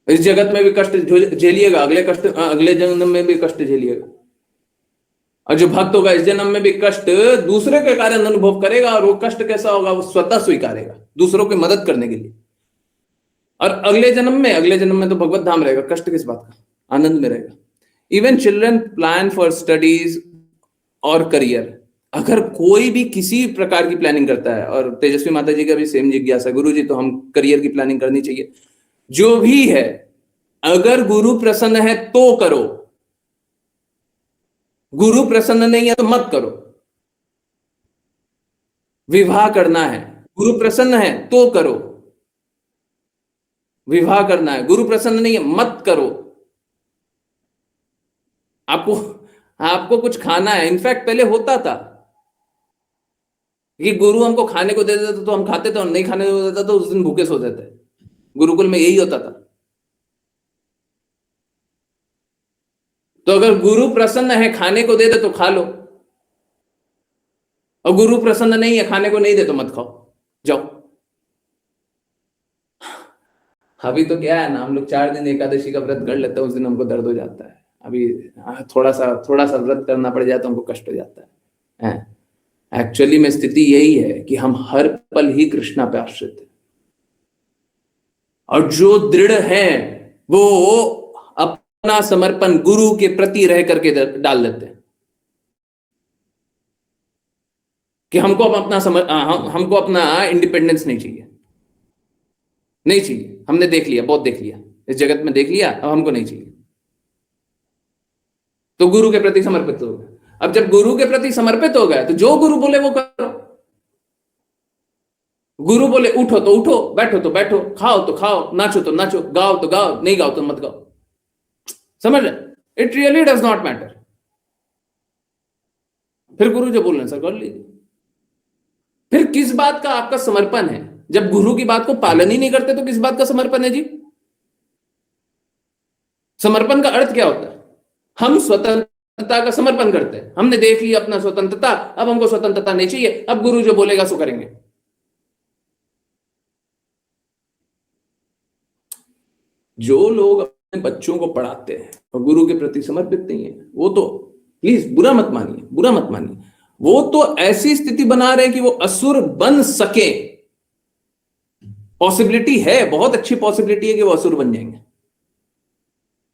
इस जगत में भी कष्ट झेलिएगा, अगले जन्म में भी कष्ट झेलिएगा। और जो भक्त होगा इस जन्म में भी कष्ट दूसरे के कारण अनुभव करेगा, और वो कष्ट कैसा होगा वो स्वतः स्वीकारेगा दूसरों की मदद करने के लिए। और अगले जन्म में तो भगवत धाम रहेगा, कष्ट किस बात का, आनंद में रहेगा। Even children plan for studies और करियर, अगर कोई भी किसी प्रकार की प्लानिंग करता है, और तेजस्वी माता जी का भी सेम जिज्ञासा, गुरु जी तो हम करियर की प्लानिंग करनी चाहिए, जो भी है, अगर गुरु प्रसन्न है तो करो, गुरु प्रसन्न नहीं है तो मत करो। विवाह करना है, गुरु प्रसन्न है तो करो, विवाह करना है, गुरु प्रसन्न नहीं है मत करो। आपको कुछ खाना है, इनफैक्ट पहले होता था कि गुरु हमको खाने को दे देता तो हम खाते थे, और नहीं खाने को देता तो उस दिन भूखे सो जाते। गुरुकुल में यही होता था। तो अगर गुरु प्रसन्न है खाने को दे दे तो खा लो, और गुरु प्रसन्न नहीं है खाने को नहीं दे तो मत खाओ, जाओ। अभी तो क्या है ना, हम लोग 4 दिन एकादशी का व्रत कर लेते हैं, उस दिन हमको दर्द हो जाता है। अभी थोड़ा सा व्रत करना पड़ जाता है, हमको कष्ट हो जाता है। एक्चुअली में स्थिति यही है कि हम हर पल ही कृष्णा पे आश्रित है, और जो दृढ़ है वो अपना समर्पण गुरु के प्रति रह करके डाल देते हैं कि हमको अपना इंडिपेंडेंस नहीं चाहिए, नहीं चाहिए, हमने देख लिया, बहुत देख लिया, इस जगत में देख लिया, अब हमको नहीं चाहिए, तो गुरु के प्रति समर्पित हो गए। अब जब गुरु के प्रति समर्पित हो गए तो जो गुरु बोले वो करो। गुरु बोले उठो तो उठो, बैठो तो बैठो, खाओ तो खाओ, नाचो तो नाचो, गाओ तो गाओ, नहीं गाओ तो मत गाओ। समझ रहे? It really does not matter. फिर गुरु जो बोल रहे हैं सर कर लीजिए। फिर किस बात का आपका समर्पण है? जब गुरु की बात को पालन ही नहीं करते तो किस बात का समर्पण है जी? समर्पण का अर्थ क्या होता है? हम स्वतंत्रता का समर्पण करते हैं, हमने देख लिया अपना स्वतंत्रता, अब हमको स्वतंत्रता नहीं चाहिए, अब गुरु जो बोलेगा सो करेंगे। जो लोग अपने बच्चों को पढ़ाते हैं और गुरु के प्रति समर्पित नहीं है, वो तो प्लीज बुरा मत मानिए, बुरा मत मानिए, वो तो ऐसी स्थिति बना रहे हैं कि वो असुर बन सके। पॉसिबिलिटी है, बहुत अच्छी पॉसिबिलिटी है कि वो असुर बन जाएंगे।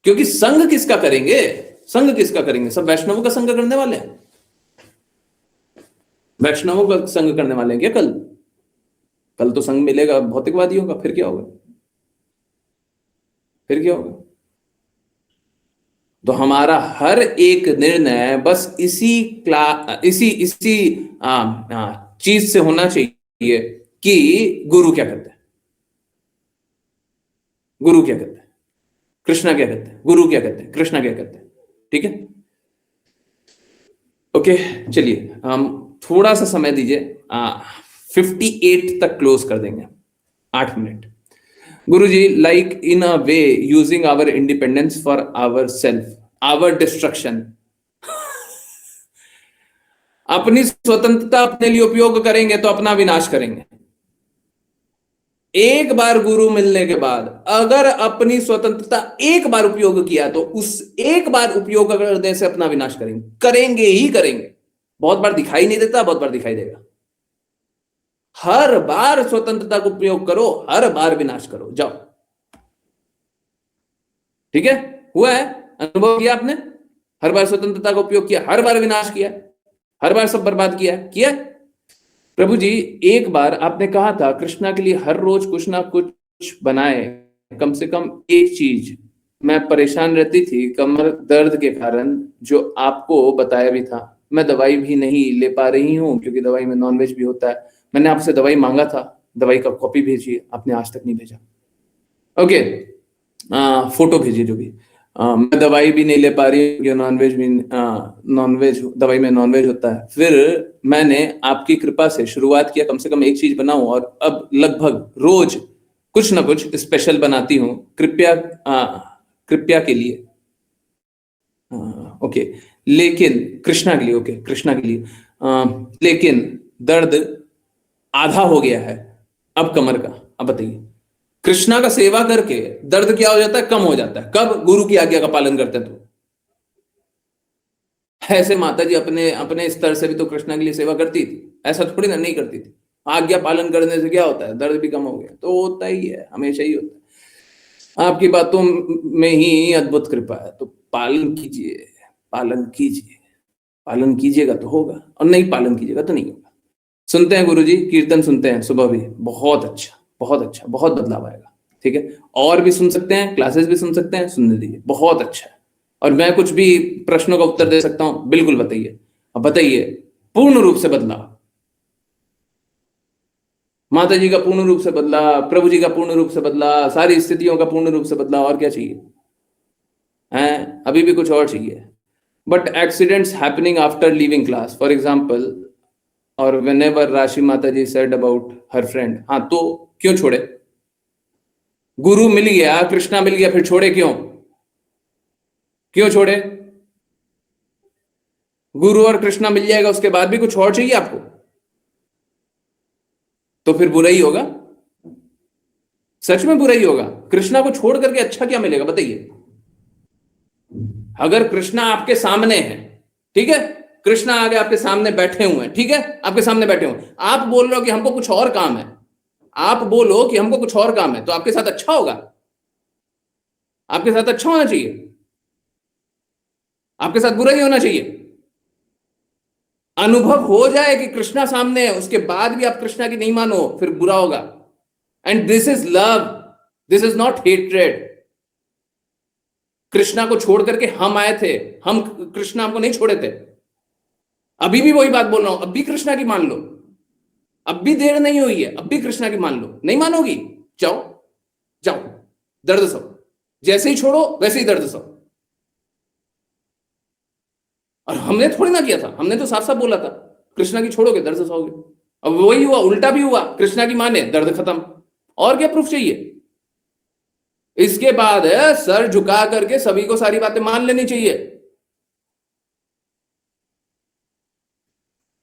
क्योंकि संग किसका करेंगे? संग किसका करेंगे? सब वैष्णवों का संग करने वाले हैं। वैष्णवों का संग करने वाले हैं क्या? कल तो संग मिलेगा भौतिकवादियों का, फिर क्या होगा? फिर क्या होगा? तो हमारा हर एक निर्णय बस इसी चीज से होना चाहिए कि गुरु क्या करते हैं, गुरु क्या करते हैं, कृष्णा क्या करते हैं, गुरु क्या करते हैं, कृष्णा क्या करते हैं। ठीक है, ओके, चलिए हम थोड़ा सा समय दीजिए, 58 तक क्लोज कर देंगे, 8 minute. Guruji, like in a way, using our independence for ourself, our destruction. अपनी स्वतंत्रता अपने लिए उपयोग करेंगे तो अपना विनाश करेंगे। एक बार गुरु मिलने के बाद अगर अपनी स्वतंत्रता एक बार उपयोग किया तो उस एक बार उपयोग करने से अपना विनाश करेंगे, करेंगे ही करेंगे। बहुत बार दिखाई नहीं देता, बहुत बार दिखाई देगा। हर बार स्वतंत्रता का उपयोग करो, हर बार विनाश करो, जाओ। ठीक है, हुआ है, अनुभव किया आपने? हर बार स्वतंत्रता का उपयोग किया, हर बार विनाश किया, हर बार सब बर्बाद किया। प्रभु जी, एक बार आपने कहा था कृष्णा के लिए हर रोज कुछ ना कुछ बनाए, कम से कम एक चीज। मैं परेशान रहती थी कमर दर्द के कारण, जो आपको बताया भी था। मैं दवाई भी नहीं ले पा रही हूँ क्योंकि दवाई में नॉनवेज भी होता है। मैंने आपसे दवाई मांगा था, दवाई का कॉपी भेजिए, आपने आज तक नहीं भेजा। ओके, फोटो भेजिए जो भी। मैं दवाई भी नहीं ले पा रही हूँ, नॉनवेज दवाई में नॉनवेज होता है। फिर मैंने आपकी कृपा से शुरुआत किया, कम से कम एक चीज बनाऊं, और अब लगभग रोज कुछ ना कुछ स्पेशल बनाती हूँ, कृपया के लिए। ओके, लेकिन कृष्णा के लिए, ओके कृष्णा के लिए, लेकिन दर्द आधा हो गया है अब कमर का। अब बताइए, कृष्णा का सेवा करके दर्द क्या हो जाता है? कम हो जाता है। कब? गुरु की आज्ञा का पालन करते हैं तो। ऐसे माता जी अपने स्तर से भी तो कृष्णा के लिए सेवा करती थी, ऐसा थोड़ी ना नहीं करती थी। आज्ञा पालन करने से क्या होता है? दर्द भी कम हो गया। तो होता ही है, हमेशा ही होता है। आपकी बातों में ही अद्भुत कृपा है, तो पालन कीजिए, पालन कीजिए। पालन कीजिएगा तो होगा, और नहीं पालन कीजिएगा तो नहीं होगा। सुनते हैं गुरुजी, कीर्तन सुनते हैं सुबह भी, बहुत अच्छा, बहुत अच्छा, बहुत बदलाव आएगा। ठीक है, और भी सुन सकते हैं, क्लासेस भी सुन सकते हैं, सुनने दीजिए, बहुत अच्छा है। और मैं कुछ भी प्रश्नों का उत्तर दे सकता हूं, बिल्कुल बताइए। अब बताइए, पूर्ण रूप से बदलाव, माता जी का पूर्ण रूप से बदला, प्रभु जी का पूर्ण रूप से बदला, सारी स्थितियों का पूर्ण रूप से बदला, और क्या चाहिए है? अभी भी कुछ और चाहिए। But accidents happening after leaving class, for example, और whenever राशि माता जी said about her friend, हाँ तो क्यों छोड़े? गुरु मिल गया, कृष्णा मिल गया, फिर छोड़े क्यों? क्यों छोड़े? गुरु और कृष्णा मिल जाएगा, उसके बाद भी कुछ और चाहिए आपको, तो फिर बुरा ही होगा, सच में बुरा ही होगा। कृष्णा को छोड़ करके अच्छा क्या मिलेगा बताइए? अगर कृष्णा आपके सामने है, ठीक है, कृष्णा आगे आपके सामने बैठे हुए हैं, ठीक है, आपके सामने बैठे हुए, आप बोल रहे हो कि हमको कुछ और काम है, आप बोलो कि हमको कुछ और काम है, तो आपके साथ अच्छा होगा? आपके साथ अच्छा होना चाहिए, आपके साथ बुरा ही होना चाहिए। अनुभव हो जाए कि कृष्णा सामने है, उसके बाद भी आप कृष्णा की नहीं मानो, फिर बुरा होगा। And this is love, this is not hatred. Krishna को छोड़ करके हम आए थे, हम कृष्णा हमको नहीं छोड़े थे। अभी भी वही बात बोल रहा हूं, अब भी कृष्णा की मान लो, अब भी देर नहीं हुई है, अब भी कृष्णा की मान लो। नहीं मानोगी, जाओ जाओ दर्द सहो, जैसे ही छोड़ो वैसे ही दर्द सहो। और हमने थोड़ी ना किया था, हमने तो साफ साफ बोला था कृष्णा की छोड़ोगे दर्द सहोगे। अब वही हुआ, उल्टा भी हुआ, कृष्णा की माने दर्द खत्म। और क्या प्रूफ चाहिए? इसके बाद है सर झुका करके सभी को सारी बातें मान लेनी चाहिए।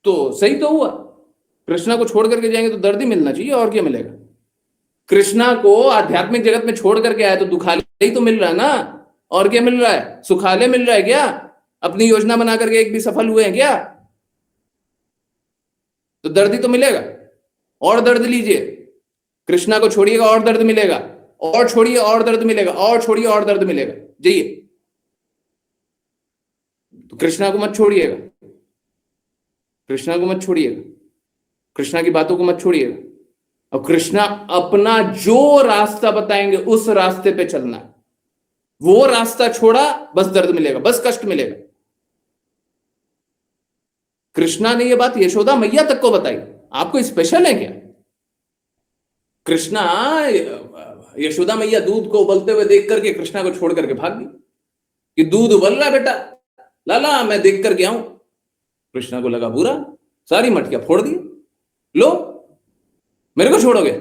तो सही तो हुआ, कृष्णा को छोड़ करके जाएंगे तो दर्द ही मिलना चाहिए, और क्या मिलेगा? कृष्णा को आध्यात्मिक जगत में छोड़ करके आए तो दुखालय ही तो मिल रहा है ना, और क्या मिल रहा है? सुखालय मिल रहा है क्या? अपनी योजना बना करके एक भी सफल हुए हैं क्या? तो दर्द ही तो मिलेगा। और दर्द लीजिए, कृष्णा को छोड़िएगा और दर्द मिलेगा, और छोड़िए और दर्द मिलेगा, और छोड़िए और दर्द मिलेगा। जाइए, तो कृष्णा को मत छोड़िएगा, कृष्णा को मत छोड़िएगा, कृष्णा की बातों को मत छोड़िएगा। और कृष्णा अपना जो रास्ता बताएंगे उस रास्ते पे चलना है। वो रास्ता छोड़ा बस दर्द मिलेगा, बस कष्ट मिलेगा। कृष्णा ने ये बात यशोदा मैया तक को बताई, आपको स्पेशल है क्या? कृष्णा, यशोदा मैया दूध को उबलते हुए देख करके कृष्णा को छोड़ करके भाग गई कि दूध उबल रहा है बेटा, लाला मैं देख करके आऊं। कृष्णा को लगा बुरा, सारी मटकियां फोड़ दी, लो मेरे को छोड़ोगे?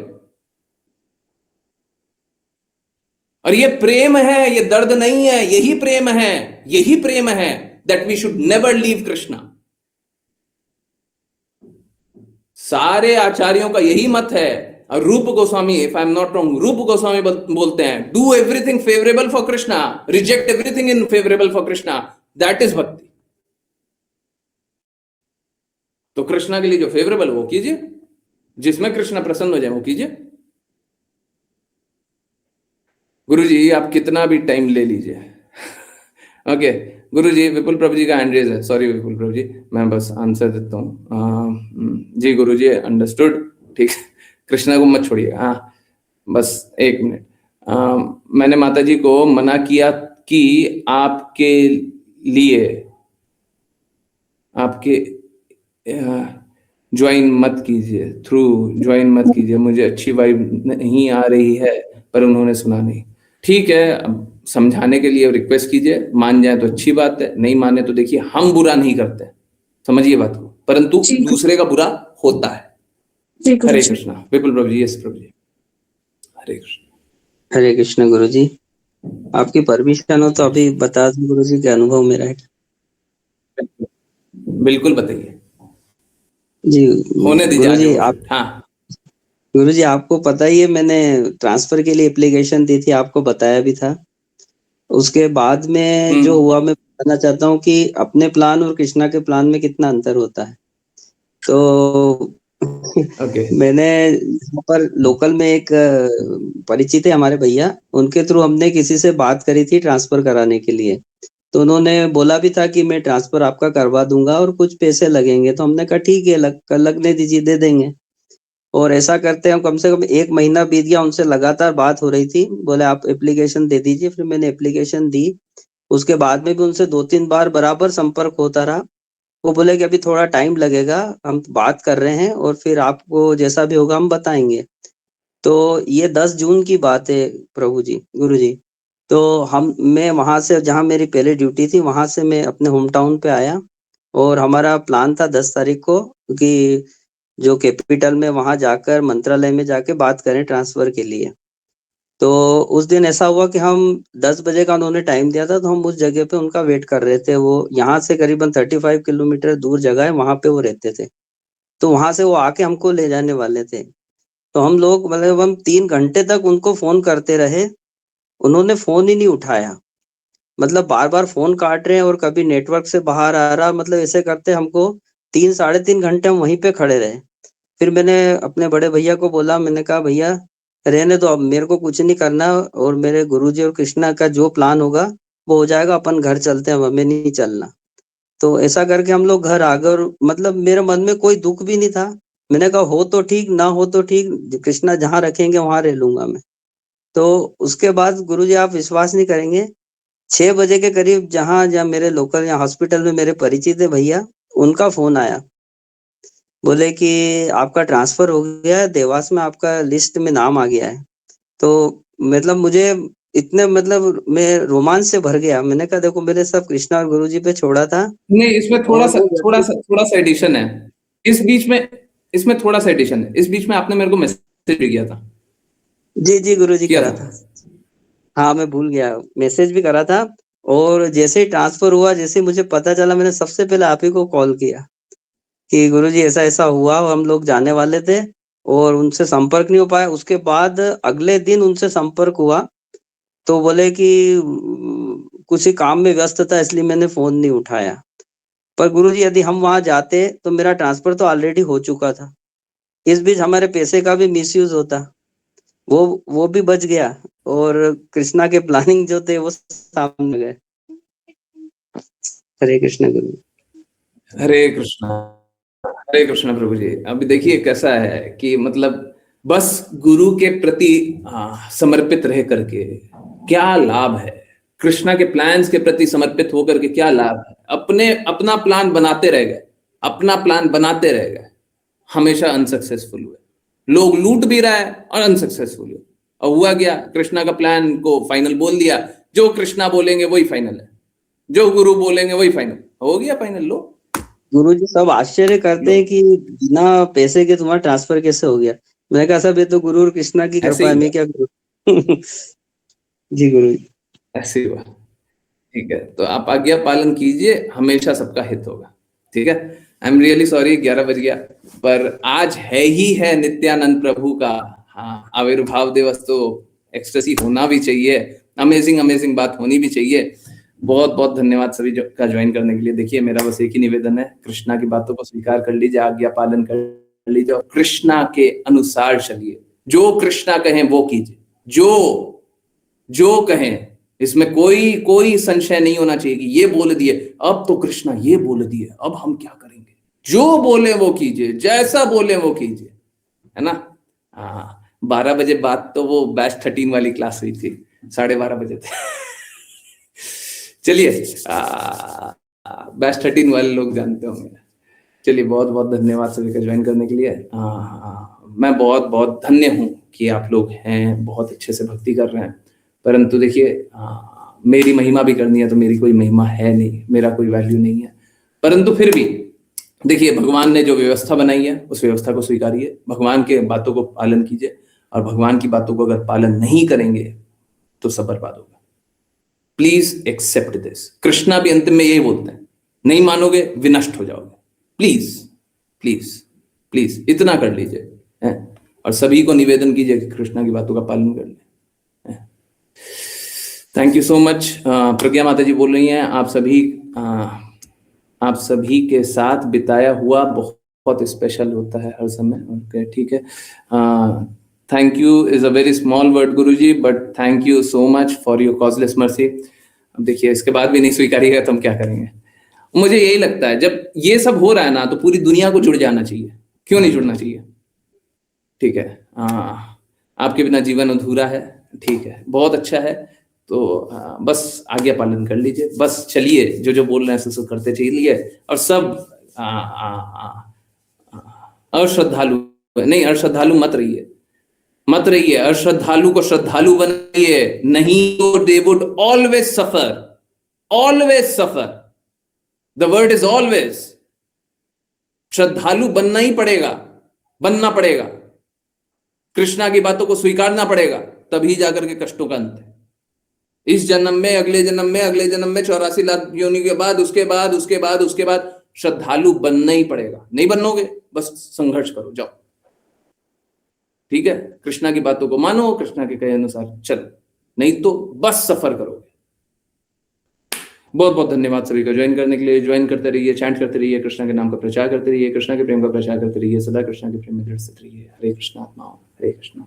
और ये प्रेम है, ये दर्द नहीं है, यही प्रेम है, यही प्रेम है, that we should never leave Krishna. सारे आचार्यों का यही मत है। और Rupa Goswami, if I am not wrong, Rupa Goswami बोलते हैं do everything favourable for Krishna, reject everything unfavourable for Krishna, that is bhakti. तो कृष्णा के लिए जो फेवरेबल वो कीजिए, जिसमें कृष्णा प्रसन्न हो जाए वो कीजिए। गुरुजी आप कितना भी टाइम ले लीजिए। ओके गुरुजी, विपुल प्रभु जी का हैंड रेज है, सॉरी विपुल प्रभु जी, मैं बस आंसर देता हूँ। जी गुरुजी अंडरस्टूड, ठीक है, कृष्णा को मत छोड़िए। हाँ बस एक मिनट, मैंने माता जी को मना किया कि आपके लिए, आपके ज्वाइन मत कीजिए, थ्रू ज्वाइन मत कीजिए, मुझे अच्छी वाइब नहीं आ रही है, पर उन्होंने सुना नहीं। ठीक है, अब समझाने के लिए रिक्वेस्ट कीजिए, मान जाए तो अच्छी बात है, नहीं माने तो देखिए हम बुरा नहीं करते, समझिए बात को, परंतु दूसरे का बुरा होता है। हरे कृष्णा। विपुल प्रभु जी, यस प्रभु जी, हरे कृष्ण। हरे कृष्ण गुरु जी, आपकी परमिशन हो तो अभी बता दूं गुरु जी क्या अनुभव मेरा है। बिल्कुल बताइए जी होने दीजिए गुरु जी। आप, हाँ गुरु जी आपको पता ही है मैंने ट्रांसफर के लिए एप्लीकेशन दी थी, आपको बताया भी था। उसके बाद में जो हुआ, मैं बताना चाहता हूँ कि अपने प्लान और कृष्णा के प्लान में कितना अंतर होता है। तो मैंने यहाँ पर लोकल में एक परिचित है हमारे भैया, उनके थ्रू हमने किसी से बात करी थी ट्रांसफर कराने के लिए। तो उन्होंने बोला भी था कि मैं ट्रांसफर आपका करवा दूंगा और कुछ पैसे लगेंगे। तो हमने कहा ठीक है, लगने दीजिए, दे देंगे। और ऐसा करते हैं, कम से कम 1 महीना बीत गया, उनसे लगातार बात हो रही थी। बोले आप एप्लीकेशन दे दीजिए। फिर मैंने एप्लीकेशन दी। उसके बाद में भी उनसे 2-3 बार बराबर संपर्क होता रहा। वो बोले कि अभी थोड़ा टाइम लगेगा, हम बात कर रहे हैं और फिर आपको जैसा भी होगा हम बताएंगे। तो ये 10 जून की बात है प्रभु जी, गुरु जी। तो मैं वहां से, जहां मेरी पहले ड्यूटी थी, वहां से मैं अपने होम टाउन पे आया और हमारा प्लान था 10 तारीख को कि जो कैपिटल में वहां जाकर मंत्रालय में जाके बात करें ट्रांसफर के लिए। तो उस दिन ऐसा हुआ कि हम 10 बजे का उन्होंने टाइम दिया था, तो हम उस जगह पे उनका वेट कर रहे थे। वो यहाँ से करीबन 35 किलोमीटर दूर जगह है, वहां पे वो रहते थे। तो वहां से वो आके हमको ले जाने वाले थे। तो हम लोग, मतलब हम 3 घंटे तक उनको फोन करते रहे, उन्होंने फोन ही नहीं उठाया। मतलब बार बार फोन काट रहे हैं और कभी नेटवर्क से बाहर आ रहा, मतलब ऐसे करते हमको 3-3.5 घंटे हम वहीं पे खड़े रहे। फिर मैंने अपने बड़े भैया को बोला, मैंने कहा भैया रहने दो, अब मेरे को कुछ नहीं करना, और मेरे गुरुजी और कृष्णा का जो प्लान होगा वो हो जाएगा, अपन घर चलते हैं, हमें नहीं चलना। तो ऐसा करके हम लोग घर आ गए। और मतलब मेरे मन में कोई दुख भी नहीं था। मैंने कहा हो तो ठीक, ना हो तो ठीक, कृष्णा जहाँ रखेंगे वहां रह लूंगा मैं। तो उसके बाद गुरुजी आप विश्वास नहीं करेंगे, 6 बजे के करीब जहाँ मेरे लोकल यहाँ हॉस्पिटल में मेरे परिचित है भैया, उनका फोन आया, बोले कि आपका ट्रांसफर हो गया है, देवास में आपका लिस्ट में नाम आ गया है। तो मतलब मुझे इतने मतलब मैं रोमांच से भर गया। मैंने कहा देखो मैंने सब कृष्णा और गुरुजी पे छोड़ा था। नहीं, इसमें और वो थोड़ा सा एडिशन है इस बीच में, इसमें थोड़ा सा एडिशन है इस बीच में। आपने मेरे को मैसेज भी किया था। जी गुरुजी किया करा था। हाँ मैं भूल गया, मैसेज भी करा था। और जैसे ही ट्रांसफर हुआ, जैसे ही मुझे पता चला, मैंने सबसे पहले आप ही को कॉल किया कि गुरुजी ऐसा ऐसा हुआ, हम लोग जाने वाले थे और उनसे संपर्क नहीं हो पाया। उसके बाद अगले दिन उनसे संपर्क हुआ तो बोले कि कुछ ही काम में व्यस्त था इसलिए मैंने फोन नहीं उठाया। पर गुरुजी यदि हम वहां जाते तो मेरा ट्रांसफर तो ऑलरेडी हो चुका था। इस बीच हमारे पैसे का भी मिसयूज होता, वो भी बच गया और कृष्णा के प्लानिंग जो थे वो सामने गए। हरे कृष्ण गुरु। हरे कृष्णा प्रभु जी। अभी देखिए कैसा है कि मतलब बस गुरु के प्रति समर्पित रह करके क्या लाभ है, कृष्णा के प्लान्स के प्रति समर्पित होकर के क्या लाभ है। अपना प्लान बनाते रह गए, हमेशा अनसक्सेसफुल हुए। लोग लूट भी रहा है और अनसक्सेसफुल हुए। और हुआ क्या, कृष्णा का प्लान को फाइनल बोल दिया। जो कृष्णा बोलेंगे वही फाइनल है, जो गुरु बोलेंगे वही फाइनल हो गया। फाइनल लो। गुरु जी सब आश्चर्य करते हैं कि बिना पैसे के तुम्हारा ट्रांसफर कैसे हो गया। मैंने कहा सब ये तो गुरु और कृष्णा की कृपा है, मैं क्या करूं। जी गुरु जी। ऐसे ही हुआ। ठीक है, तो आप आज्ञा पालन कीजिए, हमेशा सबका हित होगा। ठीक है, आई एम रियली सॉरी 11 बज गया, पर आज है नित्यानंद प्रभु का आविर्भाव दिवस, तो एक्सटेसी होना भी चाहिए। अमेजिंग बात होनी भी चाहिए। बहुत बहुत धन्यवाद सभी का ज्वाइन करने के लिए। देखिए मेरा बस एक ही निवेदन है, कृष्णा की बातों को स्वीकार कर लीजिए, आज्ञा पालन कर लीजिए और कृष्णा के अनुसार चलिए। जो कृष्णा कहें वो कीजिए, जो कहें, इसमें कोई संशय नहीं होना चाहिए कि ये बोल दिए, अब तो कृष्णा ये बोल दिए, अब हम क्या करेंगे। जो बोले वो कीजिए, जैसा बोले वो कीजिए, है ना। 12 बजे बात तो वो बैच 13 वाली क्लास हुई थी, 12:30 बजे थे। चलिए बैच 13 वाले लोग जानते होंगे। चलिए बहुत बहुत धन्यवाद सभी का ज्वाइन करने के लिए। मैं बहुत बहुत धन्य हूं कि आप लोग हैं, बहुत अच्छे से भक्ति कर रहे हैं। परंतु देखिए मेरी महिमा भी करनी है तो मेरी कोई महिमा है नहीं, मेरा कोई वैल्यू नहीं है। परंतु फिर भी देखिए भगवान ने जो व्यवस्था बनाई है उस व्यवस्था को स्वीकारिए, भगवान के बातों को पालन कीजिए। और भगवान की बातों को अगर पालन नहीं करेंगे तो सब बर्बाद होगा। Please accept this. कृष्णा भी अंतिम में यही बोलते हैं, नहीं मानोगे विनष्ट हो जाओगे। प्लीज प्लीज प्लीज इतना कर लीजिए। और सभी को निवेदन कीजिए कि कृष्णा की बातों का पालन कर ले। Thank you so much. Pragya माता जी बोल रही हैं, आप सभी के साथ बिताया हुआ बहुत स्पेशल होता है हर समय। ओके ठीक है, thank you is a very small word Guruji, but thank you so much for your causeless mercy. अब देखिए इसके बाद भी नहीं स्वीकारिएगा तो हम क्या करेंगे। मुझे यही लगता है जब ये सब हो रहा है ना तो पूरी दुनिया को जुड़ जाना चाहिए, क्यों नहीं जुड़ना चाहिए। ठीक है, आपके बिना जीवन अधूरा है। ठीक है, बहुत अच्छा है। तो बस आज्ञा पालन कर लीजिए, बस चलिए, जो बोल रहे हैं सो करते चलिए। और सब अश्रद्धालु मत रहिए। अश्रद्धालु को श्रद्धालु बनाइए, नहीं तो they would always suffer. The word is always. श्रद्धालु बनना पड़ेगा। कृष्णा की बातों को स्वीकारना पड़ेगा, तभी जाकर के कष्टों का अंत है। इस जन्म में, अगले जन्म में, 84 लाख योनि के बाद, उसके बाद श्रद्धालु बनना ही पड़ेगा। नहीं बनोगे बस संघर्ष करो, जाओ। ठीक है, कृष्णा की बातों को मानो, कृष्णा के कहे अनुसार चलो, नहीं तो बस सफर करोगे। बहुत बहुत धन्यवाद सभी का ज्वाइन करने के लिए। ज्वाइन करते रहिए, चैंट करते रहिए, कृष्णा के नाम का प्रचार करते रहिए, कृष्णा के प्रेम का प्रचार करते रहिए, सदा कृष्णा के प्रेम में दृढ़ स्थित रहिए। हरे कृष्णा आत्माओं, हरे कृष्णा।